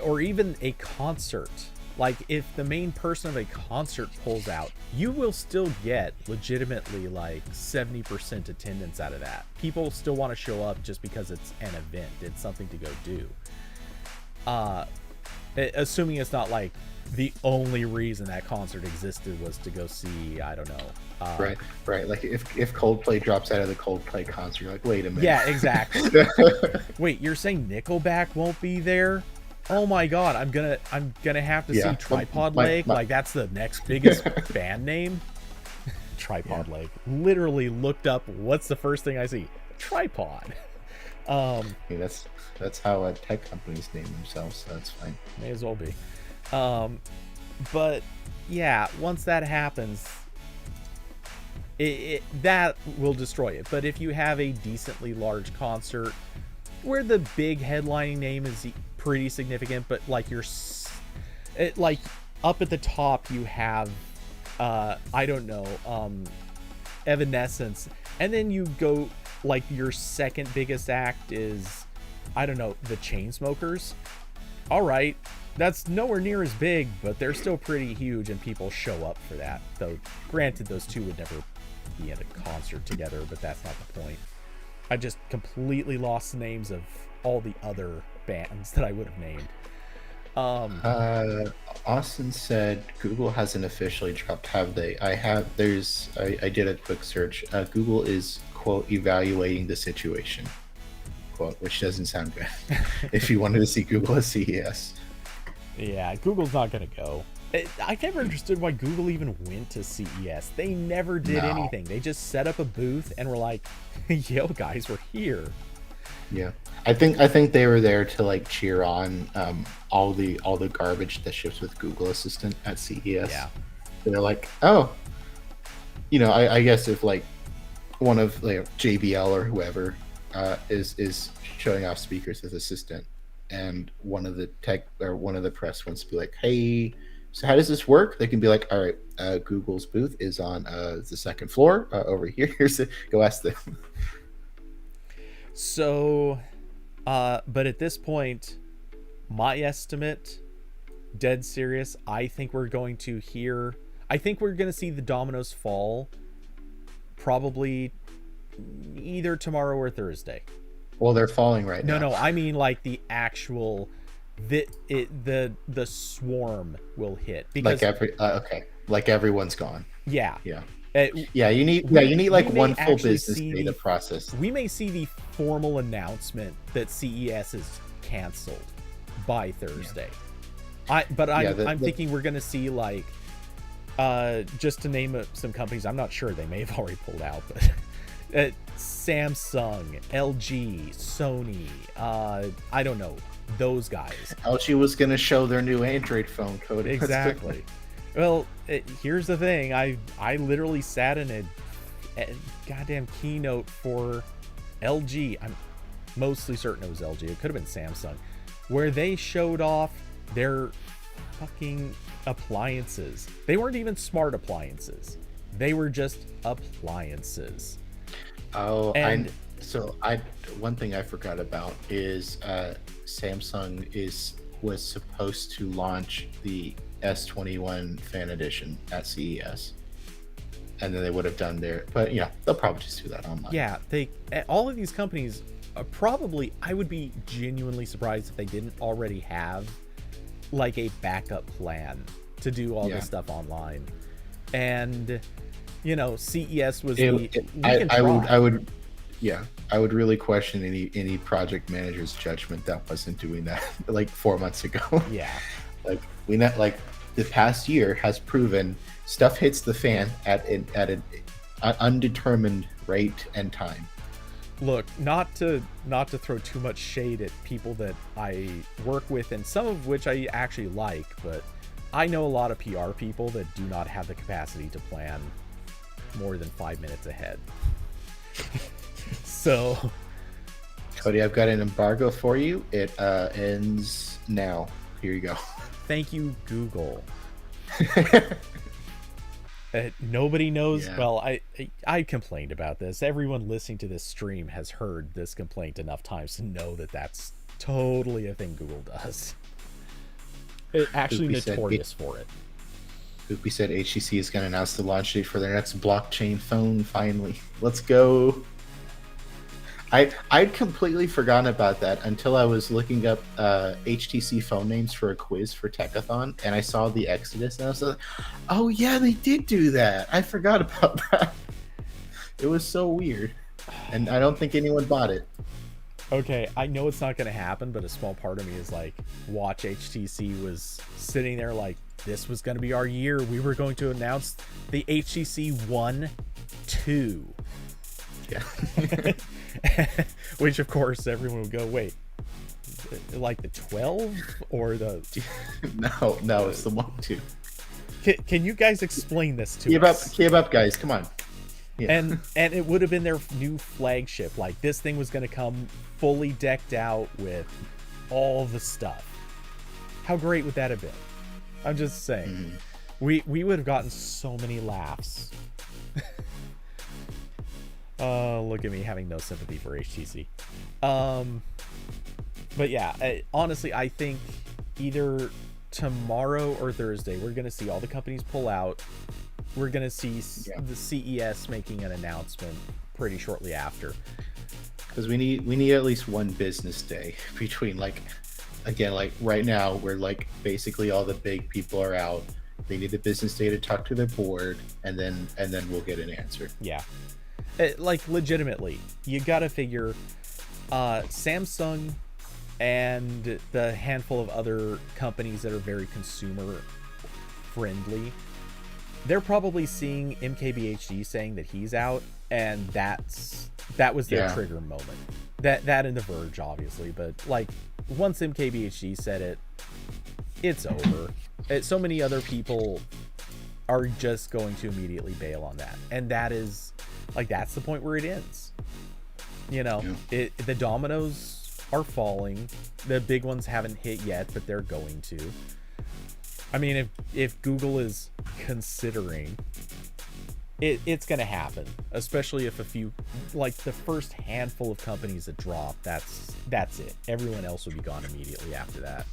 or even a concert, like if the main person of a concert pulls out, you will still get legitimately like 70% attendance out of that. People still want to show up just because it's an event. It's something to go do. Assuming it's not like the only reason that concert existed was to go see, I don't know. Right. Like if Coldplay drops out of the Coldplay concert, you're like, wait a minute. Yeah, exactly. Wait, you're saying Nickelback won't be there? Oh my god, I'm gonna have to see Tripod Leg. Like that's the next biggest band name. Tripod Leg. Literally looked up. What's the first thing I see? Tripod. That's how tech companies name themselves. So that's fine. May as well be. But yeah, once that happens, that will destroy it. But if you have a decently large concert where the big headlining name is pretty significant, but like like up at the top you have I don't know, Evanescence, and then you go like your second biggest act is, I don't know, the Chainsmokers. All right, that's nowhere near as big, but they're still pretty huge, and people show up for that. Though, granted, those two would never be at a concert together, but that's not the point. I just completely lost the names of all the other bands that I would have named. Austin said Google hasn't officially dropped. Have they? I did a quick search. Google is, quote, evaluating the situation, quote, which doesn't sound good. If you wanted to see Google at CES. Yeah, Google's not gonna go. I never understood why Google even went to CES. They never did anything. They just set up a booth and were like, yo guys, we're here. Yeah. I think they were there to like cheer on all the garbage that ships with Google Assistant at CES. Yeah. So they're like, oh, I guess if like one of like JBL or whoever is showing off speakers with Assistant, and one of the tech or one of the press wants to be like, hey, so how does this work? They can be like, all right, Google's booth is on the second floor over here. So go ask them. So, but at this point, my estimate, dead serious, I think we're going to see the dominoes fall probably either tomorrow or Thursday. Well, they're falling right now. No, I mean like the actual the swarm will hit because like everyone's gone. yeah. Yeah. Uh, You need like may one full actually business see day to process. We may see the formal announcement that CES is canceled by Thursday. I'm thinking we're gonna see like just to name some companies. I'm not sure, they may have already pulled out, but Samsung, LG, Sony, I don't know, those guys. LG was gonna show their new Android phone code. Exactly. Well, here's the thing. I literally sat in a goddamn keynote for LG. I'm mostly certain it was LG. It could have been Samsung, where they showed off their fucking appliances. They weren't even smart appliances. They were just appliances. Oh, and one thing I forgot about is Samsung was supposed to launch the S21 Fan Edition at CES, and then they would have done but yeah, they'll probably just do that online. Yeah, all of these companies probably, I would be genuinely surprised if they didn't already have like a backup plan to do all this stuff online. And CES was I would really question any project manager's judgment that wasn't doing that like 4 months ago. Yeah. Like the past year has proven stuff hits the fan at an undetermined rate and time. Look, not to throw too much shade at people that I work with, and some of which I actually like, but I know a lot of PR people that do not have the capacity to plan more than 5 minutes ahead. So, Cody, I've got an embargo for you. It ends now. Here you go. Thank you, Google. Nobody knows. Yeah. Well, I complained about this. Everyone listening to this stream has heard this complaint enough times to know that that's totally a thing Google does. It actually notorious for it. Poopy said HTC is going to announce the launch date for their next blockchain phone. Finally, let's go. I'd completely forgotten about that until I was looking up HTC phone names for a quiz for Techathon, and I saw the Exodus, and I was like, oh yeah, they did do that. I forgot about that. It was so weird, and I don't think anyone bought it. Okay, I know it's not going to happen, but a small part of me is like, watch HTC was sitting there like, this was going to be our year. We were going to announce the HTC One 2. Yeah. Which of course everyone would go, wait, like the 12 or the no, it's the 1 2. Can you guys explain this to us? Keep up, guys, come on. Yeah. And it would have been their new flagship. Like, this thing was going to come fully decked out with all the stuff. How great would that have been? I'm just saying. We would have gotten so many laughs. Look at me having no sympathy for HTC. But yeah, honestly, I think either tomorrow or Thursday, we're going to see all the companies pull out. We're going to see the CES making an announcement pretty shortly after. Because we need at least one business day between, like, again, like right now, where like basically all the big people are out. They need a business day to talk to their board, and then we'll get an answer. Yeah. Like, legitimately, you gotta figure Samsung and the handful of other companies that are very consumer friendly, they're probably seeing MKBHD saying that he's out, and that was their trigger moment. That and The Verge, obviously, but like, once MKBHD said it, it's over. So many other people are just going to immediately bail on that, and that is like, that's the point where it ends. The dominoes are falling. The big ones haven't hit yet, but they're going to. I mean, if Google is considering it, it's going to happen, especially if a few, like the first handful of companies that drop, that's it. Everyone else will be gone immediately after that.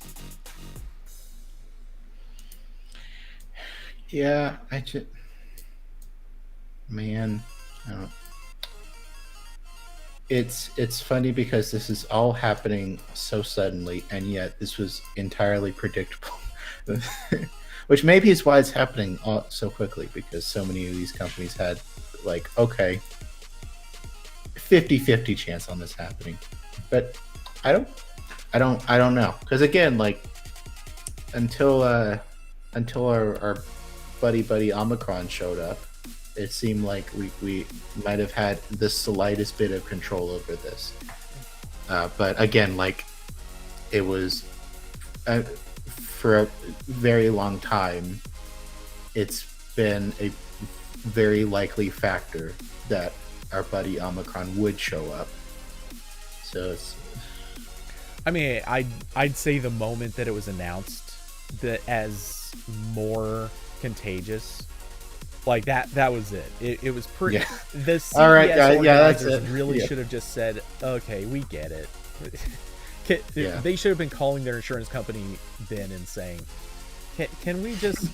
Yeah, it's funny because this is all happening so suddenly, and yet this was entirely predictable. Which maybe is why it's happening so quickly, because so many of these companies had like, okay, 50-50 chance on this happening. But I don't know, because again, like until our buddy Omicron showed up, it seemed like we might have had the slightest bit of control over this. But again, like it was for a very long time, it's been a very likely factor that our buddy Omicron would show up. So it's, I mean, I'd say the moment that it was announced that as more contagious, like that was it. It was pretty. Yeah. The CES all right, guys. Yeah, that's organizers it. really Yeah. should have just said, "Okay, we get it." Yeah. They should have been calling their insurance company then and saying, "Can we just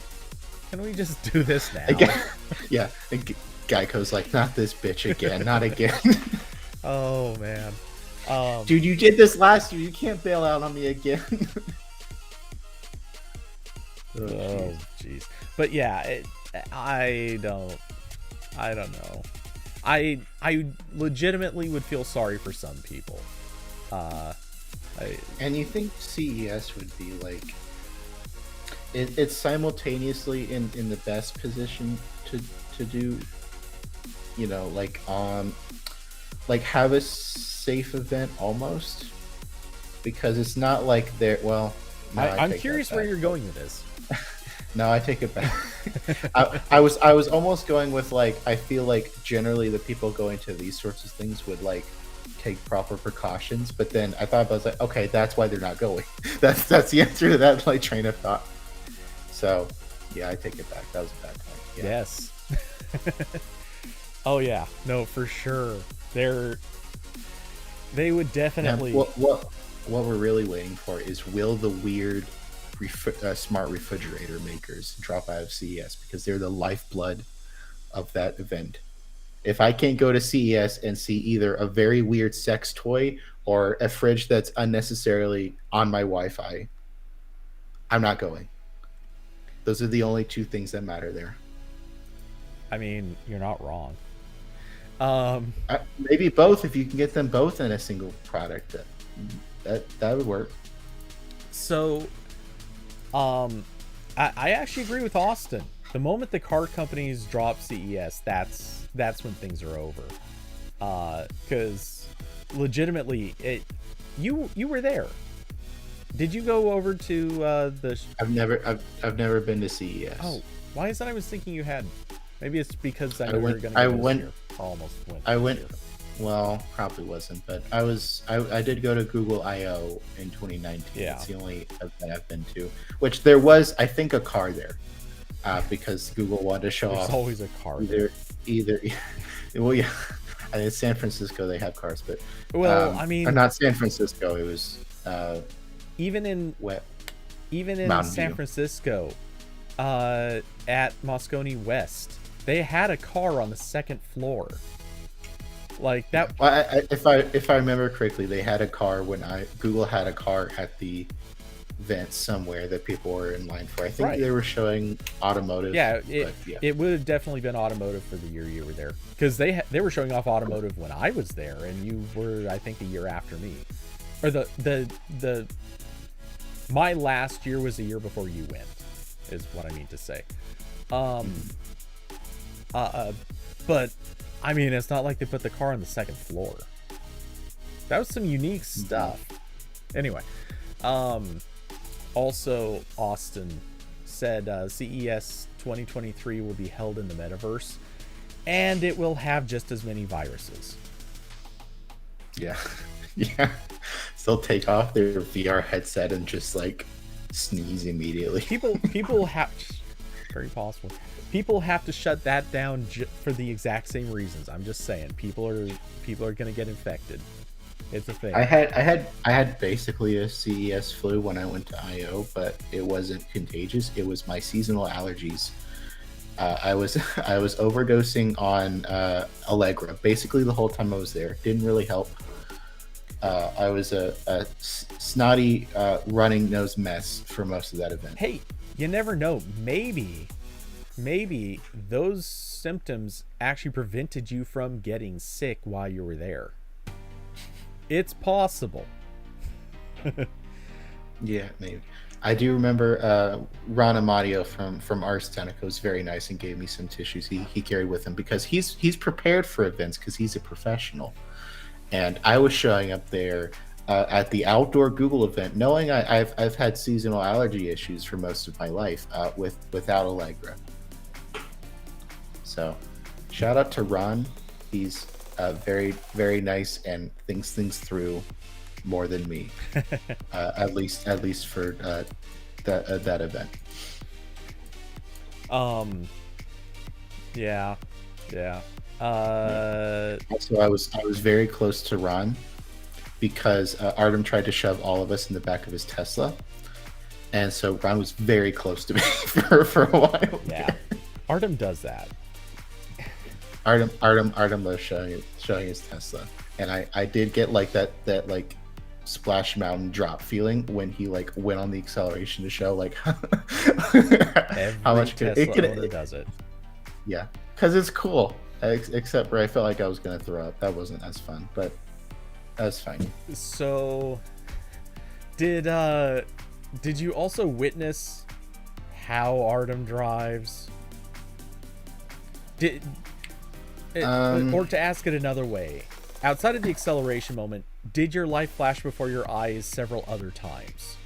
do this now?" Again, yeah. And Geico's like, not this bitch again, not again. Oh man, Dude, you did this last year. You can't bail out on me again. oh jeez. But yeah, I don't know. I legitimately would feel sorry for some people. And you think CES would be like, it's simultaneously in the best position to do, you know, like have a safe event almost, because it's not like they're, well, no, I'm curious where you're going with this. No, I take it back. I was almost going with, like, I feel like generally the people going to these sorts of things would like take proper precautions, but then I thought, I was like, okay, that's why they're not going. That's the answer to that like train of thought. So yeah, I take it back. That was a bad point. Yeah. Yes. Oh yeah, no, for sure. They would definitely. Now, what we're really waiting for is, will the weird smart refrigerator makers drop out of CES, because they're the lifeblood of that event. If I can't go to CES and see either a very weird sex toy or a fridge that's unnecessarily on my Wi-Fi, I'm not going. Those are the only two things that matter there. I mean, you're not wrong. Maybe both, if you can get them both in a single product. That would work. So, I actually agree with Austin. The moment the car companies drop CES, that's when things are over. Because legitimately, you were there. Did you go over to the? I've never been to CES. Oh, why is that? I was thinking you had. Maybe it's because I knew you were going to go this year. Almost went. I went. Well, probably wasn't, but I did go to Google I/O in 2019. Yeah. It's the only event I've been to, which there was, I think, a car there, because Google wanted to show off. There's always a car. Either, well, yeah, I mean, San Francisco, they have cars, but well, I mean, or not San Francisco. It was even in Mountain San View. Francisco, at Moscone West, they had a car on the second floor. Like that. Well, if I remember correctly, they had a car Google had a car at the event somewhere that people were in line for. I think Right. they were showing automotive. Yeah, but yeah. it would have definitely been automotive for the year you were there, because they were showing off automotive when I was there, and you were, I think, a year after me, or the my last year was the year before you went, is what I mean to say. But I mean, it's not like they put the car on the second floor. That was some unique stuff. Anyway, also Austin said CES 2023 will be held in the metaverse, and it will have just as many viruses. Yeah. Yeah. So they'll take off their VR headset and just like sneeze immediately. People have, very possible. People have to shut that down for the exact same reasons. I'm just saying, people are going to get infected. It's a thing. I had basically a CES flu when I went to I/O, but it wasn't contagious. It was my seasonal allergies I was I was overdosing on Allegra basically the whole time I was there. Didn't really help. I was a snotty running nose mess for most of that event. Hey, you never know. Maybe those symptoms actually prevented you from getting sick while you were there. It's possible. Yeah, maybe. I do remember Ron Amadio from Ars Technica was very nice and gave me some tissues he carried with him because he's prepared for events because he's a professional. And I was showing up there at the outdoor Google event, knowing I've had seasonal allergy issues for most of my life without Allegra. So, shout out to Ron. He's very very nice and thinks things through more than me. at least for that event. Yeah. Also, I was very close to Ron because Artem tried to shove all of us in the back of his Tesla, and so Ron was very close to me for a while. Yeah, Artem does that. Artem loves showing his Tesla, and I did get like that like Splash Mountain drop feeling when he like went on the acceleration to show like how much Tesla owner does it. Yeah, because it's cool. Except where I felt like I was gonna throw up. That wasn't as fun, but that's fine. So, did you also witness how Artem drives? Or to ask it another way, outside of the acceleration moment, did your life flash before your eyes several other times?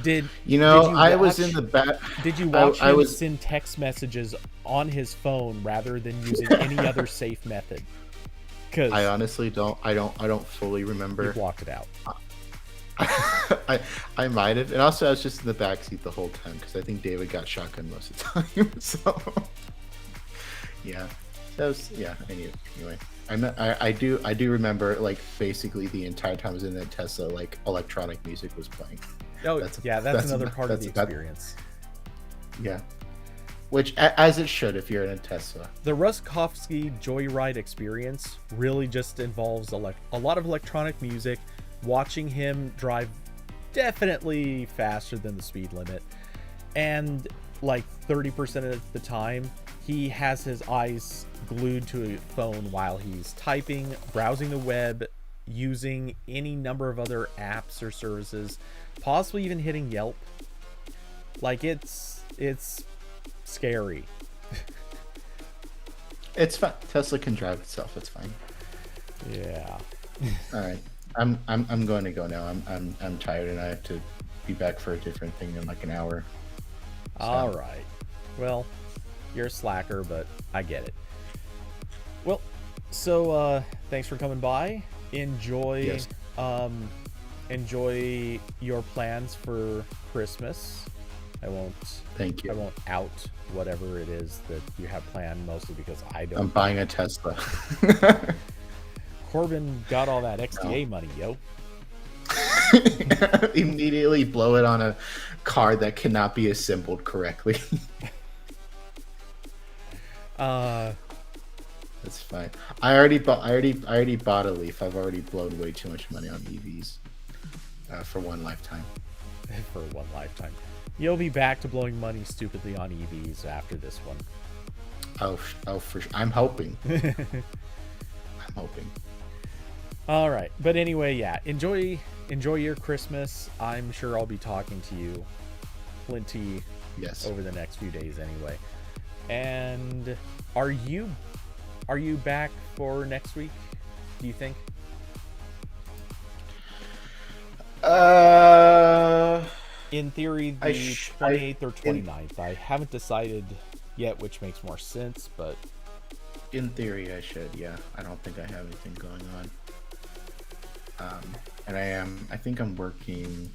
I was in the back. Did you watch him send text messages on his phone rather than using any other safe method? Because I honestly don't. I don't fully remember. You blocked it out. I might have, and also I was just in the back seat the whole time because I think David got shotgun most of the time. So yeah, Anyway, I do remember like basically the entire time I was in that Tesla, like electronic music was playing. Oh, that's another part of the experience. Yeah. Which, as it should if you're in a Tesla. The Ruskowski Joyride experience really just involves a lot of electronic music, watching him drive definitely faster than the speed limit, and like 30% of the time, he has his eyes glued to a phone while he's typing, browsing the web, using any number of other apps or services, possibly even hitting Yelp. Like, it's scary. It's fine. Tesla can drive itself. It's fine. Yeah. All right. I'm going to go now. I'm tired and I have to be back for a different thing in like an hour. So. All right. Well, you're a slacker, but I get it. Well, so thanks for coming by. Enjoy your plans for Christmas. Thank you. I won't out whatever it is that you have planned, mostly because I don't. I'm buying a Tesla. Corbin got all that XDA money, yo. Immediately blow it on a car that cannot be assembled correctly. That's fine. I already bought a Leaf. I've already blown way too much money on EVs for one lifetime. For one lifetime. You'll be back to blowing money stupidly on EVs after this one. Oh, for sure. I'm hoping. I'm hoping. All right, but anyway, yeah. Enjoy your Christmas. I'm sure I'll be talking to you plenty. Yes. Over the next few days, anyway. And are you back for next week? Do you think? In theory, the 28th or 29th. I haven't decided yet which makes more sense, but in theory, I should. Yeah, I don't think I have anything going on. And I think I'm working.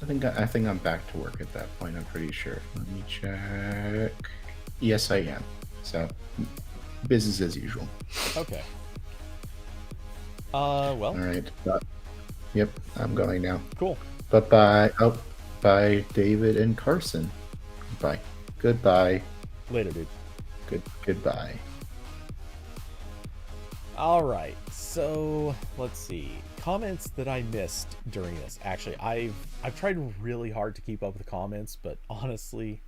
I think I'm back to work at that point. I'm pretty sure. Let me check. Yes, I am. So, business as usual. Okay. Well. All right. Yep, I'm going now. Cool. Bye, David and Carson. Bye. Goodbye. Later, dude. Goodbye. All right, so let's see. Comments that I missed during this. Actually, I've tried really hard to keep up with the comments, but honestly,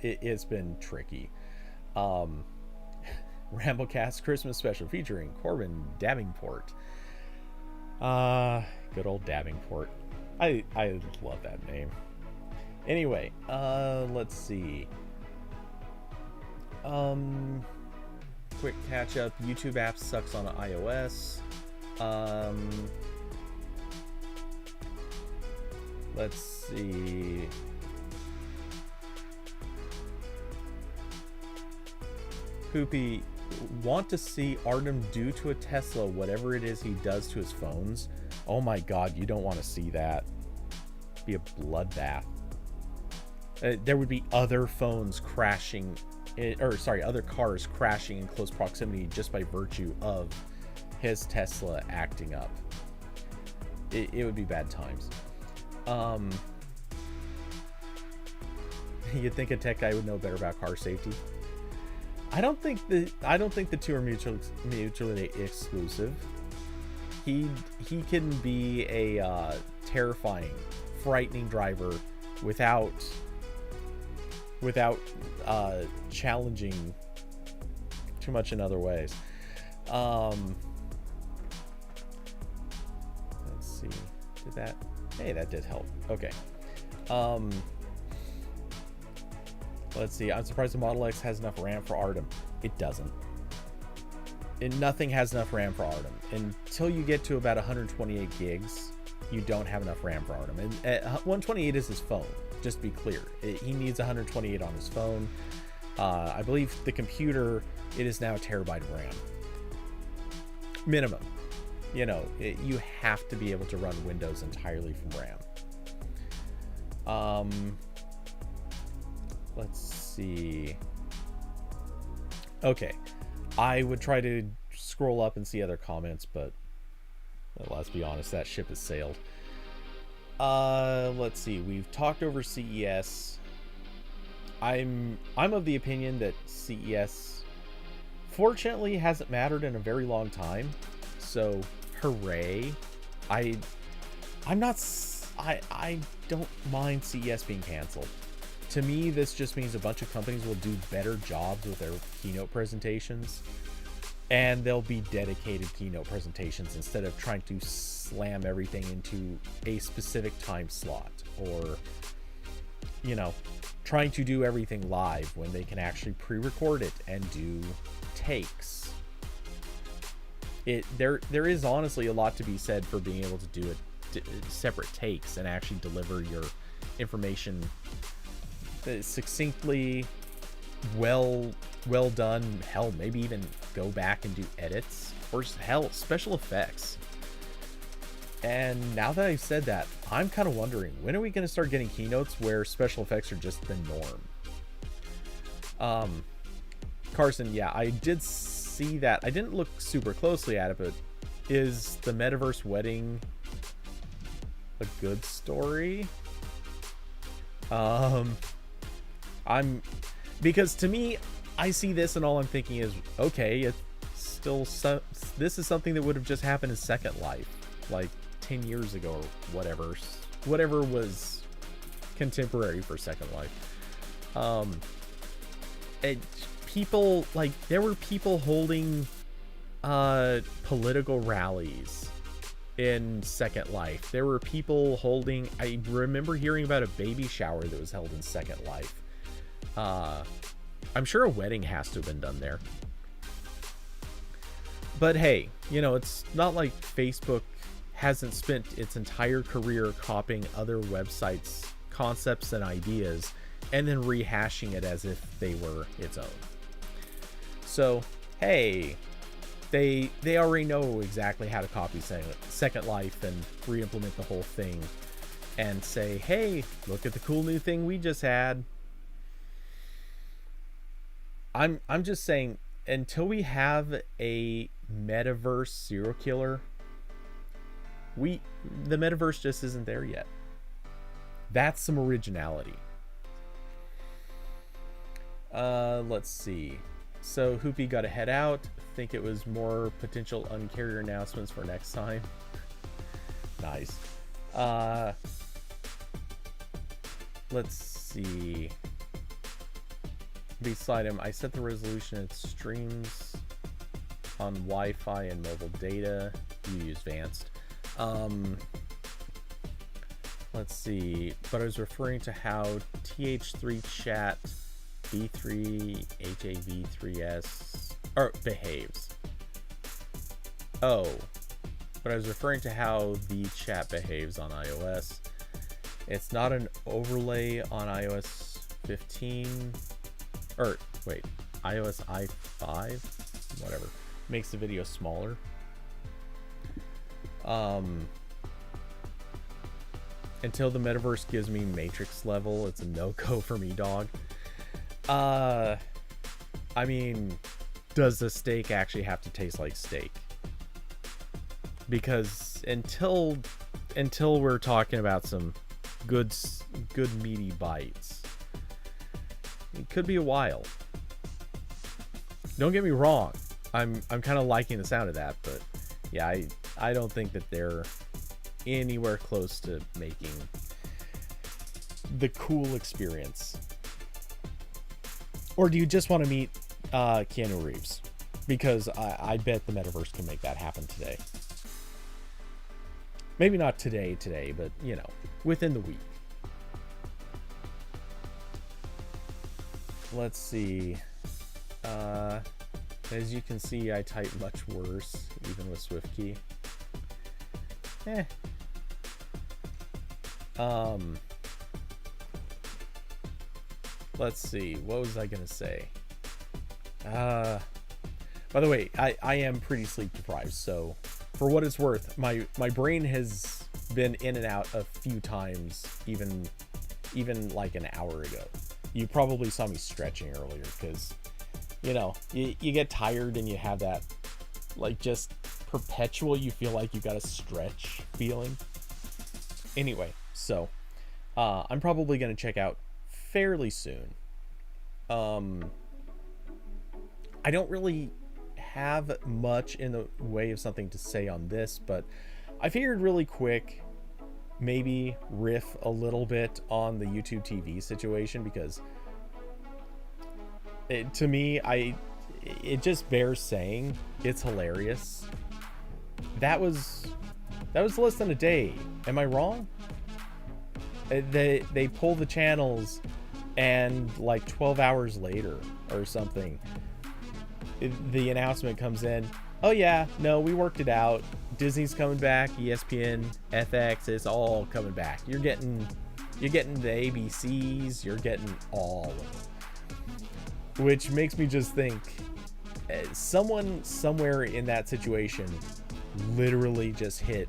it's been tricky. RambleCast Christmas special featuring Corbin Davenport. Good old Davenport. I love that name. Anyway, let's see. Quick catch up. YouTube app sucks on iOS. Let's see. Poopy, want to see Artem do to a Tesla whatever it is he does to his phones? Oh my god, you don't want to see that. It'd be a bloodbath. There would be other phones crashing, other cars crashing in close proximity just by virtue of his Tesla acting up. It would be bad times. You'd think a tech guy would know better about car safety. I don't think the two are mutually exclusive. He can be a terrifying, frightening driver without challenging too much in other ways. Let's see. Did that? Hey, that did help. Okay. Let's see. I'm surprised the Model X has enough RAM for Artem. It doesn't. And nothing has enough RAM for Artem. Until you get to about 128 gigs, you don't have enough RAM for Artem. And 128 is his phone. Just to be clear. He needs 128 on his phone. I believe the computer, it is now a terabyte of RAM. Minimum. You know, you have to be able to run Windows entirely from RAM. Let's see. Okay. I would try to scroll up and see other comments, but let's be honest, that ship has sailed. Let's see. We've talked over CES. I'm of the opinion that CES fortunately hasn't mattered in a very long time. So, hooray. I don't mind CES being canceled. To me, this just means a bunch of companies will do better jobs with their keynote presentations, and they'll be dedicated keynote presentations instead of trying to slam everything into a specific time slot, or, you know, trying to do everything live when they can actually pre-record it and do takes. There is honestly a lot to be said for being able to do separate takes and actually deliver your information succinctly, well done. Hell, maybe even go back and do edits, or hell, special effects. And now that I've said that, I'm kind of wondering, when are we going to start getting keynotes where special effects are just the norm? Carson, yeah, I did see that. I didn't look super closely at it, but is the Metaverse Wedding a good story? Because to me, I see this and all I'm thinking is, okay, it's still this is something that would have just happened in Second Life, like 10 years ago or whatever was contemporary for Second Life. People, like, there were people holding political rallies in Second Life. There were people holding, I remember hearing about a baby shower that was held in Second Life. I'm sure a wedding has to have been done there. But hey, you know, it's not like Facebook hasn't spent its entire career copying other websites' concepts and ideas and then rehashing it as if they were its own. So, hey, they already know exactly how to copy Second Life and re-implement the whole thing and say, hey, look at the cool new thing we just had. I'm just saying, until we have a metaverse serial killer, the metaverse just isn't there yet. That's some originality. Let's see. So Hoopy got to head out. Think it was more potential uncarrier announcements for next time. Nice. Let's see. Beside him, I set the resolution it streams on Wi-Fi and mobile data. You use Vanced. Let's see. But I was referring to how TH3 chat V3 HAV3S behaves. Oh, but I was referring to how the chat behaves on iOS. It's not an overlay on iOS 15, or wait, iOS i5, whatever. Makes the video smaller. Until the metaverse gives me Matrix level, it's a no-go for me, dog. I mean, does the steak actually have to taste like steak? Because until we're talking about some good meaty bites, it could be a while. Don't get me wrong, I'm kind of liking the sound of that, but yeah, I don't think that they're anywhere close to making the cool experience. Or do you just want to meet Keanu Reeves? Because I bet the metaverse can make that happen today. Maybe not today, but, you know, within the week. Let's see. As you can see, I type much worse, even with SwiftKey. Let's see. What was I going to say? By the way, I am pretty sleep deprived, so for what it's worth, my brain has been in and out a few times, even like an hour ago. You probably saw me stretching earlier because, you know, you get tired and you have that, like, just perpetual, you feel like you got to stretch feeling. Anyway, so I'm probably going to check out fairly soon. I don't really have much in the way of something to say on this, but I figured really quick maybe riff a little bit on the YouTube TV situation, because to me, it just bears saying it's hilarious. That was less than a day. Am I wrong? They pull the channels, and like 12 hours later or something, the announcement comes in. Oh yeah, no, we worked it out. Disney's coming back. ESPN, FX, it's all coming back. You're getting the ABCs. You're getting all of it. Which makes me just think, someone somewhere in that situation literally just hit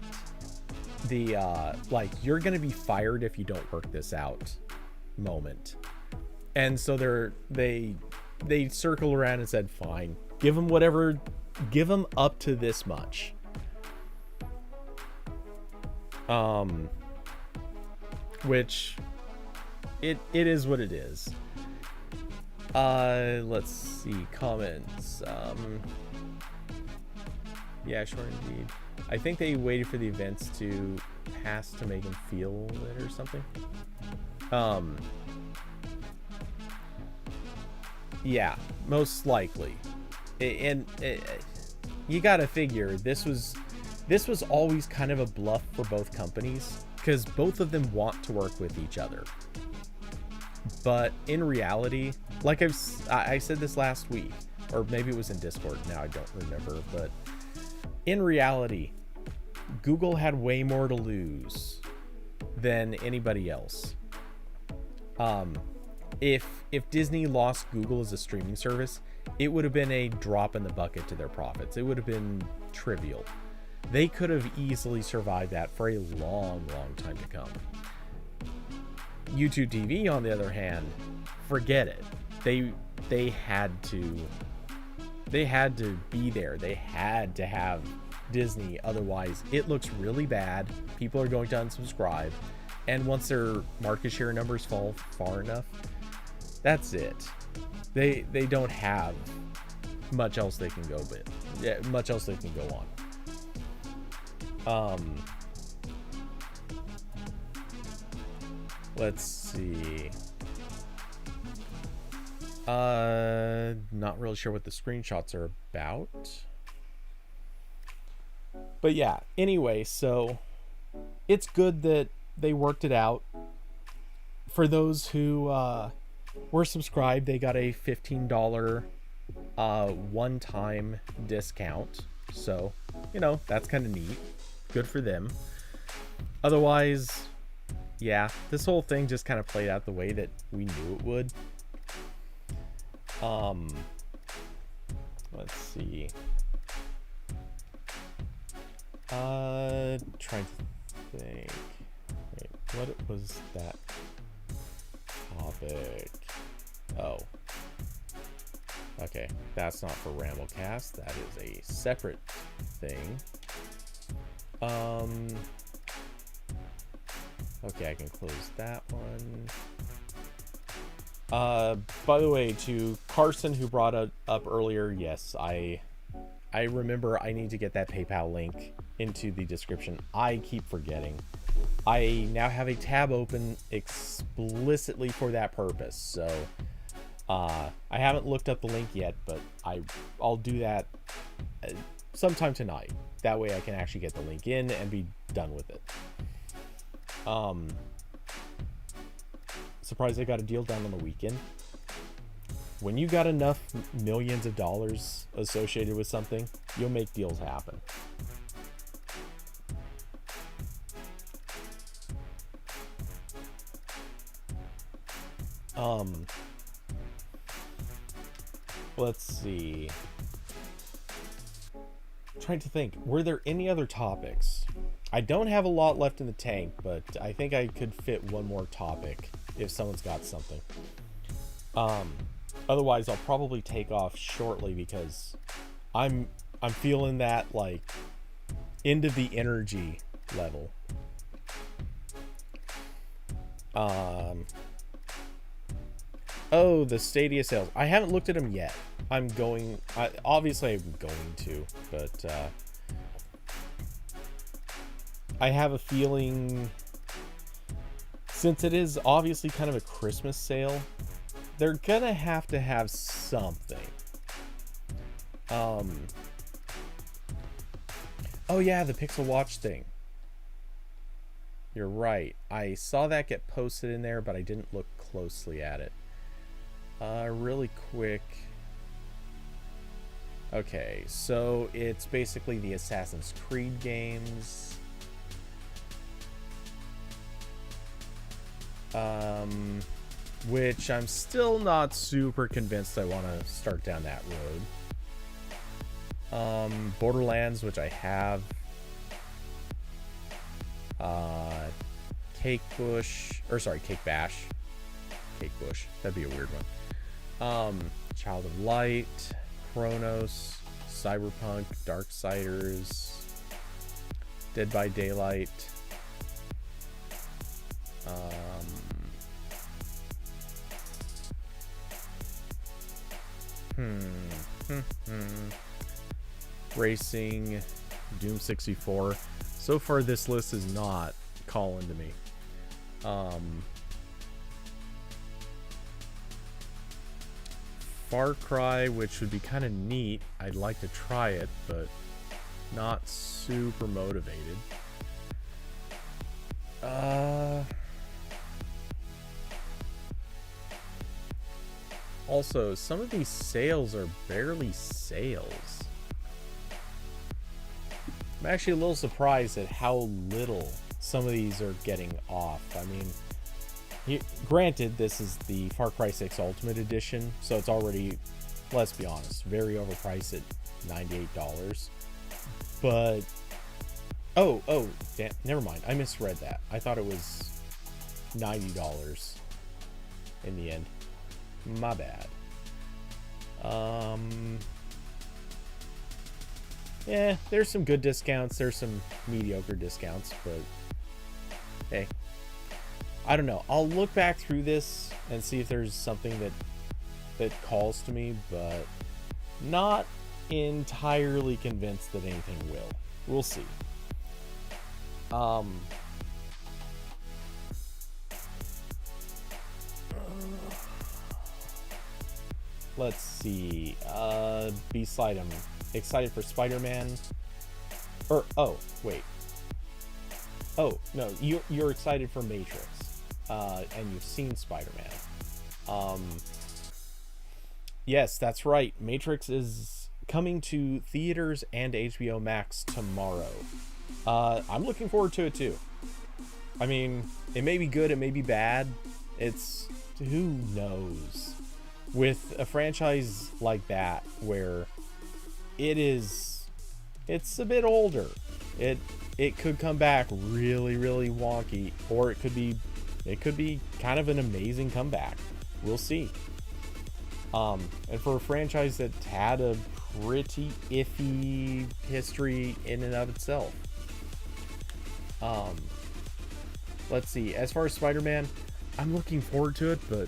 the like, you're gonna be fired if you don't work this out moment. And so they circled around and said, fine, give them up to this much. Which it is what it is. Let's see, comments. Yeah, sure indeed. I think they waited for the events to pass to make them feel it or something. Yeah, most likely. And you gotta figure this was always kind of a bluff for both companies, because both of them want to work with each other. But in reality, like I said this last week, or maybe it was in Discord, now I don't remember, but in reality, Google had way more to lose than anybody else. If Disney lost Google as a streaming service, it would have been a drop in the bucket to their profits. It would have been trivial. They could have easily survived that for a long, long time to come. YouTube TV, on the other hand, forget it. They had to be there. They had to have Disney, otherwise it looks really bad. People are going to unsubscribe, and once their market share numbers fall far enough, That's it. They don't have much else they can go with. Yeah, much else they can go on. Let's see. Not really sure what the screenshots are about. But yeah, anyway, so it's good that they worked it out. For those who were subscribed, they got a $15 one-time discount. So, you know, that's kind of neat. Good for them. Otherwise, yeah, this whole thing just kind of played out the way that we knew it would. Let's see. Trying to think. Wait, what was that topic? Oh. Okay, that's not for RambleCast. That is a separate thing. Okay, I can close that one. By the way, to Carson, who brought it up earlier, yes, I remember I need to get that PayPal link into the description. I keep forgetting. I now have a tab open explicitly for that purpose, so I haven't looked up the link yet, but I'll do that sometime tonight. That way I can actually get the link in and be done with it. Surprised they got a deal done on the weekend. When you got enough millions of dollars associated with something, you'll make deals happen. Let's see. Trying to think, were there any other topics? I don't have a lot left in the tank, but I think I could fit one more topic if someone's got something. Otherwise, I'll probably take off shortly because I'm feeling that like into the energy level. Oh, the Stadia sales. I haven't looked at them yet. Obviously I'm going to, but I have a feeling, since it is obviously kind of a Christmas sale, they're gonna have to have something. Oh yeah, the Pixel Watch thing. You're right. I saw that get posted in there, but I didn't look closely at it. Really quick. Okay, so it's basically the Assassin's Creed games. Which I'm still not super convinced I want to start down that road. Borderlands, which I have. Cake Bash. Cake Bush. That'd be a weird one. Child of Light, Chronos, Cyberpunk, Darksiders, Dead by Daylight. Racing, Doom 64. So far this list is not calling to me. Far Cry, which would be kind of neat. I'd like to try it, but not super motivated. Also, some of these sales are barely sales. I'm actually a little surprised at how little some of these are getting off. I mean, granted, this is the Far Cry 6 Ultimate Edition, so it's already, let's be honest, very overpriced at $98. But, oh, damn, never mind. I misread that. I thought it was $90 in the end. My bad. Yeah, there's some good discounts. There's some mediocre discounts, but hey. I don't know. I'll look back through this and see if there's something that calls to me, but not entirely convinced that anything will. We'll see. Let's see. B-Slide, I'm excited for Spider-Man. Oh, wait. Oh, no, you're excited for Matrix. And you've seen Spider-Man. Yes, that's right. Matrix is coming to theaters and HBO Max tomorrow. I'm looking forward to it too. I mean, it may be good, it may be bad. Who knows? With a franchise like that, where it's a bit older, it could come back really, really wonky, or it could be kind of an amazing comeback. We'll see. And for a franchise that had a pretty iffy history in and of itself. Let's see. As far as Spider-Man, I'm looking forward to it, but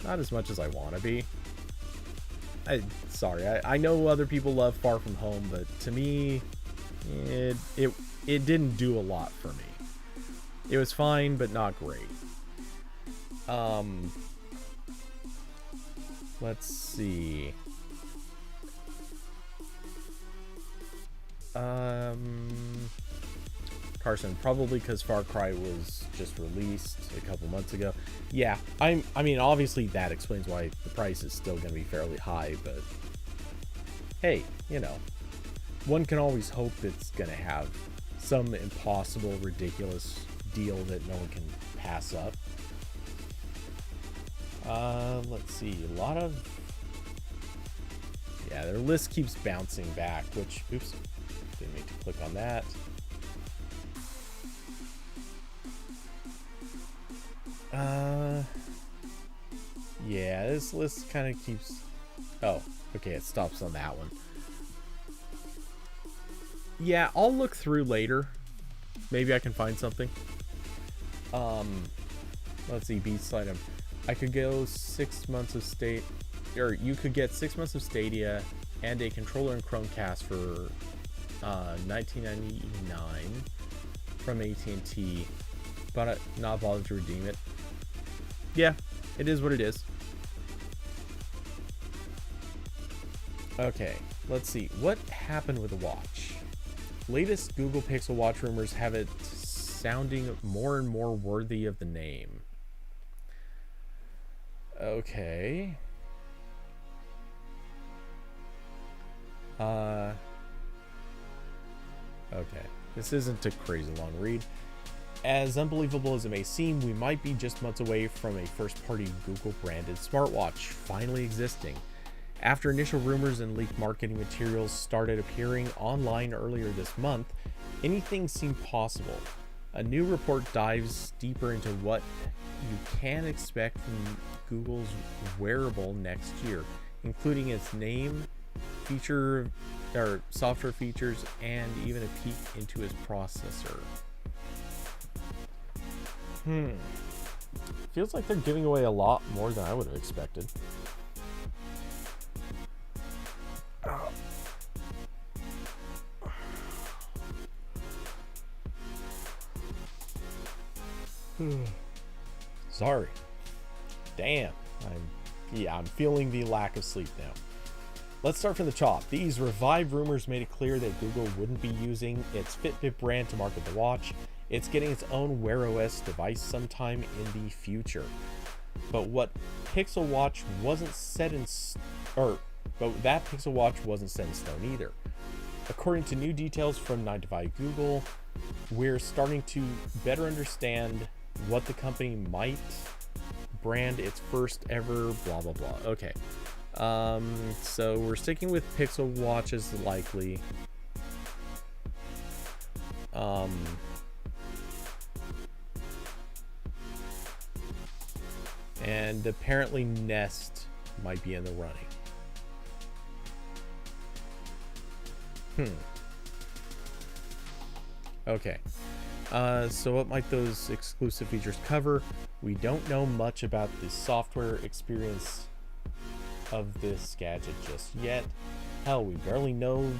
not as much as I want to be. I know other people love Far From Home, but to me, it didn't do a lot for me. It was fine, but not great. Let's see. Carson, probably because Far Cry was just released a couple months ago. Yeah, I mean, obviously that explains why the price is still going to be fairly high, but hey, you know, one can always hope it's going to have some impossible, ridiculous deal that no one can pass up. Let's see, a lot of... Yeah, their list keeps bouncing back, which... Oops, didn't mean to click on that. Yeah, this list kind of keeps... Oh, okay, it stops on that one. Yeah, I'll look through later. Maybe I can find something. Let's see, B-Slide. I could go 6 months of you could get 6 months of Stadia and a controller and Chromecast for $19.99 from AT&T, but not bother to redeem it. Yeah, it is what it is. Okay, let's see. What happened with the watch? Latest Google Pixel Watch rumors have it sounding more and more worthy of the name. Okay. Okay. This isn't a crazy long read. As unbelievable as it may seem, we might be just months away from a first-party Google-branded smartwatch finally existing. After initial rumors and leaked marketing materials started appearing online earlier this month, anything seemed possible. A new report dives deeper into what you can expect from Google's wearable next year, including its name, software features, and even a peek into its processor. Feels like they're giving away a lot more than I would have expected. Sorry. Damn. I'm feeling the lack of sleep now. Let's start from the top. These revived rumors made it clear that Google wouldn't be using its Fitbit brand to market the watch. It's getting its own Wear OS device sometime in the future. But that Pixel Watch wasn't set in stone either. According to new details from 9to5 Google, we're starting to better understand what the company might brand its first ever blah blah blah. Okay. So we're sticking with Pixel Watches likely. And apparently Nest might be in the running. Okay. So what might those exclusive features cover? We don't know much about the software experience of this gadget just yet. Hell, we barely know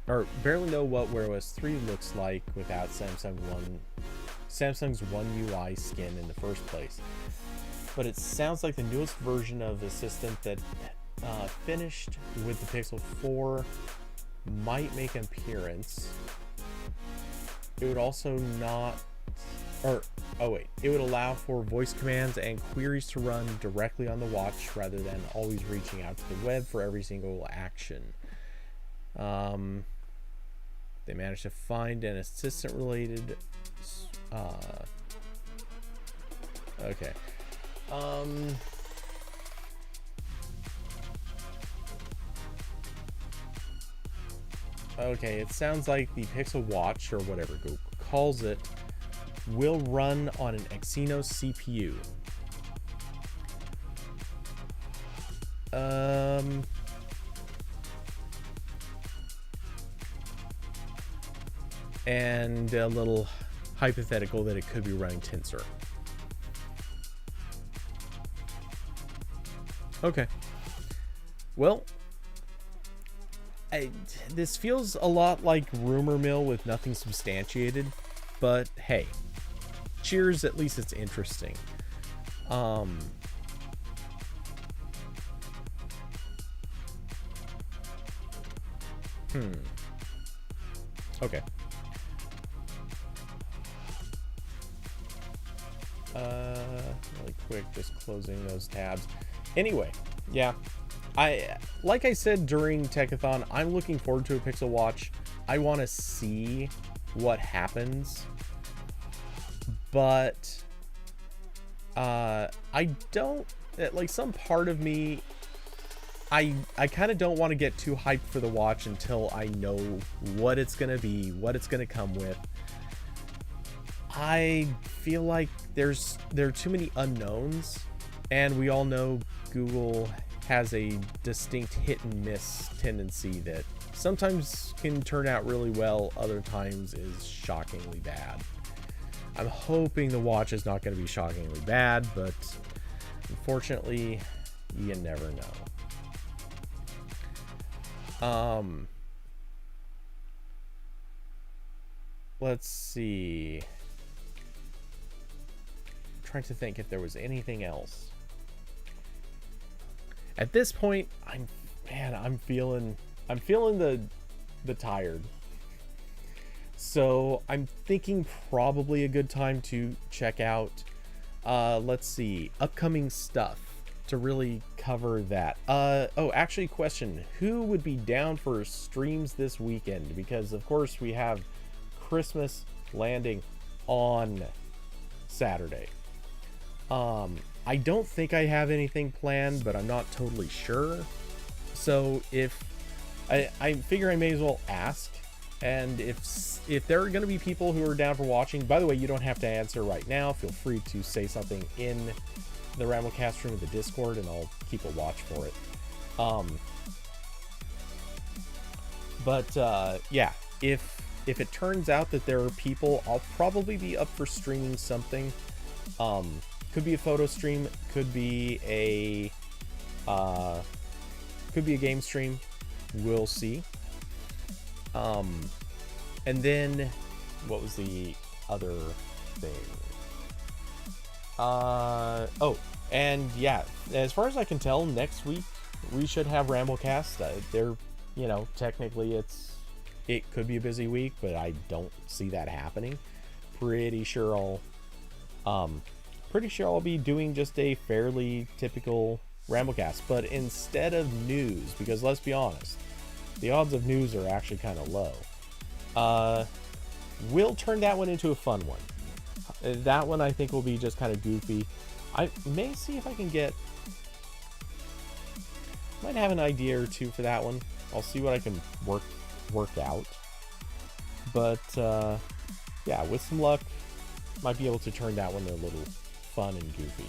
what Wear OS 3 looks like without Samsung's One UI skin in the first place. But it sounds like the newest version of Assistant that finished with the Pixel 4 might make an appearance. It would also it would allow for voice commands and queries to run directly on the watch rather than always reaching out to the web for every single action. They managed to find an assistant related okay. Okay, it sounds like the Pixel Watch, or whatever Google calls it, will run on an Exynos CPU. And a little hypothetical that it could be running Tensor. Okay. Well, this feels a lot like rumor mill with nothing substantiated, but hey, cheers, at least it's interesting. Okay. Really quick, just closing those tabs. Anyway, yeah. Like I said during Techathon, I'm looking forward to a Pixel Watch. I want to see what happens, but I don't, like, some part of me, I kind of don't want to get too hyped for the watch until I know what it's going to be, what it's going to come with. I feel like there are too many unknowns, and we all know Google has a distinct hit and miss tendency that sometimes can turn out really well, other times is shockingly bad. I'm hoping the watch is not going to be shockingly bad, but unfortunately, you never know. Let's see. I'm trying to think if there was anything else. At this point, I'm feeling the tired. So I'm thinking probably a good time to check out, let's see, upcoming stuff to really cover that. Actually, question, who would be down for streams this weekend? Because of course we have Christmas landing on Saturday. I don't think I have anything planned, but I'm not totally sure. So if I figure I may as well ask, and if there are going to be people who are down for watching, by the way, you don't have to answer right now. Feel free to say something in the RambleCast room of the Discord, and I'll keep a watch for it. Yeah, if it turns out that there are people, I'll probably be up for streaming something. Could be a photo stream, could be a game stream. We'll see. And then what was the other thing? And yeah, as far as I can tell, next week we should have RambleCast. Technically it could be a busy week, but I don't see that happening. Pretty sure I'll be doing just a fairly typical RambleCast, but instead of news, because let's be honest, the odds of news are actually kind of low. We'll turn that one into a fun one. That one I think will be just kind of goofy. I may see if I can might have an idea or two for that one. I'll see what I can work out. But yeah, with some luck, might be able to turn that one a little fun and goofy.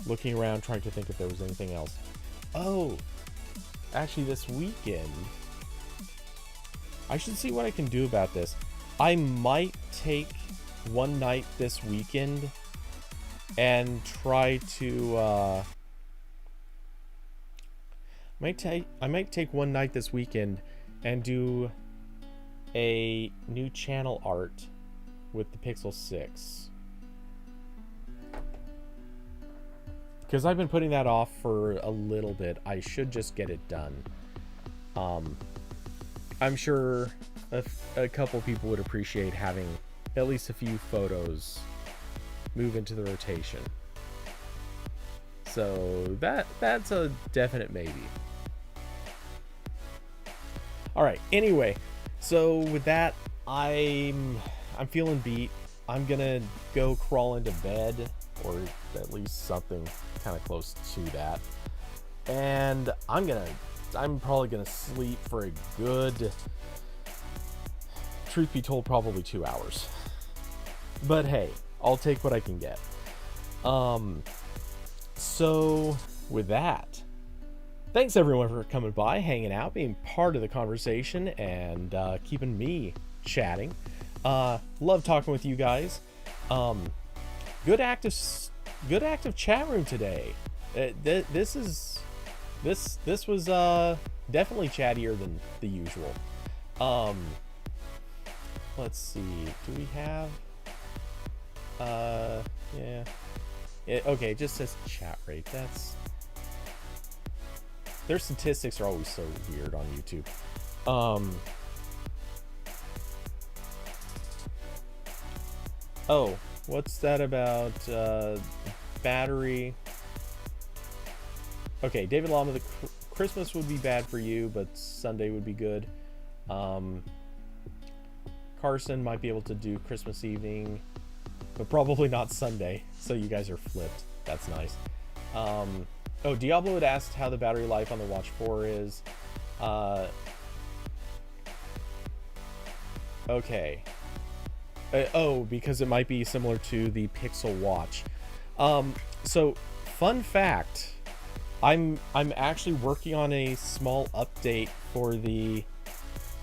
Looking around, trying to think if there was anything else. Oh, actually, this weekend I should see what I can do about this. I might take one night this weekend and try to I might take one night this weekend and do a new channel art with the Pixel 6. Because I've been putting that off for a little bit. I should just get it done. I'm sure a couple people would appreciate having at least a few photos move into the rotation. So that's a definite maybe. All right. Anyway, so with that, I'm feeling beat. I'm gonna go crawl into bed, or at least something kind of close to that. And I'm probably gonna sleep for a good, truth be told, probably 2 hours. But hey, I'll take what I can get. So with that, thanks everyone for coming by, hanging out, being part of the conversation, and keeping me chatting. Love talking with you guys. Good active chat room today. This was definitely chattier than the usual. Let's see. Do we have? Yeah. Okay, it just says chat rate. Their statistics are always so weird on YouTube. Oh, what's that about battery? Okay, David Lama, the Christmas would be bad for you, but Sunday would be good. Carson might be able to do Christmas evening, but probably not Sunday, so you guys are flipped. That's nice. Oh, Diablo had asked how the battery life on the Watch 4 is. Okay. Oh, because it might be similar to the Pixel Watch. So, fun fact, I'm actually working on a small update for the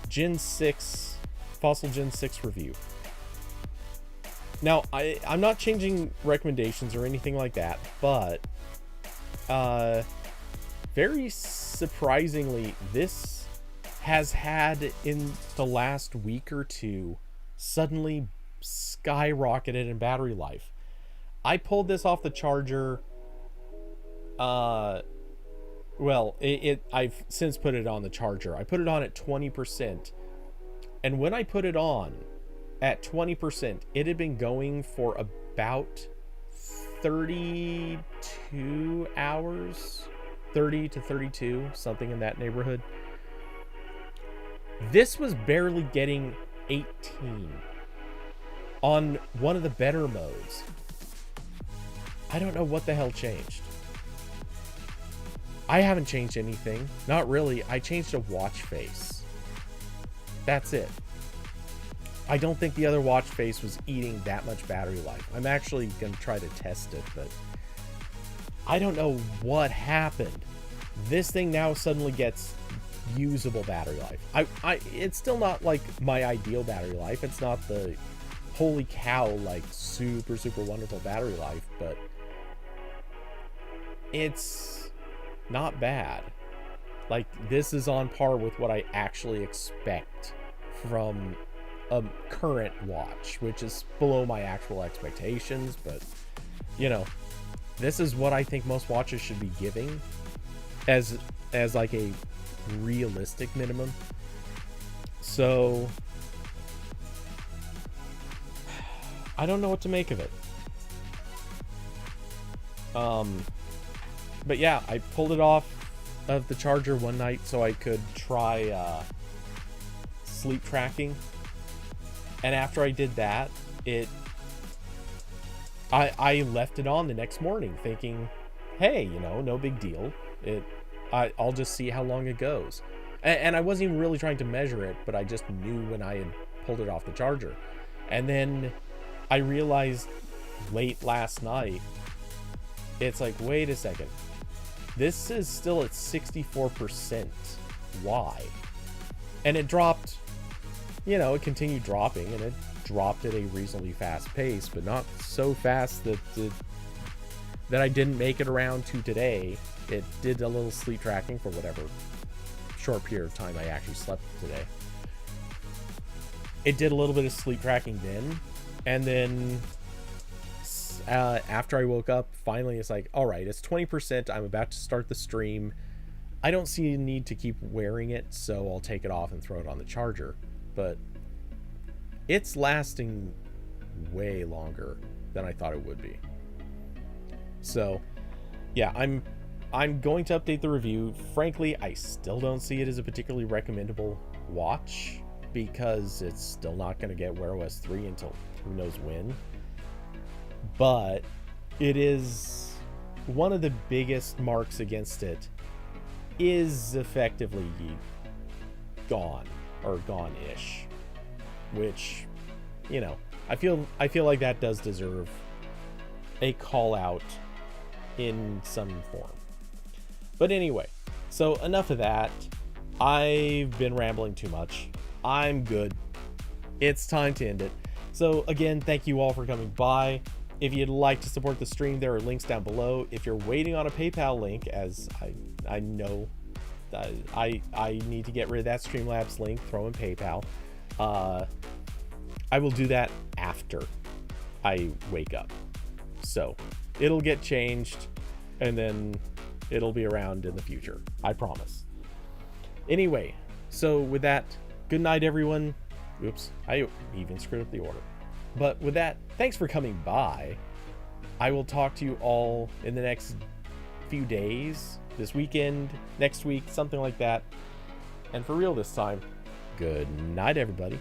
Gen 6, Fossil Gen 6 review. Now, I'm not changing recommendations or anything like that, but very surprisingly, this has had, in the last week or two, suddenly skyrocketed in battery life. I pulled this off the charger. Well, I've since put it on the charger. I put it on at 20%. And when I put it on at 20%, it had been going for about 32 hours, 30 to 32, something in that neighborhood. This was barely getting 18 on one of the better modes. I don't know what the hell changed. I haven't changed anything. Not really. I changed a watch face. That's it. I don't think the other watch face was eating that much battery life. I'm actually going to try to test it, but I don't know what happened. This thing now suddenly gets usable battery life. It's still not like my ideal battery life. It's not the holy cow, like super wonderful battery life, but it's not bad. Like, this is on par with what I actually expect from a current watch, which is below my actual expectations, but you know, this is what I think most watches should be giving as like a realistic minimum. So I don't know what to make of it. But yeah, I pulled it off of the charger one night so I could try sleep tracking. And after I did that, I left it on the next morning thinking, hey, you know, no big deal. I'll just see how long it goes. And I wasn't even really trying to measure it, but I just knew when I had pulled it off the charger. And then I realized late last night, it's like, wait a second. This is still at 64%. Why? And it dropped it continued dropping, and it dropped at a reasonably fast pace, but not so fast that I didn't make it around to today. It did a little sleep tracking for whatever short period of time I actually slept today. It did a little bit of sleep tracking then, and then after I woke up, finally it's like, all right, it's 20%. I'm about to start the stream. I don't see a need to keep wearing it, so I'll take it off and throw it on the charger. But it's lasting way longer than I thought it would be. So yeah, I'm going to update the review. Frankly, I still don't see it as a particularly recommendable watch, because it's still not going to get Wear OS 3 until who knows when. But it is one of the biggest marks against it is effectively gone, or gone-ish, which, I feel like that does deserve a call out in some form. But anyway, so enough of that. I've been rambling too much. I'm good. It's time to end it. So again, thank you all for coming by. If you'd like to support the stream, there are links down below. If you're waiting on a PayPal link, as I know I need to get rid of that Streamlabs link, throw in PayPal. I will do that after I wake up. So it'll get changed, and then it'll be around in the future. I promise. Anyway, so with that, good night, everyone. Oops, I even screwed up the order. But with that, thanks for coming by. I will talk to you all in the next few days, this weekend, next week, something like that. And for real this time, good night, everybody.